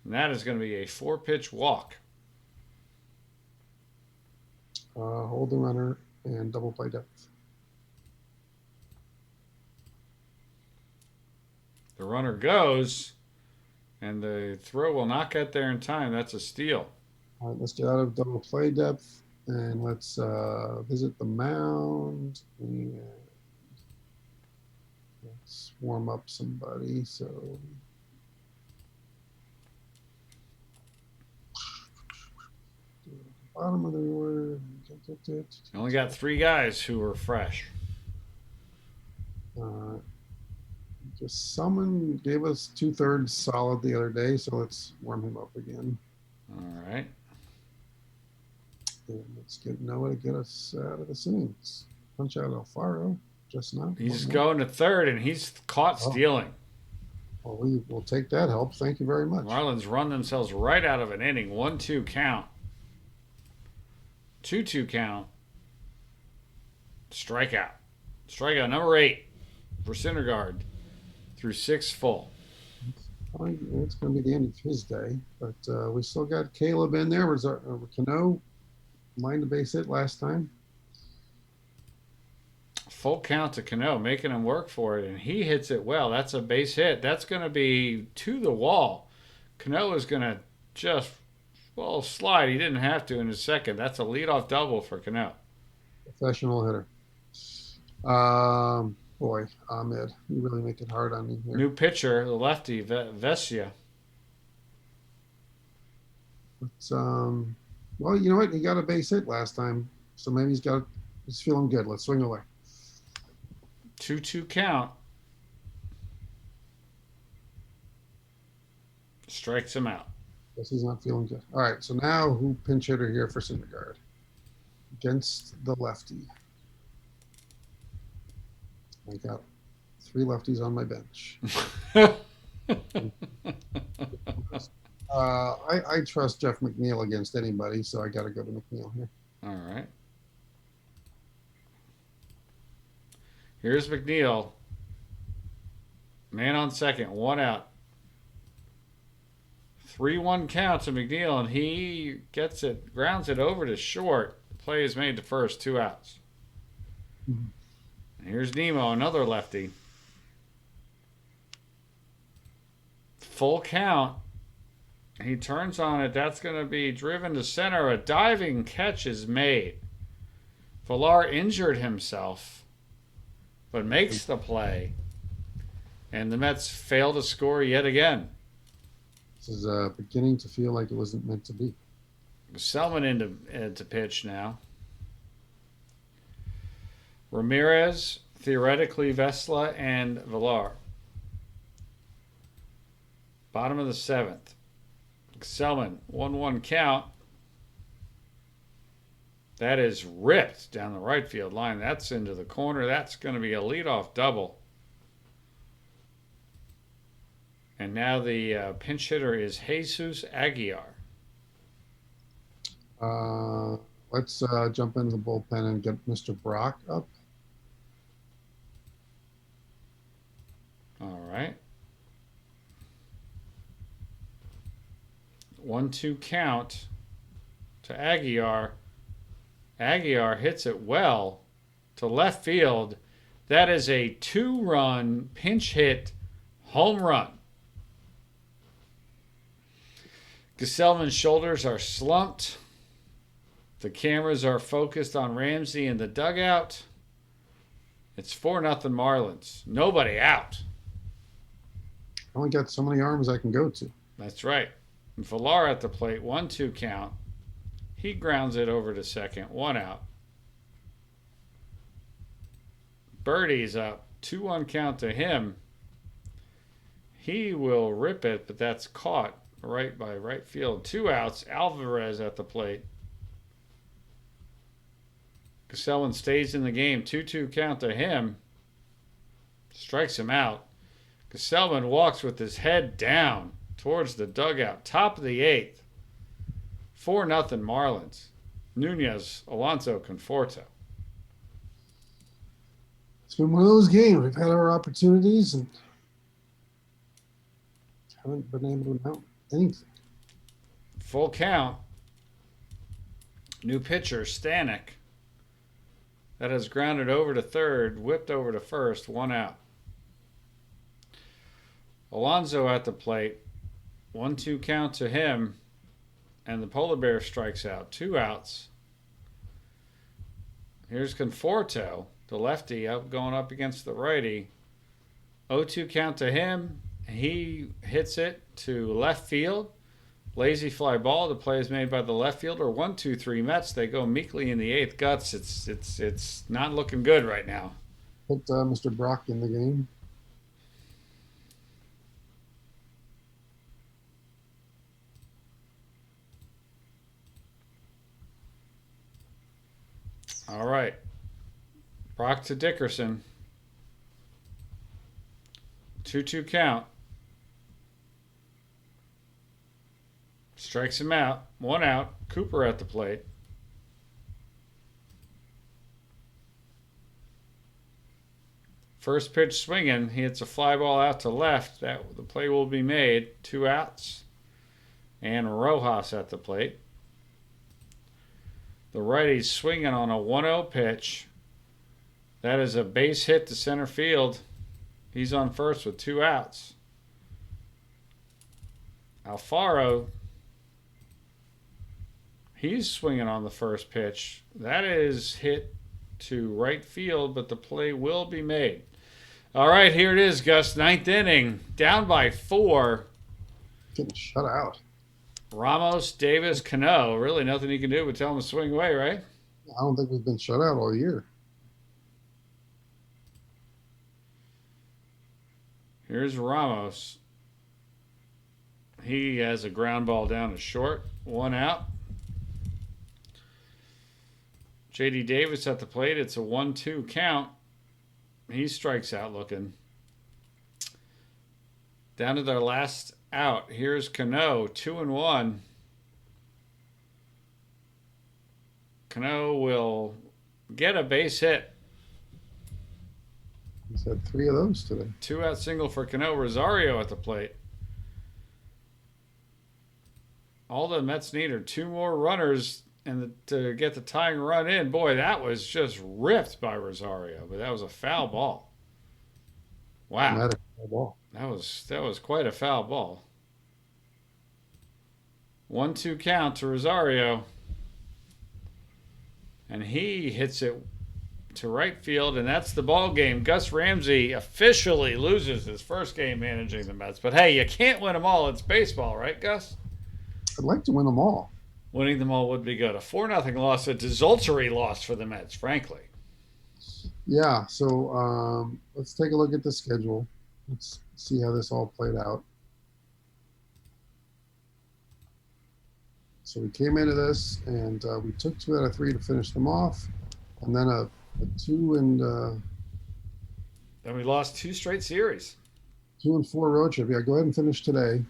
S1: And that is going to be a 4-pitch walk.
S2: Hold the runner and double play depth.
S1: The runner goes, and the throw will not get there in time. That's a steal.
S2: All right, let's get out of double play depth, and let's visit the mound, and let's warm up somebody. So bottom of the order.
S1: You only got 3 guys who are fresh.
S2: Just someone gave us 2/3 solid the other day, so let's warm him up again.
S1: All right.
S2: And let's get Noah to get us out of the scenes. Punch out Alfaro just now.
S1: He's going to third, and he's caught stealing.
S2: Well, we will take that help. Thank you very much.
S1: Marlins run themselves right out of an inning. 1-2 count. 2-2 count. Strikeout. Strikeout number 8 for Syndergaard through 6 full.
S2: It's going to be the end of his day, but we still got Caleb in there. Was Cano lined the base hit last time?
S1: Full count to Cano, making him work for it, and he hits it well. That's a base hit. That's going to be to the wall. Cano is going to just, well, slide. He didn't have to in his second. That's a leadoff double for Cano.
S2: Professional hitter. Boy, Ahmed, you really make it hard on me here.
S1: New pitcher, the lefty, Vesia.
S2: It's, well, you know what? He got a base hit last time, so maybe he's feeling good. Let's swing away.
S1: 2-2 count. Strikes him out.
S2: Guess he's not feeling good. All right, so now who pinch hitter here for Syndergaard? Against the lefty. I got 3 lefties on my bench. I trust Jeff McNeil against anybody, so I got to go to McNeil here.
S1: All right. Here's McNeil. Man on second, 1 out. 3-1 count to McNeil, and he gets it, grounds it over to short. The play is made to first, 2 outs.
S2: Mm-hmm.
S1: Here's Nemo, another lefty. Full count. He turns on it. That's going to be driven to center. A diving catch is made. Villar injured himself, but makes the play. And the Mets fail to score yet again.
S2: This is beginning to feel like it wasn't meant to be.
S1: Selman into pitch now. Ramirez, theoretically Vesla, and Villar. Bottom of the 7th. Selman, 1-1 count. That is ripped down the right field line. That's into the corner. That's going to be a leadoff double. And now the pinch hitter is Jesus Aguilar.
S2: Let's jump into the bullpen and get Mr. Brock up.
S1: All right. 1-2 count to Aguilar. Aguilar hits it well to left field. That is a 2-run pinch hit home run. Gesellman's shoulders are slumped. The cameras are focused on Ramsey in the dugout. It's 4-0 Marlins. Nobody out.
S2: I only got so many arms I can go to.
S1: That's right. And Villar at the plate, 1-2 count. He grounds it over to second, 1 out. Birdie's up, 2-1 count to him. He will rip it, but that's caught right by right field. 2 outs, Alvarez at the plate. Gesellman stays in the game, 2-2 count to him. Strikes him out. Gesellman walks with his head down towards the dugout. Top of the 8th. 4-0 Marlins. Nunez, Alonso, Conforto.
S2: It's been one of those games. We've had our opportunities and haven't been able to mount anything.
S1: Full count. New pitcher, Stanek. That has grounded over to third, whipped over to first, 1 out. Alonso at the plate. 1-2 count to him. And the Polar Bear strikes out. 2 outs. Here's Conforto, the lefty, going up against the righty. 0-2 count to him. He hits it to left field. Lazy fly ball. The play is made by the left fielder. 1-2-3 Mets. They go meekly in the 8th. Guts. It's not looking good right now.
S2: Put Mr. Brock in the game.
S1: All right. Brock to Dickerson. 2-2 count. Strikes him out. 1 out. Cooper at the plate. First pitch swinging. He hits a fly ball out to left. The play will be made. 2 outs. And Rojas at the plate. The righty's swinging on a 1-0 pitch. That is a base hit to center field. He's on first with 2 outs. Alfaro, he's swinging on the first pitch. That is hit to right field, but the play will be made. All right, here it is, Gus. 9th inning, down by 4.
S2: Getting shut out.
S1: Ramos, Davis, Cano. Really nothing you can do but tell him to swing away, right?
S2: I don't think we've been shut out all year.
S1: Here's Ramos. He has a ground ball down to short. 1 out. J.D. Davis at the plate. It's a 1-2 count. He strikes out looking. Down to their last out. Here's Cano. 2-1. Cano will get a base hit.
S2: He's had 3 of those today.
S1: 2-out single for Cano. Rosario at the plate. All the Mets need are 2 more runners and to get the tying run in. Boy, that was just ripped by Rosario, but that was a foul ball. Wow,
S2: Ball.
S1: that was quite a foul ball. 1-2 count to Rosario, and he hits it to right field, and that's the ball game. Gus Ramsey officially loses his first game managing the Mets, but hey, you can't win them all. It's baseball, right, Gus?
S2: I'd like to win them all.
S1: Winning them all would be good. A 4-0 loss, a desultory loss for the Mets, frankly.
S2: Yeah, so let's take a look at the schedule. Let's see how this all played out. So we came into this, and we took 2 out of 3 to finish them off, and then a 2 and
S1: Then we lost 2 straight series.
S2: 2 and 4 road trip. Yeah, go ahead and finish today.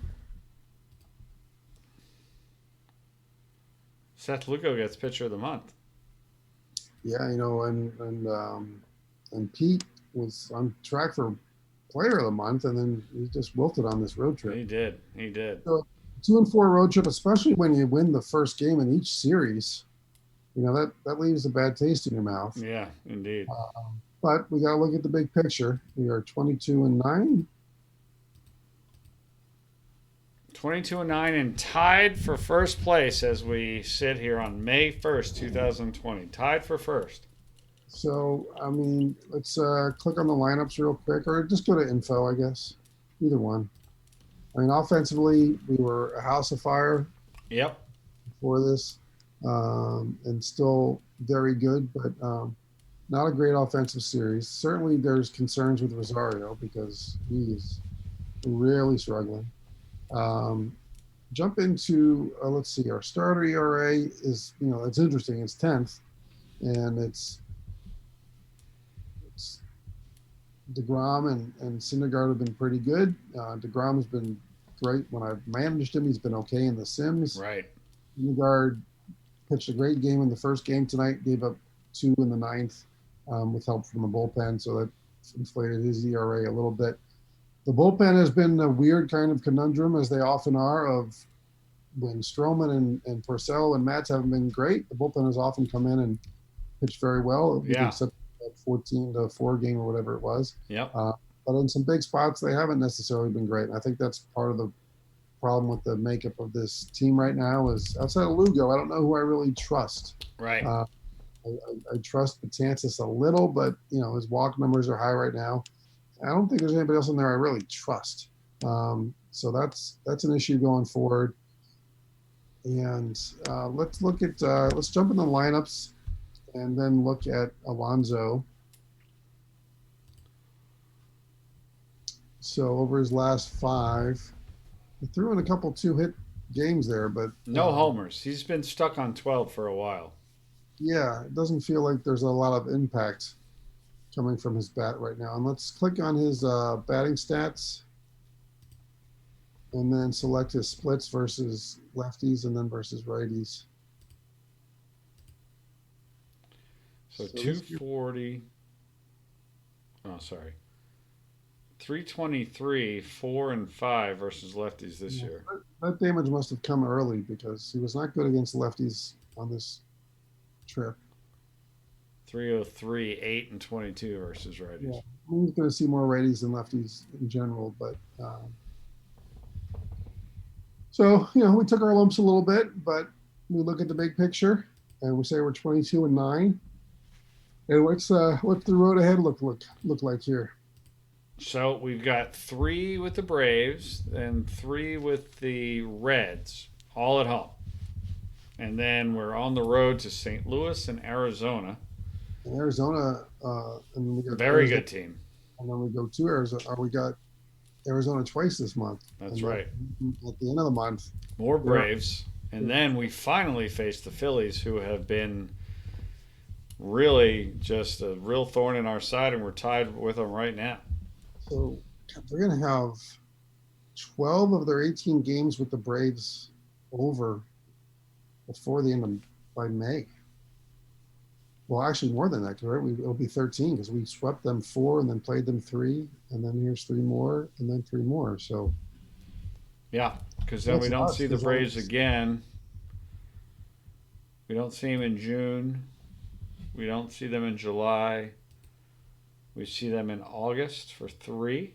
S1: Seth Lugo gets pitcher of the month.
S2: Yeah, and Pete was on track for player of the month, and then he just wilted on this road trip.
S1: He did.
S2: So 2 and 4 road trip, especially when you win the first game in each series, that leaves a bad taste in your mouth.
S1: Yeah, indeed.
S2: But we got to look at the big picture. We are 22-9.
S1: 22-9 and tied for first place as we sit here on May 1st, 2020. Tied for first.
S2: So, let's click on the lineups real quick, or just go to info, I guess. Either one. Offensively, we were a house of fire.
S1: Yep.
S2: Before this, and still very good, but not a great offensive series. Certainly, there's concerns with Rosario because he's really struggling. Jump into let's see. Our starter ERA is it's interesting. It's 10th, and it's DeGrom and Syndergaard have been pretty good. DeGrom has been great when I've managed him. He's been okay in the Sims.
S1: Right.
S2: Syndergaard pitched a great game in the first game tonight. Gave up 2 in the 9th with help from the bullpen, so that inflated his ERA a little bit. The bullpen has been a weird kind of conundrum, as they often are, of when Stroman and Purcell and Matz haven't been great, the bullpen has often come in and pitched very well.
S1: Yeah.
S2: Except that 14-4 game or whatever it was.
S1: Yep.
S2: But in some big spots, they haven't necessarily been great. And I think that's part of the problem with the makeup of this team right now is outside of Lugo, I don't know who I really trust.
S1: Right.
S2: I trust Betances a little, but, his walk numbers are high right now. I don't think there's anybody else in there I really trust. So that's an issue going forward. And let's look at let's jump in the lineups and then look at Alonso. So over his last 5, he threw in a couple 2-hit games there, but
S1: no homers. He's been stuck on 12 for a while.
S2: Yeah, it doesn't feel like there's a lot of impact coming from his bat right now. And let's click on his batting stats and then select his splits versus lefties and then versus righties.
S1: So 240. Oh, sorry. 323, 4 and 5 versus lefties this year.
S2: That damage must have come early because he was not good against lefties on this trip.
S1: 303, 8 and 22 versus righties.
S2: Yeah, we're going to see more righties than lefties in general, but so we took our lumps a little bit, but we look at the big picture and we say we're 22-9. And what's the road ahead look like here?
S1: So we've got 3 with the Braves and 3 with the Reds, all at home. And then we're on the road to St. Louis and Arizona.
S2: And Arizona, and we got
S1: very
S2: Arizona,
S1: good team.
S2: And then we go to Arizona. We got Arizona twice this month.
S1: That's right.
S2: At the end of the month,
S1: more Braves, and then we finally face the Phillies, who have been really just a real thorn in our side, and we're tied with them right now.
S2: So they're going to have 12 of their 18 games with the Braves over before the end of by May. Well, actually more than that, right? It'll be 13 because we swept them 4 and then played them 3, and then here's 3 more and then 3 more. So
S1: yeah, because then we don't see the Braves again. We don't see them in June. We don't see them in July. We see them in August for 3,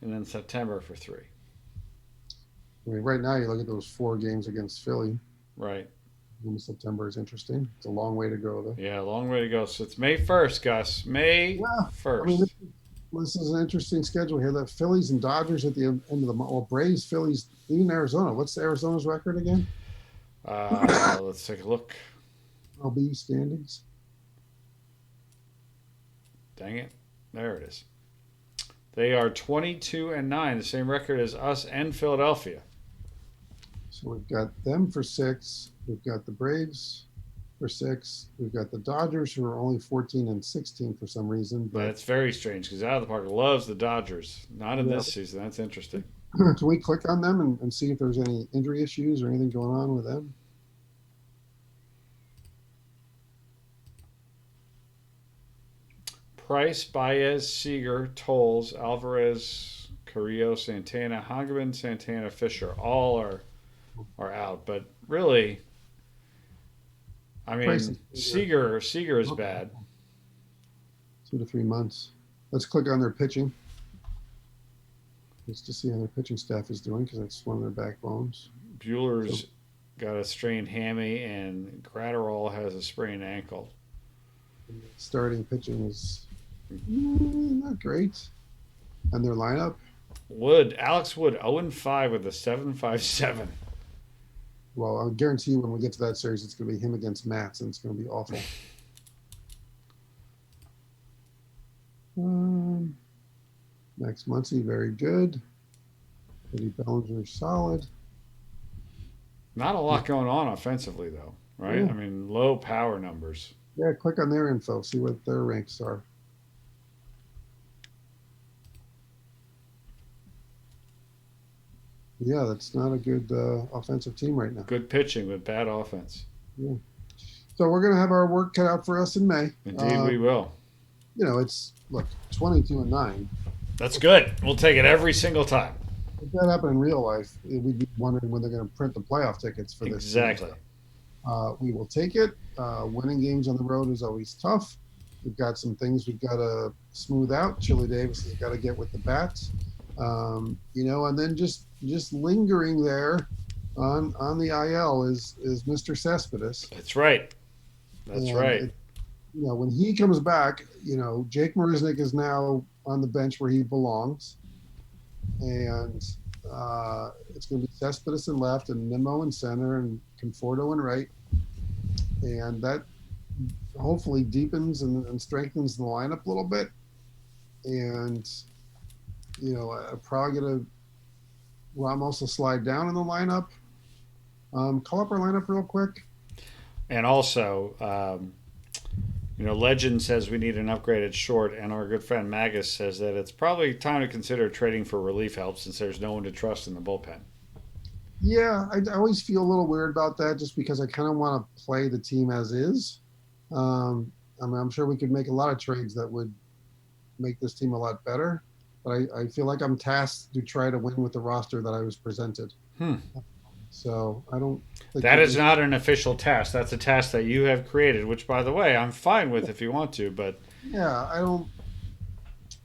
S1: and then September for 3.
S2: I mean, right now you look at those 4 games against Philly.
S1: Right.
S2: In September is interesting. It's a long way to go, though.
S1: Yeah, a long way to go. So it's May 1st, Gus. May 1st. I mean,
S2: this is an interesting schedule here. The Phillies and Dodgers at the end of the month. Well, Braves, Phillies, even Arizona. What's Arizona's record again?
S1: Let's take a look.
S2: MLB standings.
S1: Dang it. There it is. They are 22-9, the same record as us and Philadelphia.
S2: So we've got them for 6. We've got the Braves for 6. We've got the Dodgers, who are only 14-16 for some reason.
S1: But it's very strange because Out of the Park loves the Dodgers. Not in this season. That's interesting.
S2: Can we click on them and see if there's any injury issues or anything going on with them?
S1: Price, Baez, Seager, Tolles, Alvarez, Carrillo, Santana, Hageman, Santana, Fisher, all are out. But really, I mean, Seager is bad.
S2: 2 to 3 months. Let's click on their pitching. Just to see how their pitching staff is doing, because that's one of their backbones.
S1: Bueller's got a strained hammy, and Gratterall has a sprained ankle.
S2: Starting pitching is not great. And their lineup?
S1: Alex Wood, 0-5 with a 7.57.
S2: Well, I'll guarantee you when we get to that series, it's going to be him against Matz, and it's going to be awful. Max Muncy, very good. Eddie Bellinger, solid.
S1: Not a lot going on offensively, though, right? Yeah. I mean, low power numbers.
S2: Yeah, click on their info, see what their ranks are. Yeah, that's not a good offensive team right now.
S1: Good pitching with bad offense.
S2: Yeah. So we're going to have our work cut out for us in May.
S1: Indeed, we will.
S2: It's 22-9.
S1: That's good. We'll take it every single time.
S2: If that happened in real life, we'd be wondering when they're going to print the playoff tickets for this.
S1: Exactly.
S2: We will take it. Winning games on the road is always tough. We've got some things we've got to smooth out. Chili Davis has got to get with the bats. And then just lingering there on the IL is Mr. Cespedes.
S1: That's right. Right.
S2: When he comes back, Jake Marisnick is now on the bench where he belongs. And it's going to be Cespedes in left and Nimmo in center and Conforto in right. And that hopefully deepens and strengthens the lineup a little bit. And, a prerogative, Ramos will slide down in the lineup. Call up our lineup real quick.
S1: And also, Legend says we need an upgraded short, and our good friend Magus says that it's probably time to consider trading for relief help since there's no one to trust in the bullpen.
S2: Yeah, I always feel a little weird about that just because I kind of want to play the team as is. I'm sure we could make a lot of trades that would make this team a lot better, but I feel like I'm tasked to try to win with the roster that I was presented. So I don't think
S1: That is not an official task. That's a task that you have created, which, by the way, I'm fine with if you want to. But
S2: Yeah, I don't.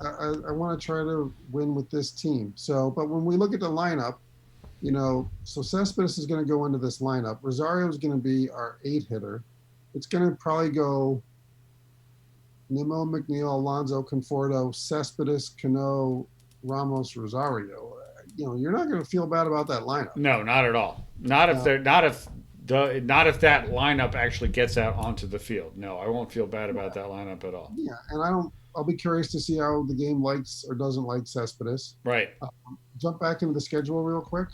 S2: I want to try to win with this team. So, but when we look at the lineup, so Cespedes is going to go into this lineup. Rosario is going to be our 8 hitter. It's going to probably go Nimmo, McNeil, Alonso, Conforto, Cespedes, Cano, Ramos, Rosario. You're not going to feel bad about that lineup.
S1: no, not at all. Not if that lineup actually gets out onto the field. No, I won't feel bad about that lineup at all.
S2: Yeah, and I'll be curious to see how the game likes or doesn't like Cespedes.
S1: Right.
S2: Jump back into the schedule real quick.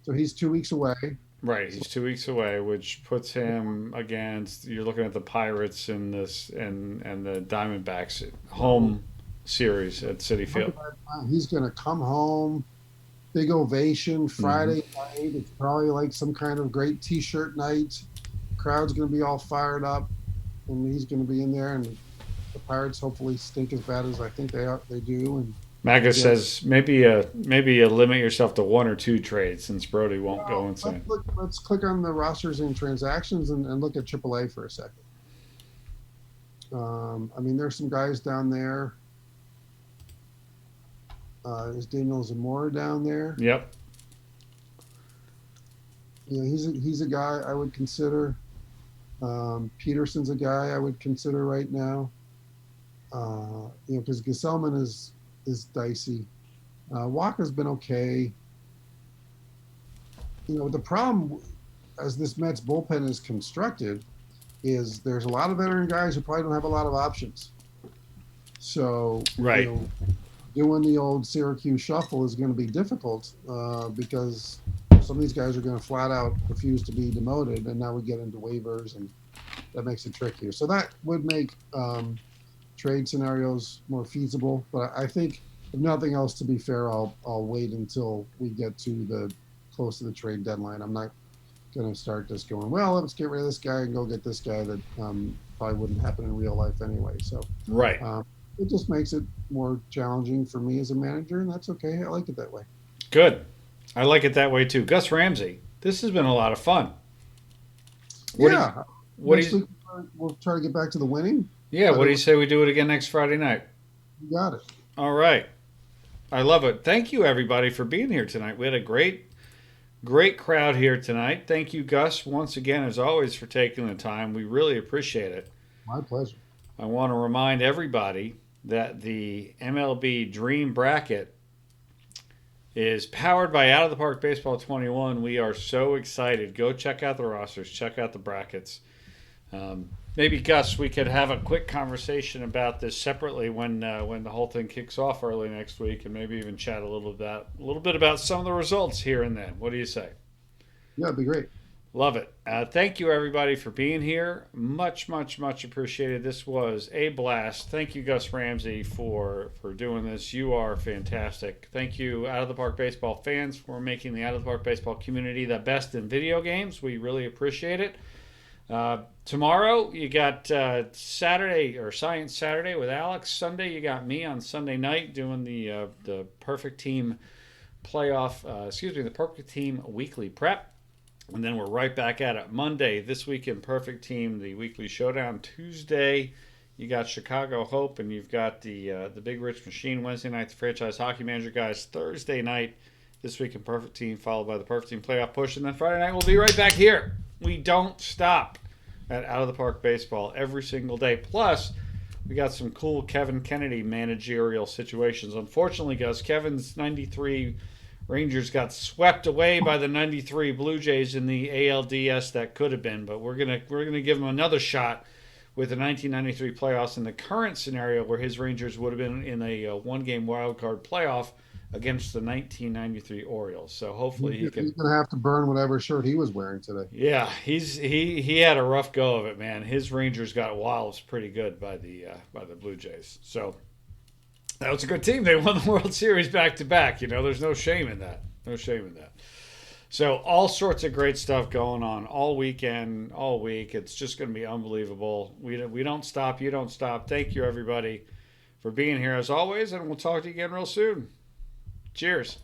S2: So he's 2 weeks away.
S1: Right, he's 2 weeks away, which puts him against. You're looking at the Pirates and the Diamondbacks home series at Citi Field.
S2: He's going to come home, big ovation Friday night. It's probably like some kind of great T-shirt night. Crowd's going to be all fired up, and he's going to be in there. And the Pirates hopefully stink as bad as I think they do. And
S1: Maga says maybe you limit yourself to 1 or 2 trades since Brody won't go insane.
S2: Let's click on the rosters and transactions and look at AAA for a second. There's some guys down there. Is Daniel Zamora down there?
S1: Yep.
S2: He's a guy I would consider. Peterson's a guy I would consider right now. Because Gesellman is dicey. Waka's been okay. The problem as this Mets bullpen is constructed is there's a lot of veteran guys who probably don't have a lot of options. So,
S1: right.
S2: Doing the old Syracuse shuffle is going to be difficult because some of these guys are going to flat out refuse to be demoted, and now we get into waivers, and that makes it trickier. So that would make trade scenarios more feasible. But I think, if nothing else, to be fair, I'll wait until we get to close to the trade deadline. I'm not going to start just going, well, let's get rid of this guy and go get this guy that probably wouldn't happen in real life anyway. So
S1: right.
S2: It just makes it more challenging for me as a manager, and that's okay. I like it that way.
S1: Good. I like it that way too. Gus Ramsey, this has been a lot of fun.
S2: Next week we'll try to get back to the winning.
S1: Yeah, what do you say we do it again next Friday night?
S2: You got it.
S1: All right. I love it. Thank you, everybody, for being here tonight. We had a great crowd here tonight. Thank you, Gus, once again, as always, for taking the time. We really appreciate it.
S2: My pleasure.
S1: I want to remind everybody that the MLB Dream Bracket is powered by Out of the Park Baseball 21. We are so excited. Go check out the rosters. Check out the brackets. Maybe, Gus, we could have a quick conversation about this separately when the whole thing kicks off early next week, and maybe even chat a little bit about some of the results here and then. What do you say?
S2: Yeah, it'd be great.
S1: Love it. Thank you, everybody, for being here. Much, much, much appreciated. This was a blast. Thank you, Gus Ramsey, for doing this. You are fantastic. Thank you, Out of the Park Baseball fans, for making the Out of the Park Baseball community the best in video games. We really appreciate it. Tomorrow, you got Saturday or Science Saturday with Alex. Sunday, you got me on Sunday night doing the Perfect Team the Perfect Team weekly prep. And then we're right back at it Monday, This Week in Perfect Team, the weekly showdown. Tuesday, you got Chicago Hope, and you've got the Big Rich Machine. Wednesday night, the Franchise Hockey Manager guys. Thursday night, This Week in Perfect Team, followed by the Perfect Team Playoff Push. And then Friday night, we'll be right back here. We don't stop at Out of the Park Baseball every single day. Plus, we got some cool Kevin Kennedy managerial situations. Unfortunately, Gus, Kevin's 93 Rangers got swept away by the 93 Blue Jays in the ALDS that could have been, but we're gonna give him another shot with the 1993 playoffs in the current scenario where his Rangers would have been in a one-game wild card playoff against the 1993 Orioles. So hopefully he's
S2: gonna have to burn whatever shirt he was wearing today.
S1: Yeah, he had a rough go of it, man. His Rangers got wallops pretty good by the Blue Jays. So. That was a good team. They won the World Series back-to-back. There's no shame in that. No shame in that. So all sorts of great stuff going on all weekend, all week. It's just going to be unbelievable. We don't stop. You don't stop. Thank you, everybody, for being here as always, and we'll talk to you again real soon. Cheers.